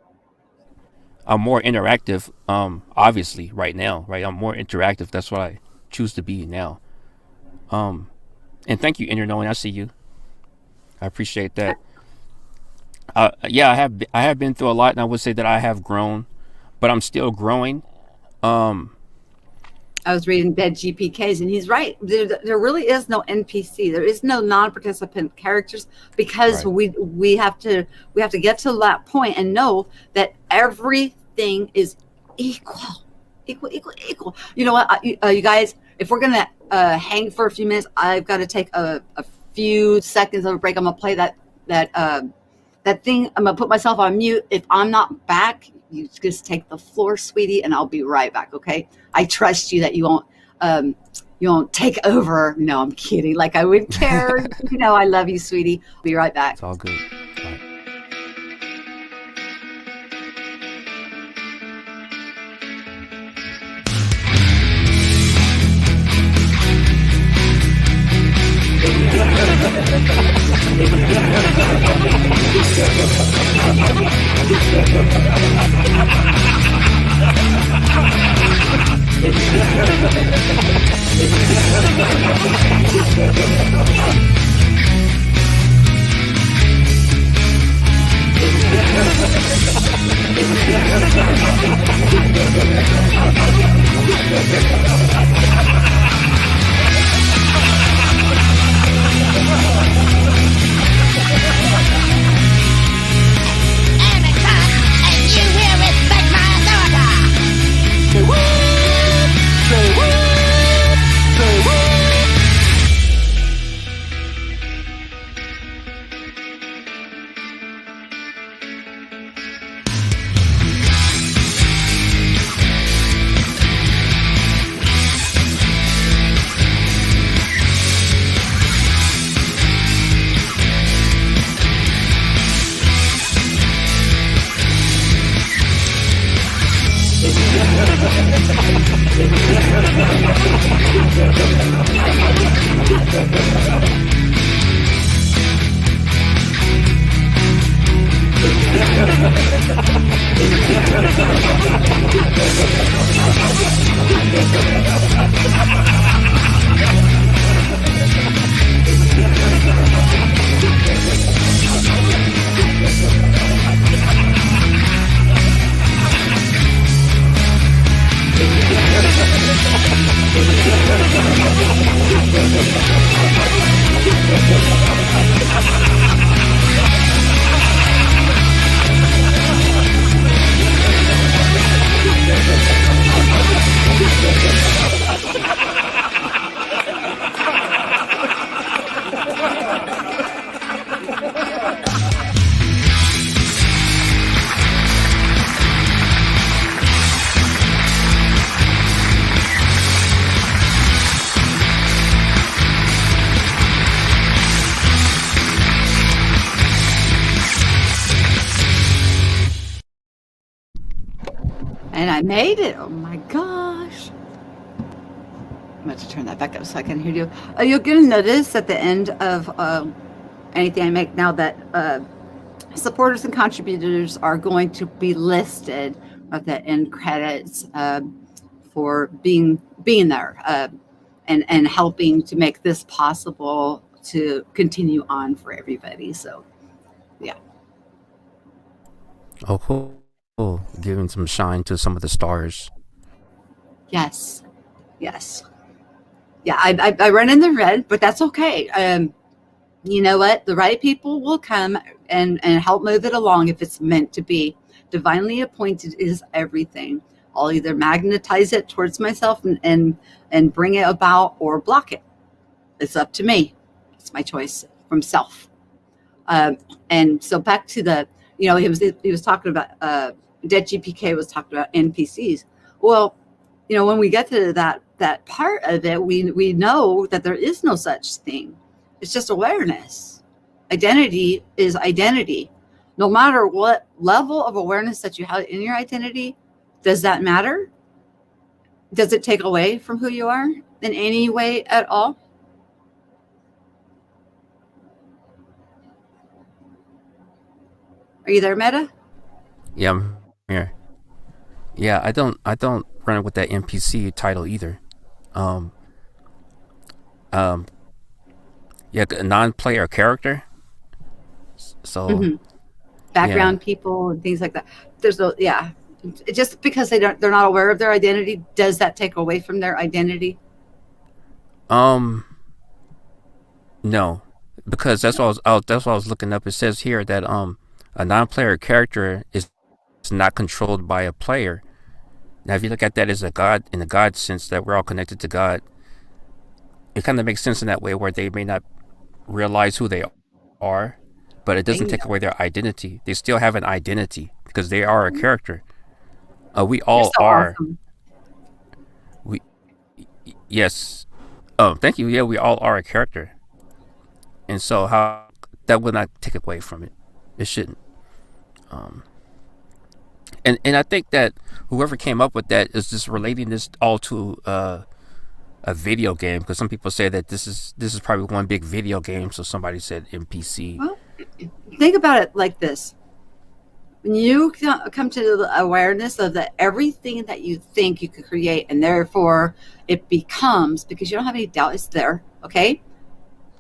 I'm more interactive, obviously right now, right? I'm more interactive. That's what I choose to be now. And thank you, Inner Knowing. I see you. I appreciate that. I have been through a lot, and I would say that I have grown, but I'm still growing. I was reading Dead GPKs, and he's right. There really is no NPC. There is no non-participant characters, because we have to get to that point and know that everything is equal. You know what, you guys? If we're gonna hang for a few minutes, I've got to take a few seconds of a break. I'm gonna play that thing. I'm gonna put myself on mute. If I'm not back, you just take the floor, sweetie, and I'll be right back. Okay? I trust you that you won't take over. No, I'm kidding. Like I would care. I love you, sweetie. Be right back. It's all good. Bye. And I made it. Oh my gosh. I'm going to turn that back up so I can hear you. You're going to notice at the end of anything I make now that supporters and contributors are going to be listed at the end credits for being there and helping to make this possible to continue on for everybody. So, yeah. Oh, cool. Giving some shine to some of the stars. Yes. Yeah, I run in the red, but that's okay. You know what? The right people will come and help move it along if it's meant to be. Divinely appointed is everything. I'll either magnetize it towards myself and bring it about or block it. It's up to me. It's my choice from self. And so back to the, he was talking about, Dead GPK was talking about NPCs. Well, when we get to that part of it, we know that there is no such thing. It's just awareness. Identity is identity. No matter what level of awareness that you have in your identity, does that matter? Does it take away from who you are in any way at all? Are you there, Meta? Yeah, I'm here. Yeah, I don't run with that NPC title either. Yeah, a non-player character. So background people and things like that. There's no, just because they're not aware of their identity, does that take away from their identity? No, because that's what I was looking up. It says here that a non-player character is not controlled by a player. Now, if you look at that as a God, in the God sense that we're all connected to God, it kind of makes sense in that way where they may not realize who they are, but it doesn't take away their identity. They still have an identity because they are a character. We all are. Awesome. Yes. Oh, thank you. Yeah, we all are a character. And so how that will not take away from it. It shouldn't. And I think that whoever came up with that is just relating this all to a video game, because some people say that this is probably one big video game. So somebody said NPC. Well, think about it like this. When you come to the awareness of that everything that you think you could create, and therefore it becomes, because you don't have any doubt it's there, okay?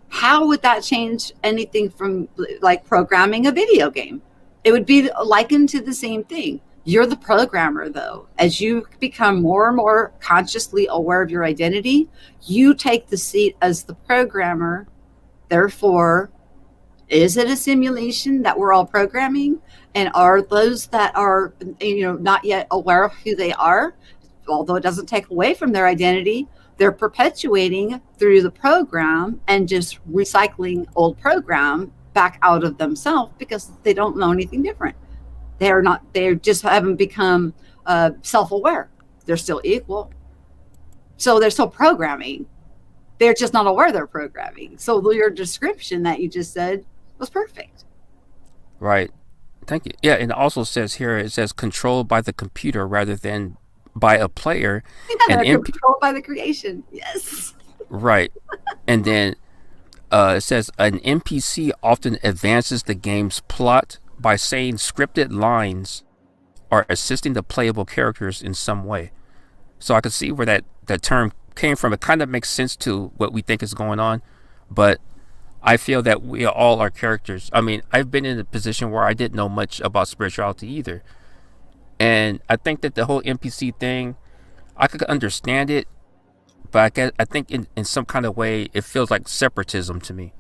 How would that change anything from like programming a video game? It would be likened to the same thing. You're the programmer, though. As you become more and more consciously aware of your identity, you take the seat as the programmer. Therefore, is it a simulation that we're all programming? And are those that are, not yet aware of who they are, although it doesn't take away from their identity, they're perpetuating through the program and just recycling old program back out of themselves because they don't know anything different. They just haven't become self-aware. They're still equal. So they're still programming. They're just not aware they're programming. So your description that you just said was perfect. Right. Thank you. Yeah, and it also says here, it says controlled by the computer rather than by a player. Yeah, and controlled by the creation. Yes. Right. And then it says an NPC often advances the game's plot by saying scripted lines are assisting the playable characters in some way. So I could see where that term came from. It kind of makes sense to what we think is going on, but I feel that we all are characters. I mean, I've been in a position where I didn't know much about spirituality either. And I think that the whole NPC thing, I could understand it, but I think in some kind of way, it feels like separatism to me.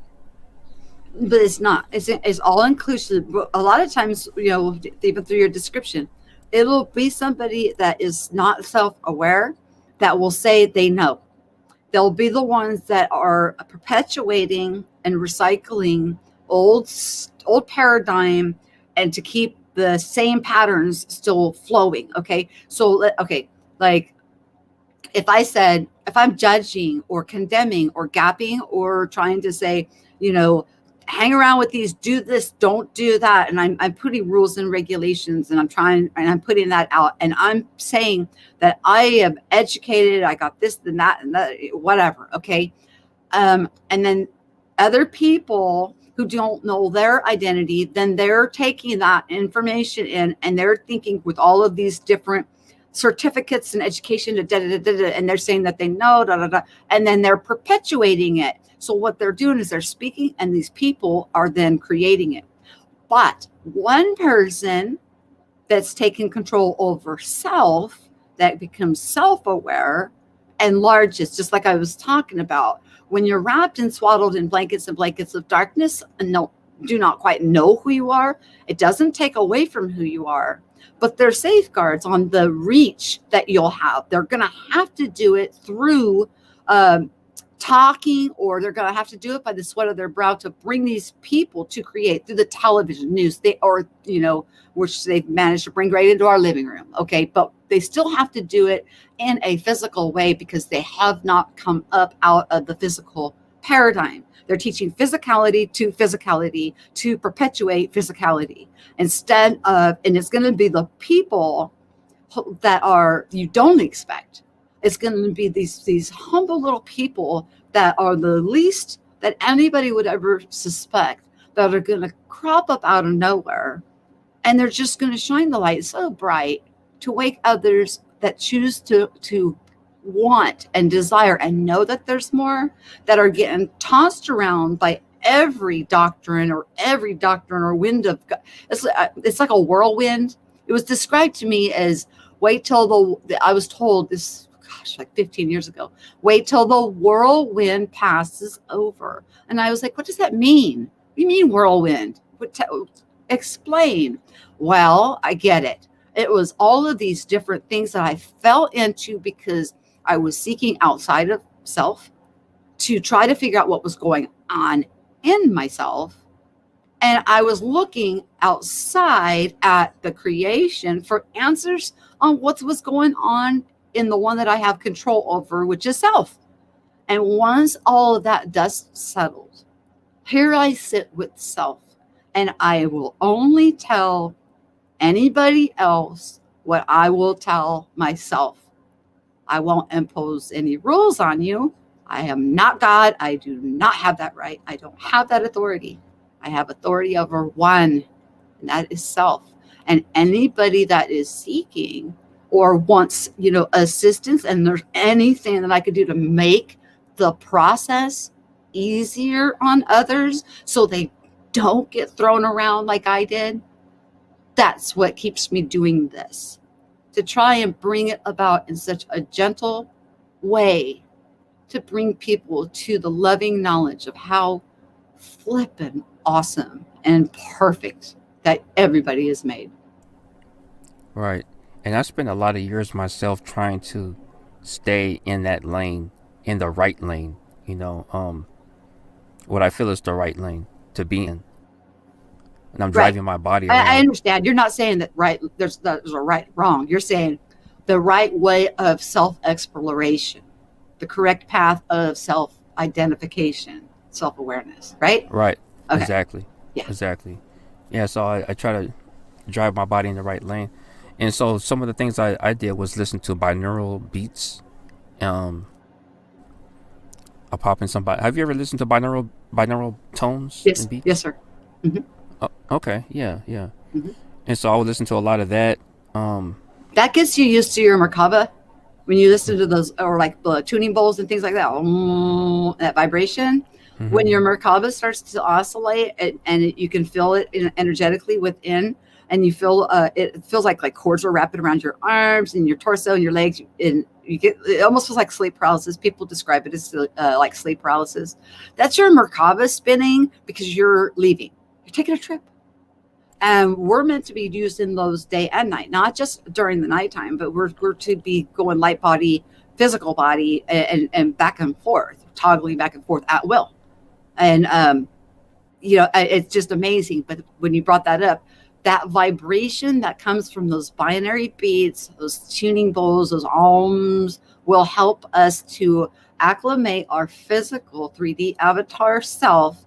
But it's not. It's all inclusive. A lot of times, even through your description, it'll be somebody that is not self-aware that will say they know. They'll be the ones that are perpetuating and recycling old paradigm, and to keep the same patterns still flowing. Okay, so like if I'm judging or condemning or gapping or trying to say, hang around with these, do this, don't do that, and I'm putting rules and regulations, and I'm putting that out, and I'm saying that I am educated, I got this and that and that, whatever. Okay, and then other people who don't know their identity, then they're taking that information in, and they're thinking with all of these different certificates and education, and they're saying that they know, and then they're perpetuating it. So what they're doing is they're speaking, and these people are then creating it. But one person that's taken control over self, that becomes self-aware, enlarges, just like I was talking about. When you're wrapped and swaddled in blankets and blankets of darkness, and do not quite know who you are, it doesn't take away from who you are. But there's safeguards on the reach that you'll have. They're going to have to do it through talking, or they're going to have to do it by the sweat of their brow to bring these people to create through the television news, which they've managed to bring right into our living room. Okay, but they still have to do it in a physical way because they have not come up out of the physical paradigm. They're teaching physicality to perpetuate physicality instead of, and it's going to be the people that you don't expect. It's going to be these humble little people that are the least that anybody would ever suspect, that are going to crop up out of nowhere, and they're just going to shine the light so bright to wake others that choose to want and desire and know that there's more, that are getting tossed around by every doctrine or wind of God. It's like a whirlwind. It was described to me as, wait till I was told this, like 15 years ago, wait till the whirlwind passes over. And I was like, what does that mean? What do you mean whirlwind? Explain. Well, I get it. It was all of these different things that I fell into because I was seeking outside of self to try to figure out what was going on in myself. And I was looking outside at the creation for answers on what was going on in the one that I have control over, which is self. And once all of that dust settled, here I sit with self, and I will only tell anybody else what I will tell myself. I won't impose any rules on you. I am not God. I do not have that right. I don't have that authority. I have authority over one, and that is self. And anybody that is seeking or wants, assistance, and there's anything that I could do to make the process easier on others so they don't get thrown around like I did, that's what keeps me doing this, to try and bring it about in such a gentle way, to bring people to the loving knowledge of how flippin' awesome and perfect that everybody is made. Right. And I spent a lot of years myself trying to stay in that lane, in the right lane, what I feel is the right lane to be in. And I'm driving my body around. I understand. You're not saying that there's a right, wrong. You're saying the right way of self-exploration, the correct path of self-identification, self-awareness, right? Right. Okay. Exactly. Yeah. Exactly. Yeah, so I try to drive my body in the right lane. And so some of the things I did was listen to binaural beats. I'll pop in somebody. Have you ever listened to binaural tones? Yes. And beats? Yes, sir. Mm-hmm. Oh, okay. Yeah. Mm-hmm. And so I would listen to a lot of that. That gets you used to your Merkaba. When you listen to those, or like the tuning bowls and things like that, that vibration, when your Merkaba starts to oscillate and you can feel it energetically within, and you feel it feels like cords are wrapping around your arms and your torso and your legs, and you get, it almost feels like sleep paralysis. People describe it as like sleep paralysis. That's your Merkaba spinning because you're leaving. You're taking a trip. And we're meant to be using those day and night, not just during the nighttime, but we're to be going light body, physical body, and back and forth, toggling back and forth at will. And, it's just amazing. But when you brought that up, that vibration that comes from those binary beats, those tuning bowls, those ohms will help us to acclimate our physical 3D avatar self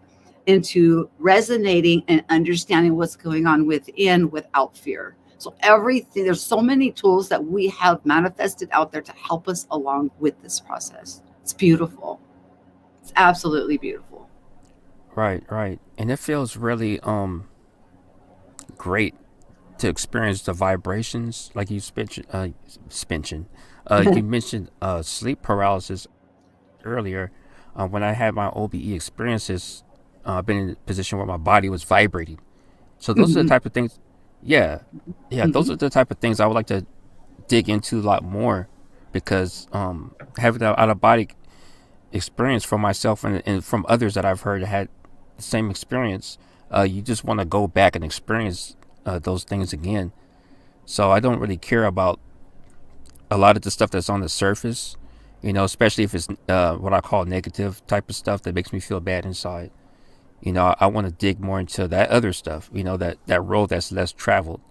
into resonating and understanding what's going on within without fear. So everything, there's so many tools that we have manifested out there to help us along with this process. It's beautiful. It's absolutely beautiful. Right. And it feels really great to experience the vibrations, like you mentioned. You mentioned sleep paralysis earlier. When I had my OBE experiences, I've been in a position where my body was vibrating. So those are the type of things. Yeah, those are the type of things I would like to dig into a lot more, because having that out of body experience from myself and from others that I've heard had the same experience, you just want to go back and experience those things again. So I don't really care about a lot of the stuff that's on the surface, especially if it's what I call negative type of stuff that makes me feel bad inside. I want to dig more into that other stuff, that road that's less traveled,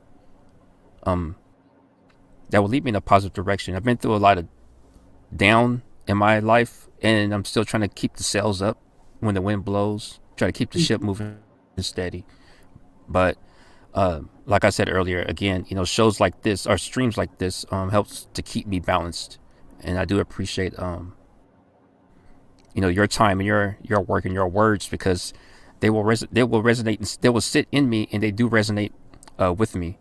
that will lead me in a positive direction. I've been through a lot of down in my life, and I'm still trying to keep the sails up when the wind blows, try to keep the ship moving steady. But like I said earlier, again, shows like this or streams like this helps to keep me balanced. And I do appreciate your time and your work and your words, because they will resonate and they will sit in me, and they do resonate with me.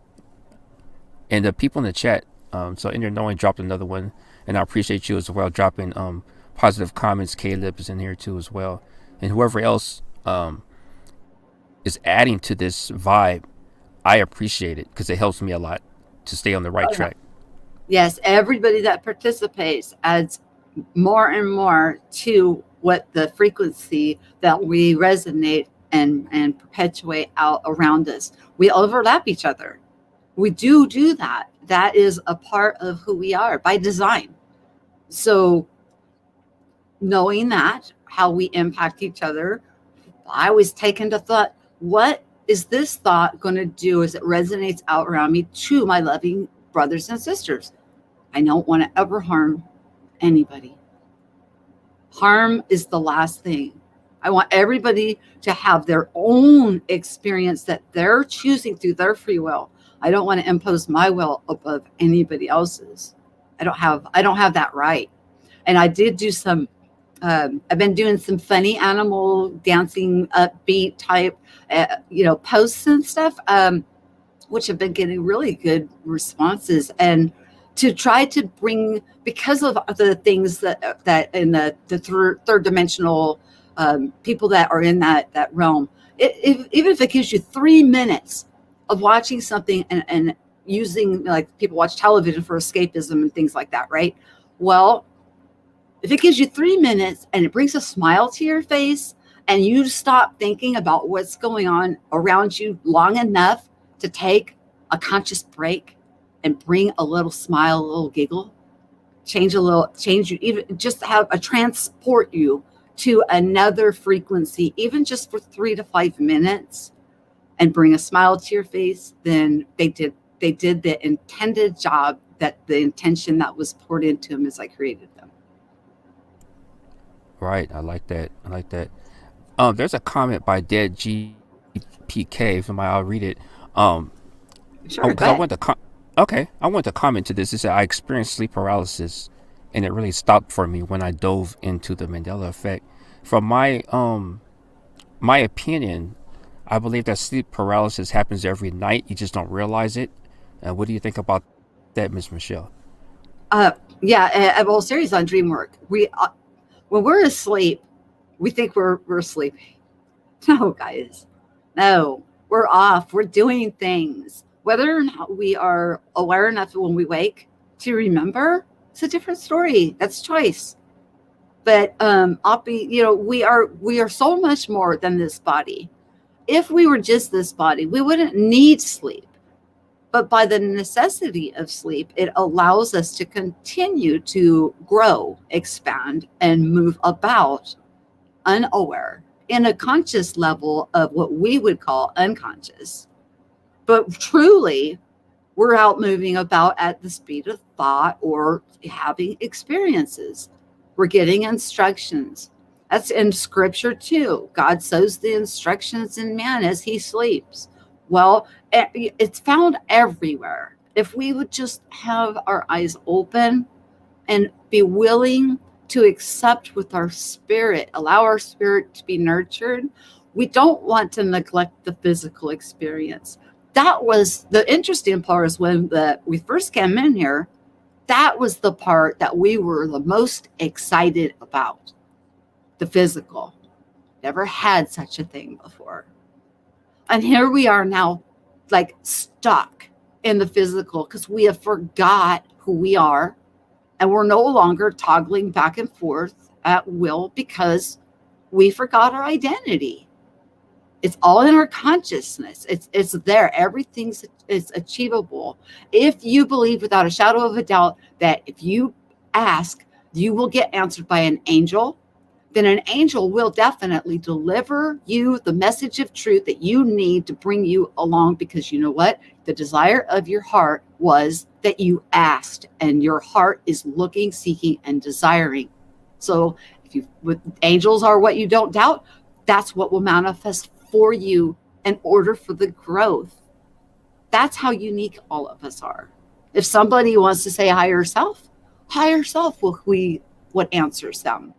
And the people in the chat, so In Your Knowing dropped another one, and I appreciate you as well dropping positive comments. Caleb is in here too as well, and whoever else is adding to this vibe, I appreciate it, because it helps me a lot to stay on the right track. Yes, everybody that participates adds more and more to what the frequency that we resonate and perpetuate out around us. We overlap each other. We do that. That is a part of who we are by design. So knowing that, how we impact each other, I always take into thought, what is this thought going to do as it resonates out around me to my loving brothers and sisters? I don't want to ever harm anybody. Harm is the last thing. I want everybody to have their own experience that they're choosing through their free will. I don't want to impose my will above anybody else's. I don't have that right. And I did do some I've been doing some funny animal dancing upbeat type posts and stuff, which have been getting really good responses, and to try to bring, because of the things that in the third dimensional people that are in that realm, even if it gives you 3 minutes of watching something and using, like people watch television for escapism and things like that, right? Well, if it gives you 3 minutes and it brings a smile to your face, and you stop thinking about what's going on around you long enough to take a conscious break and bring a little smile, a little giggle, change you, even just have a transport you to another frequency, even just for 3 to 5 minutes, and bring a smile to your face, then they did the intended job, that the intention that was poured into them as I created them. Right. I like that. There's a comment by Dead GPK. If I'll read it. Sure, I want to comment to this. It said, I experienced sleep paralysis, and it really stopped for me when I dove into the Mandela effect. From my opinion, I believe that sleep paralysis happens every night. You just don't realize it. What do you think about that, Miss Michelle? Uh, yeah, a whole series on dream work. When we're asleep, we think we're sleeping. No, guys, no, we're off. We're doing things. Whether or not we are aware enough when we wake to remember, it's a different story. That's choice. But I'll be, we are so much more than this body. If we were just this body, we wouldn't need sleep. But by the necessity of sleep, it allows us to continue to grow, expand, and move about unaware in a conscious level of what we would call unconscious. But truly, we're out moving about at the speed of thought or having experiences. We're getting instructions. That's in scripture too. God sows the instructions in man as he sleeps. Well, it's found everywhere. If we would just have our eyes open and be willing to accept with our spirit, allow our spirit to be nurtured, we don't want to neglect the physical experience. That was the interesting part is when we first came in here, that was the part that we were the most excited about, the physical. Never had such a thing before. And here we are now, like stuck in the physical because we have forgot who we are. And we're no longer toggling back and forth at will because we forgot our identity. It's all in our consciousness. It's there. Everything's is achievable. If you believe without a shadow of a doubt that if you ask, you will get answered by an angel, then an angel will definitely deliver you the message of truth that you need to bring you along, because you know what? The desire of your heart was that you asked, and your heart is looking, seeking, and desiring. So with angels are what you don't doubt, that's what will manifest for you in order for the growth. That's how unique all of us are. If somebody wants to say higher self will be what answers them.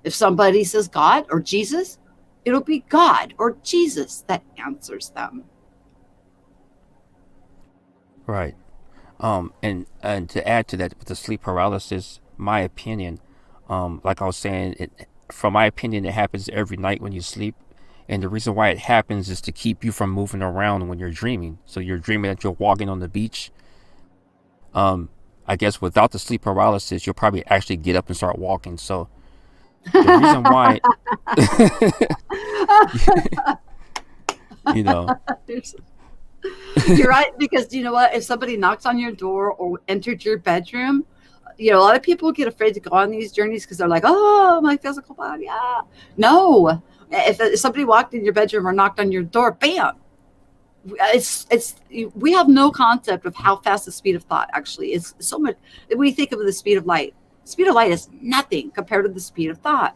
If somebody says God or Jesus, it'll be God or Jesus that answers them. Right. And to add to that, with the sleep paralysis, my opinion, like I was saying, from my opinion, it happens every night when you sleep. And the reason why it happens is to keep you from moving around when you're dreaming. So you're dreaming that you're walking on the beach. I guess without the sleep paralysis, you'll probably actually get up and start walking. So the reason why, you know, You're right, because you know what? If somebody knocks on your door or entered your bedroom, a lot of people get afraid to go on these journeys because they're like, oh, my physical body. Ah. No. If somebody walked in your bedroom or knocked on your door, bam. We have no concept of how fast the speed of thought actually is. So much. We think of the speed of light. The speed of light is nothing compared to the speed of thought.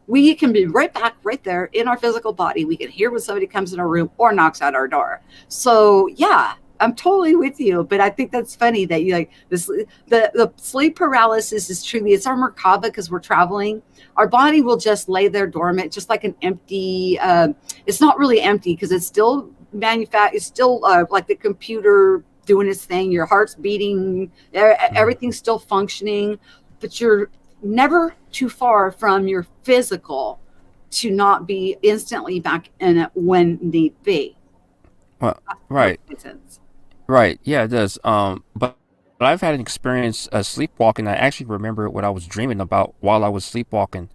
We can be right back right there in our physical body. We can hear when somebody comes in our room or knocks at our door. So yeah, I'm totally with you. But I think that's funny that you like this. The sleep paralysis is truly, it's our Merkaba because we're traveling. Our body will just lay there dormant, just like an empty. It's not really empty because it's still it's still like the computer doing its thing. Your heart's beating, everything's still functioning, but you're never too far from your physical to not be instantly back in it when need be. well, right, right, yeah, it does. But I've had an experience sleepwalking. I actually remember what I was dreaming about while I was sleepwalking,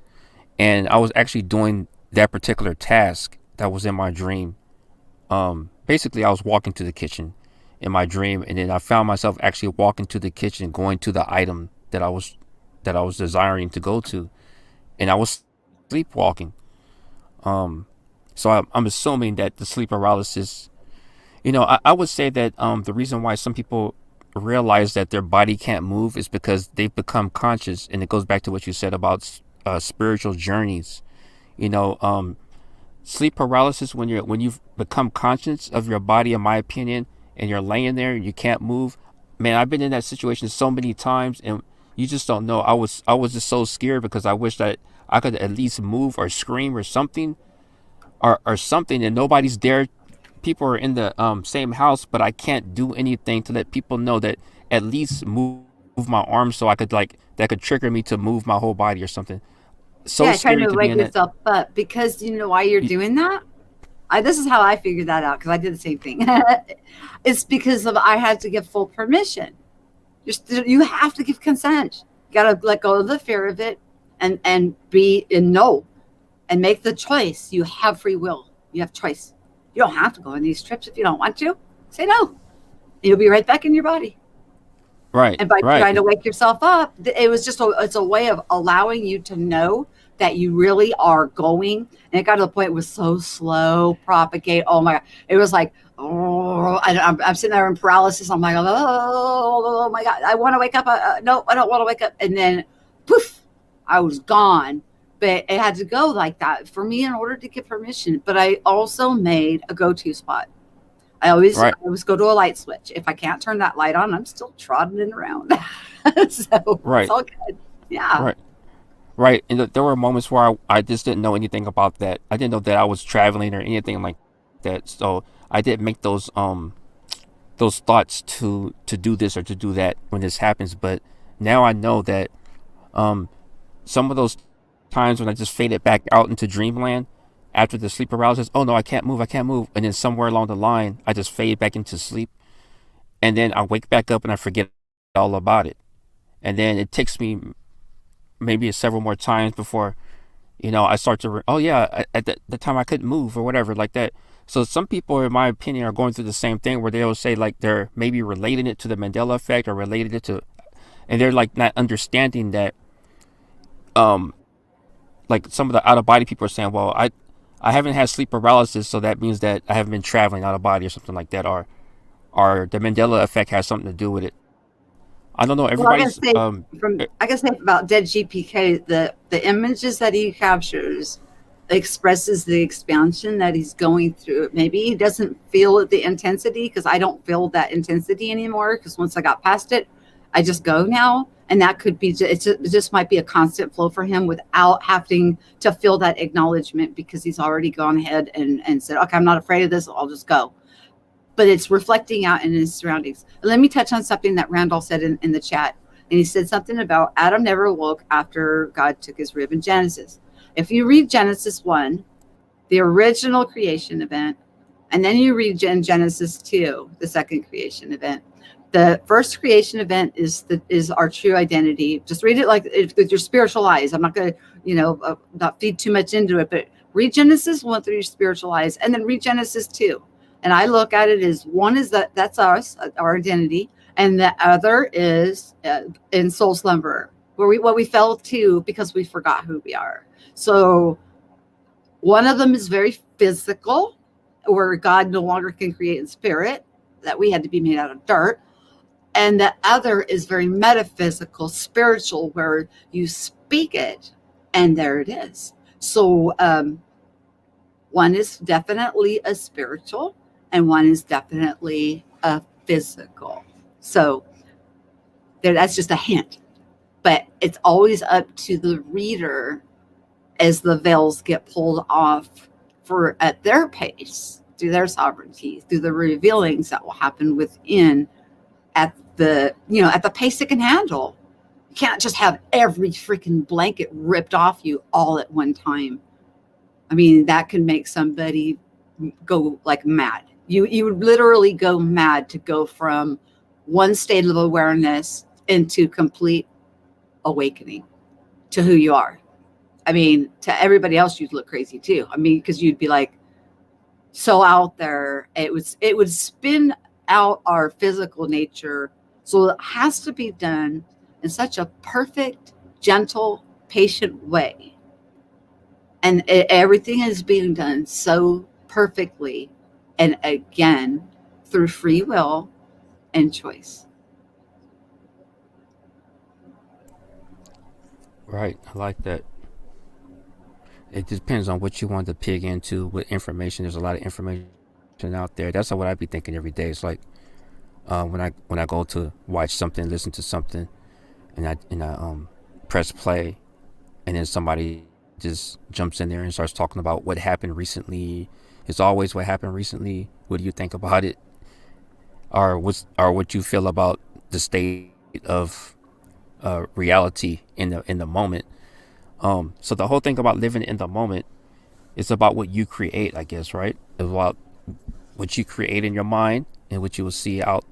and I was actually doing that particular task that was in my dream. Basically, I was walking to the kitchen in my dream, and then I found myself actually walking to the kitchen, going to the item that I was desiring to go to, and I was sleepwalking. So I'm assuming that the sleep paralysis, I would say that the reason why some people realize that their body can't move is because they've become conscious, and it goes back to what you said about spiritual journeys. You know, sleep paralysis, when you've become conscious of your body, in my opinion, and you're laying there and you can't move. Man, I've been in that situation so many times, and you just don't know. I was just so scared because I wish that I could at least move or scream or something, or something, and nobody's there people are in the same house, but I can't do anything to let people know that at least move my arm so I could like that could trigger me to move my whole body or something. So Yeah, trying scary to to be wake in that. yourself up because you know why you're y- doing that? This is how I figured that out because I did the same thing. It's because of I had to give full permission. You have to give consent. You got to let go of the fear of it and be in no and make the choice. You have free will. You have choice. You don't have to go on these trips if you don't want to. Say no. You'll be right back in your body. Right, And by right, trying to wake yourself up, it was just it's a way of allowing you to know that you really are going. And it got to the point it was so slow, propagate. Oh my God. It was like, oh, I'm sitting there in paralysis. I'm like, oh my God, I want to wake up. No, I don't want to wake up. And then poof, I was gone. But it had to go like that for me in order to get permission. But I also made a go-to spot. I right, always go to a light switch. If I can't turn that light on, I'm still trotting around. So it's right, all good. Yeah. right, right. And there were moments where I just didn't know anything about that. I didn't know that I was traveling or anything like that. So I didn't make those thoughts to do this or to do that when this happens. But now I know that um some of those times when I just faded back out into dreamland after the sleep paralysis. Oh no, I can't move. And then somewhere along the line, I just fade back into sleep, and then I wake back up and I forget all about it. And then it takes me maybe several more times before I start to. Oh yeah, at the time I couldn't move or whatever like that. So some people, in my opinion, are going through the same thing where they'll say like they're maybe relating it to the Mandela effect or related it to, and they're like not understanding that um like some of the out of body people are saying, well, I haven't had sleep paralysis, so that means that I haven't been traveling out of body or something like that, or the Mandela effect has something to do with it. I don't know. Well, Everybody's eh, I can say about dead GPK, the images that he captures expresses the expansion that he's going through. Maybe he doesn't feel it, the intensity, because I don't feel that intensity anymore. Because once I got past it, I just go now, and that could be it just might be a constant flow for him without having to feel that acknowledgement because he's already gone ahead and said, okay, I'm not afraid of this. I'll just go, but it's reflecting out in his surroundings. And let me touch on something that Randall said in the chat. And he said something about Adam never woke after God took his rib in Genesis. If you read Genesis 1, the original creation event, and then you read Genesis 2, the second creation event. The first creation event is our true identity. Just read it like with your spiritual eyes. I'm not going to, not feed too much into it, but read Genesis 1 through your spiritual eyes, and then read Genesis 2. And I look at it as one is that's us, our identity, and the other is in soul slumber, where what we fell to because we forgot who we are. So one of them is very physical, where God no longer can create in spirit, that we had to be made out of dirt. And the other is very metaphysical, spiritual, where you speak it, and there it is. So one is definitely a spiritual, and one is definitely a physical. So that's just a hint. But it's always up to the reader as the veils get pulled off for at their pace, through their sovereignty, through the revealings that will happen within at the pace it can handle. You can't just have every freaking blanket ripped off you all at one time. I mean, that can make somebody go like mad. You would literally go mad to go from one state of awareness into complete awakening to who you are. I mean, to everybody else, you'd look crazy too. I mean, because you'd be like so out there. It would spin out our physical nature. So it has to be done in such a perfect, gentle, patient way. And everything is being done so perfectly. And again, through free will and choice. right. I like that. It depends on what you want to pig into. With information, there's a lot of information out there. That's what I'd be thinking every day. It's like when I go to watch something, listen to something, and I press play, and then somebody just jumps in there and starts talking about what happened recently. It's always what happened recently, what do you think about it, or what you feel about the state of reality in the moment? So the whole thing about living in the moment is about what you create, I guess, right? It's about what you create in your mind, and what you will see out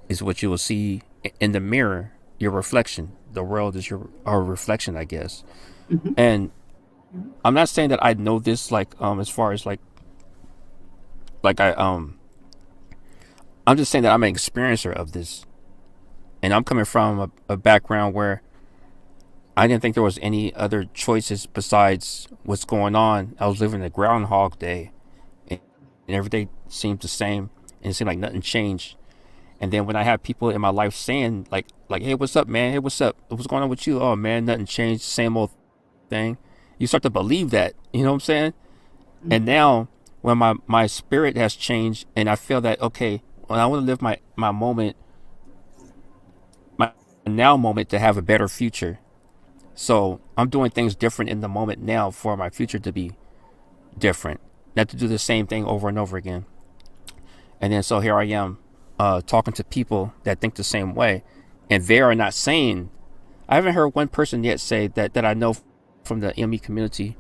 is what you will see in the mirror, your reflection. The world is our reflection, I guess. Mhm. And I'm not saying that I know this, like, as far as like I'm just saying that I'm an experiencer of this, and I'm coming from a background where I didn't think there was any other choices besides what's going on. I was living a Groundhog Day, and every day seemed the same, and it seemed like nothing changed. And then when I have people in my life saying like, hey, what's up, man? Hey, what's up? What's going on with you? Oh man, nothing changed. Same old thing. You start to believe that. You know what I'm saying? And now when my spirit has changed, and I feel that, okay, when I want to live my moment, my now moment, to have a better future. So I'm doing things different in the moment now for my future to be different, not to do the same thing over and over again. And then so here I am, talking to people that think the same way, and they are not saying. I haven't heard one person yet say that I know from the ME community,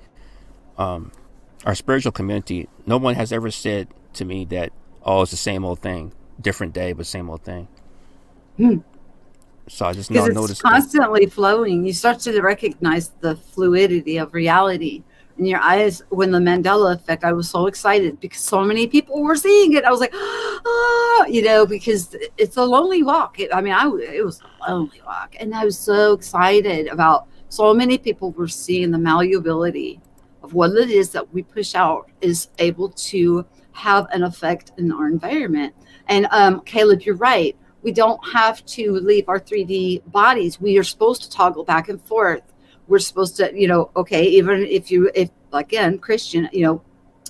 our spiritual community. No one has ever said to me that, oh, it's the same old thing, different day, but same old thing. Hmm. So I just Because it's noticed that. constantly flowing. You start to recognize the fluidity of reality in your eyes. When the Mandela effect, I was so excited because so many people were seeing it. I was like, oh, because it's a lonely walk. It was a lonely walk. And I was so excited about so many people were seeing the malleability of what it is that we push out is able to have an effect in our environment. And Caleb, you're right. We don't have to leave our 3D bodies. We are supposed to toggle back and forth. We're supposed to, okay, even if again, Christian,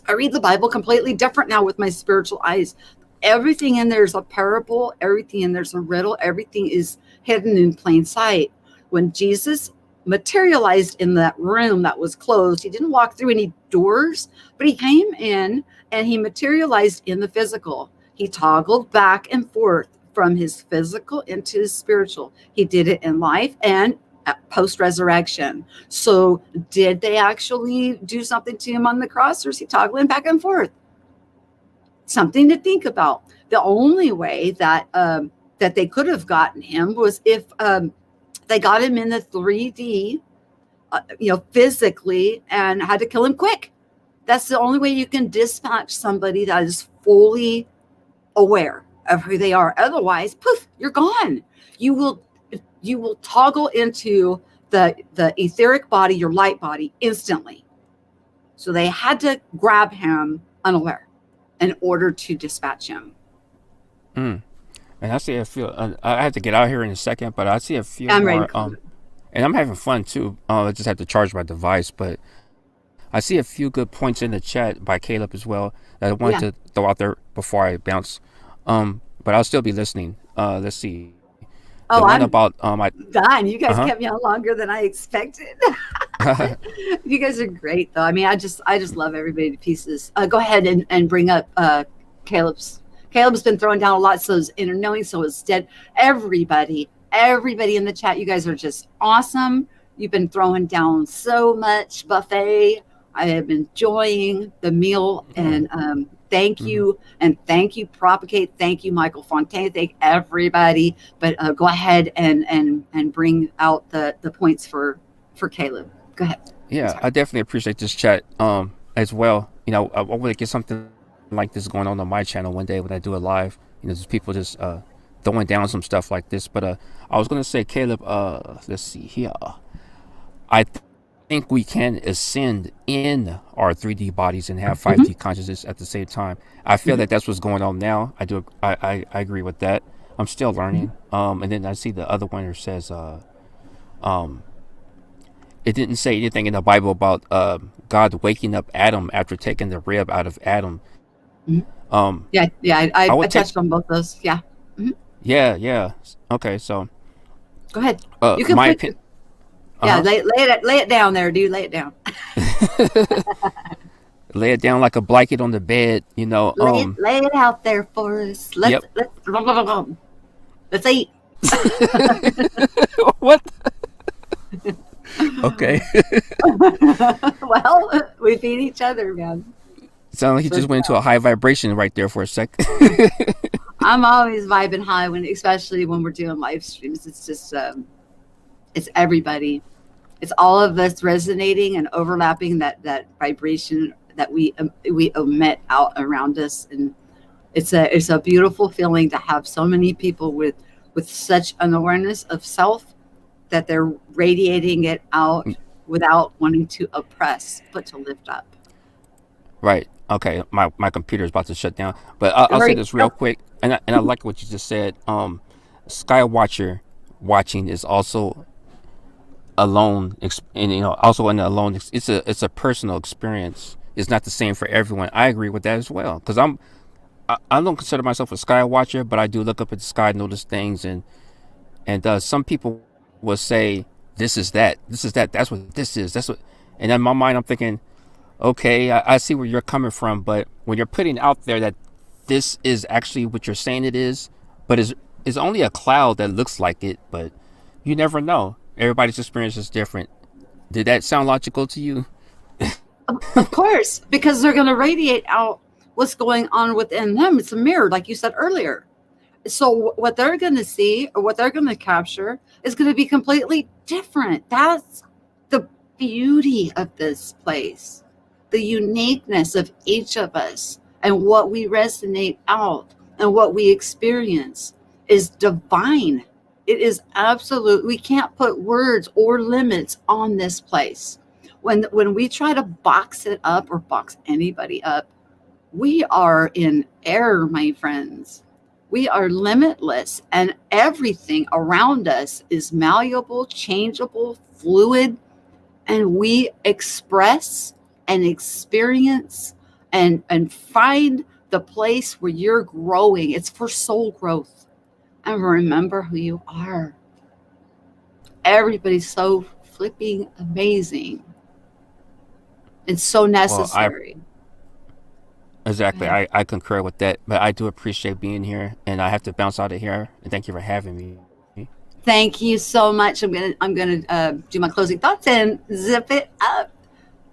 I read the Bible completely different now with my spiritual eyes. Everything in there is a parable. Everything in there's a riddle. Everything is hidden in plain sight. When Jesus materialized in that room that was closed, he didn't walk through any doors, but he came in and he materialized in the physical. He toggled back and forth from his physical into his spiritual. He did it in life and post-resurrection. So did they actually do something to him on the cross, or is he toggling back and forth? Something to think about. The only way that that they could have gotten him was if they got him in the 3D, physically, and had to kill him quick. That's the only way you can dispatch somebody that is fully aware of who they are. Otherwise, poof, you're gone. You will toggle into the etheric body, your light body, instantly. So they had to grab him unaware in order to dispatch him. And I see a few. I have to get out here in a second, but I see a few I'm more. ready. And I'm having fun too. I just have to charge my device, but I see a few good points in the chat by Caleb as well that I wanted to throw out there before I bounce. But I'll still be listening. Let's see. The one I'm about done. You guys kept me on longer than I expected. You guys are great, though. I just love everybody to pieces. Go ahead and bring up Caleb's. Caleb's been throwing down a lot, so is Inner Knowing, so is Stead. Everybody in the chat, you guys are just awesome. You've been throwing down so much buffet. I am enjoying the meal, and thank you, and thank you, Propagate. Thank you, Michael Fontaine. Thank everybody. But go ahead and bring out the points for Caleb. Go ahead. Yeah, I definitely appreciate this chat as well. I want to get something like this going on my channel one day when I do it live. There's people just throwing down some stuff like this. But I was gonna say, Caleb, let's see here. I think we can ascend in our 3D bodies and have 5D consciousness at the same time. I feel that that's what's going on now. I agree with that. I'm still learning. And then I see the other one that says it didn't say anything in the Bible about God waking up Adam after taking the rib out of Adam. I touched on both those. Yeah. Yeah. Okay, so go ahead. You can put. Yeah, lay it down there, dude. Lay it down. Lay it down like a blanket on the bed, you know. Lay it out there for us. Yep. Let's eat. What? Okay. Well, we feed each other, man. Sound like he just went into a high vibration right there for a sec. I'm always vibing high especially when we're doing live streams. It's just, it's everybody. It's all of us resonating and overlapping that vibration that we emit out around us, and it's a beautiful feeling to have so many people with such an awareness of self that they're radiating it out without wanting to oppress, but to lift up. Right. Okay. My computer is about to shut down, but I'll say this real quick, and I like what you just said. Sky Watcher watching is also alone, and also in the alone. It's a personal experience. It's not the same for everyone. I agree with that as well, because I don't consider myself a sky watcher, but I do look up at the sky, notice things, and some people will say this is that, that's what this is, that's what, and in my mind I'm thinking, okay, I see where you're coming from, but when you're putting out there that this is actually what you're saying it is, but is only a cloud that looks like it, but you never know. Everybody's experience is different. Did that sound logical to you? Of course, because they're going to radiate out what's going on within them. It's a mirror, like you said earlier. So what they're going to see or what they're going to capture is going to be completely different. That's the beauty of this place, the uniqueness of each of us, and what we resonate out and what we experience is divine. It is absolute. We can't put words or limits on this place. When we try to box it up or box anybody up, we are in error, my friends. We are limitless, and everything around us is malleable, changeable, fluid, and we express and experience and find the place where you're growing. It's for soul growth. And remember who you are. Everybody's so flipping amazing. It's so necessary. Exactly. I concur with that, but I do appreciate being here, and I have to bounce out of here, and thank you for having me. Thank you so much. I'm gonna do my closing thoughts and zip it up.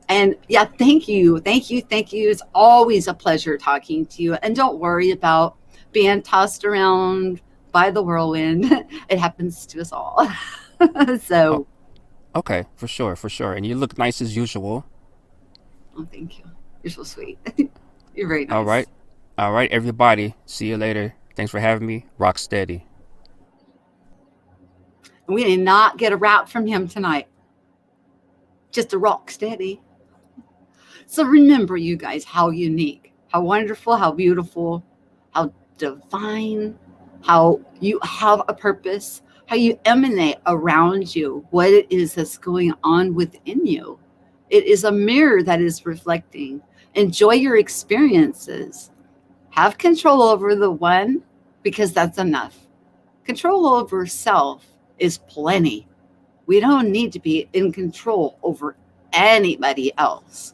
And yeah, thank you. It's always a pleasure talking to you. And don't worry about being tossed around by the whirlwind. It happens to us all. So. Oh, okay, for sure. And you look nice as usual. Oh, thank you. You're so sweet. You're very nice. All right, everybody. See you later. Thanks for having me. Rock steady. We did not get a rap from him tonight. Just a rock steady. So remember, you guys, how unique, how wonderful, how beautiful, how divine, how you have a purpose, how you emanate around you, what it is that's going on within you. It is a mirror that is reflecting. Enjoy your experiences. Have control over the one, because that's enough. Control over self is plenty. We don't need to be in control over anybody else.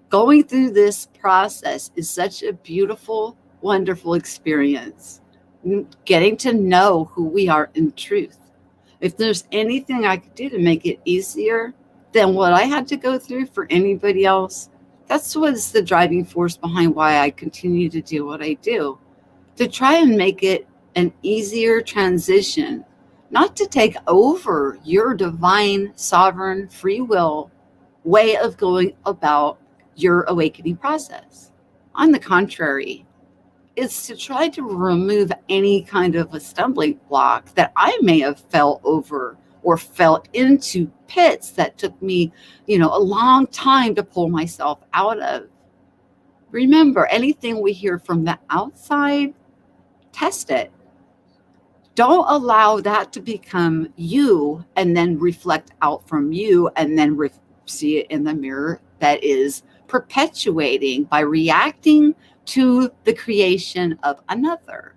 Going through this process is such a beautiful, wonderful experience. Getting to know who we are in truth. If there's anything I could do to make it easier than what I had to go through for anybody else, that's what's the driving force behind why I continue to do what I do. To try and make it an easier transition, not to take over your divine, sovereign, free will way of going about your awakening process. On the contrary, it's to try to remove any kind of a stumbling block that I may have fell over or fell into pits that took me, a long time to pull myself out of. Remember, anything we hear from the outside, test it. Don't allow that to become you and then reflect out from you and then see it in the mirror that is perpetuating by reacting to the creation of another.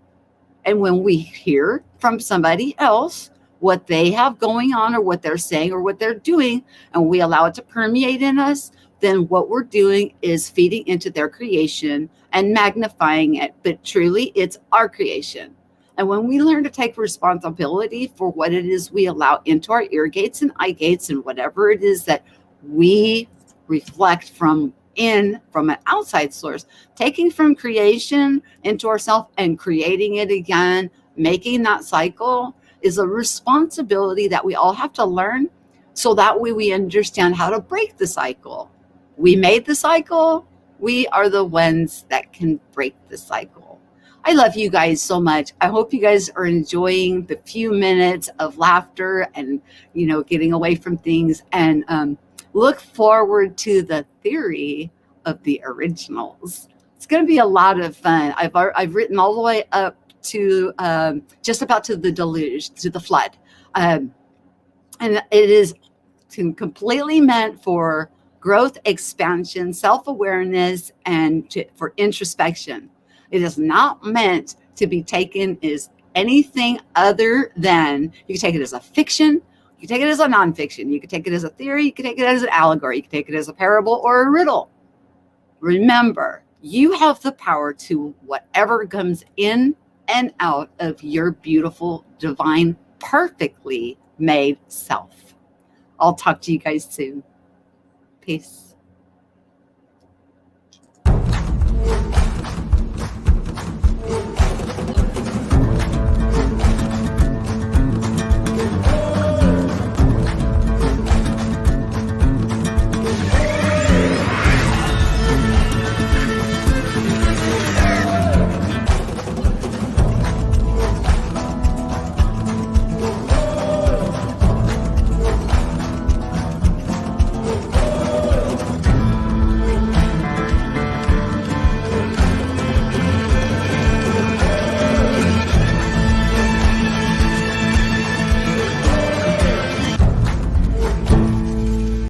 And when we hear from somebody else what they have going on or what they're saying or what they're doing, and we allow it to permeate in us, then what we're doing is feeding into their creation and magnifying it. But truly, it's our creation. And when we learn to take responsibility for what it is we allow into our ear gates and eye gates and whatever it is that we reflect from an outside source, taking from creation into ourselves and creating it again, making that cycle is a responsibility that we all have to learn, so that way we understand how to break the cycle. We made the cycle. We are the ones that can break the cycle. I love you guys so much. I hope you guys are enjoying the few minutes of laughter and, getting away from things, and look forward to the theory of the originals. It's going to be a lot of fun. I've written all the way up to just about to the deluge, to the flood. And it is completely meant for growth, expansion, self-awareness, and for introspection. It is not meant to be taken as anything other than, you can take it as a fiction, you can take it as a nonfiction, you can take it as a theory, you can take it as an allegory, you can take it as a parable or a riddle. Remember, you have the power to whatever comes in and out of your beautiful, divine, perfectly made self. I'll talk to you guys soon. Peace.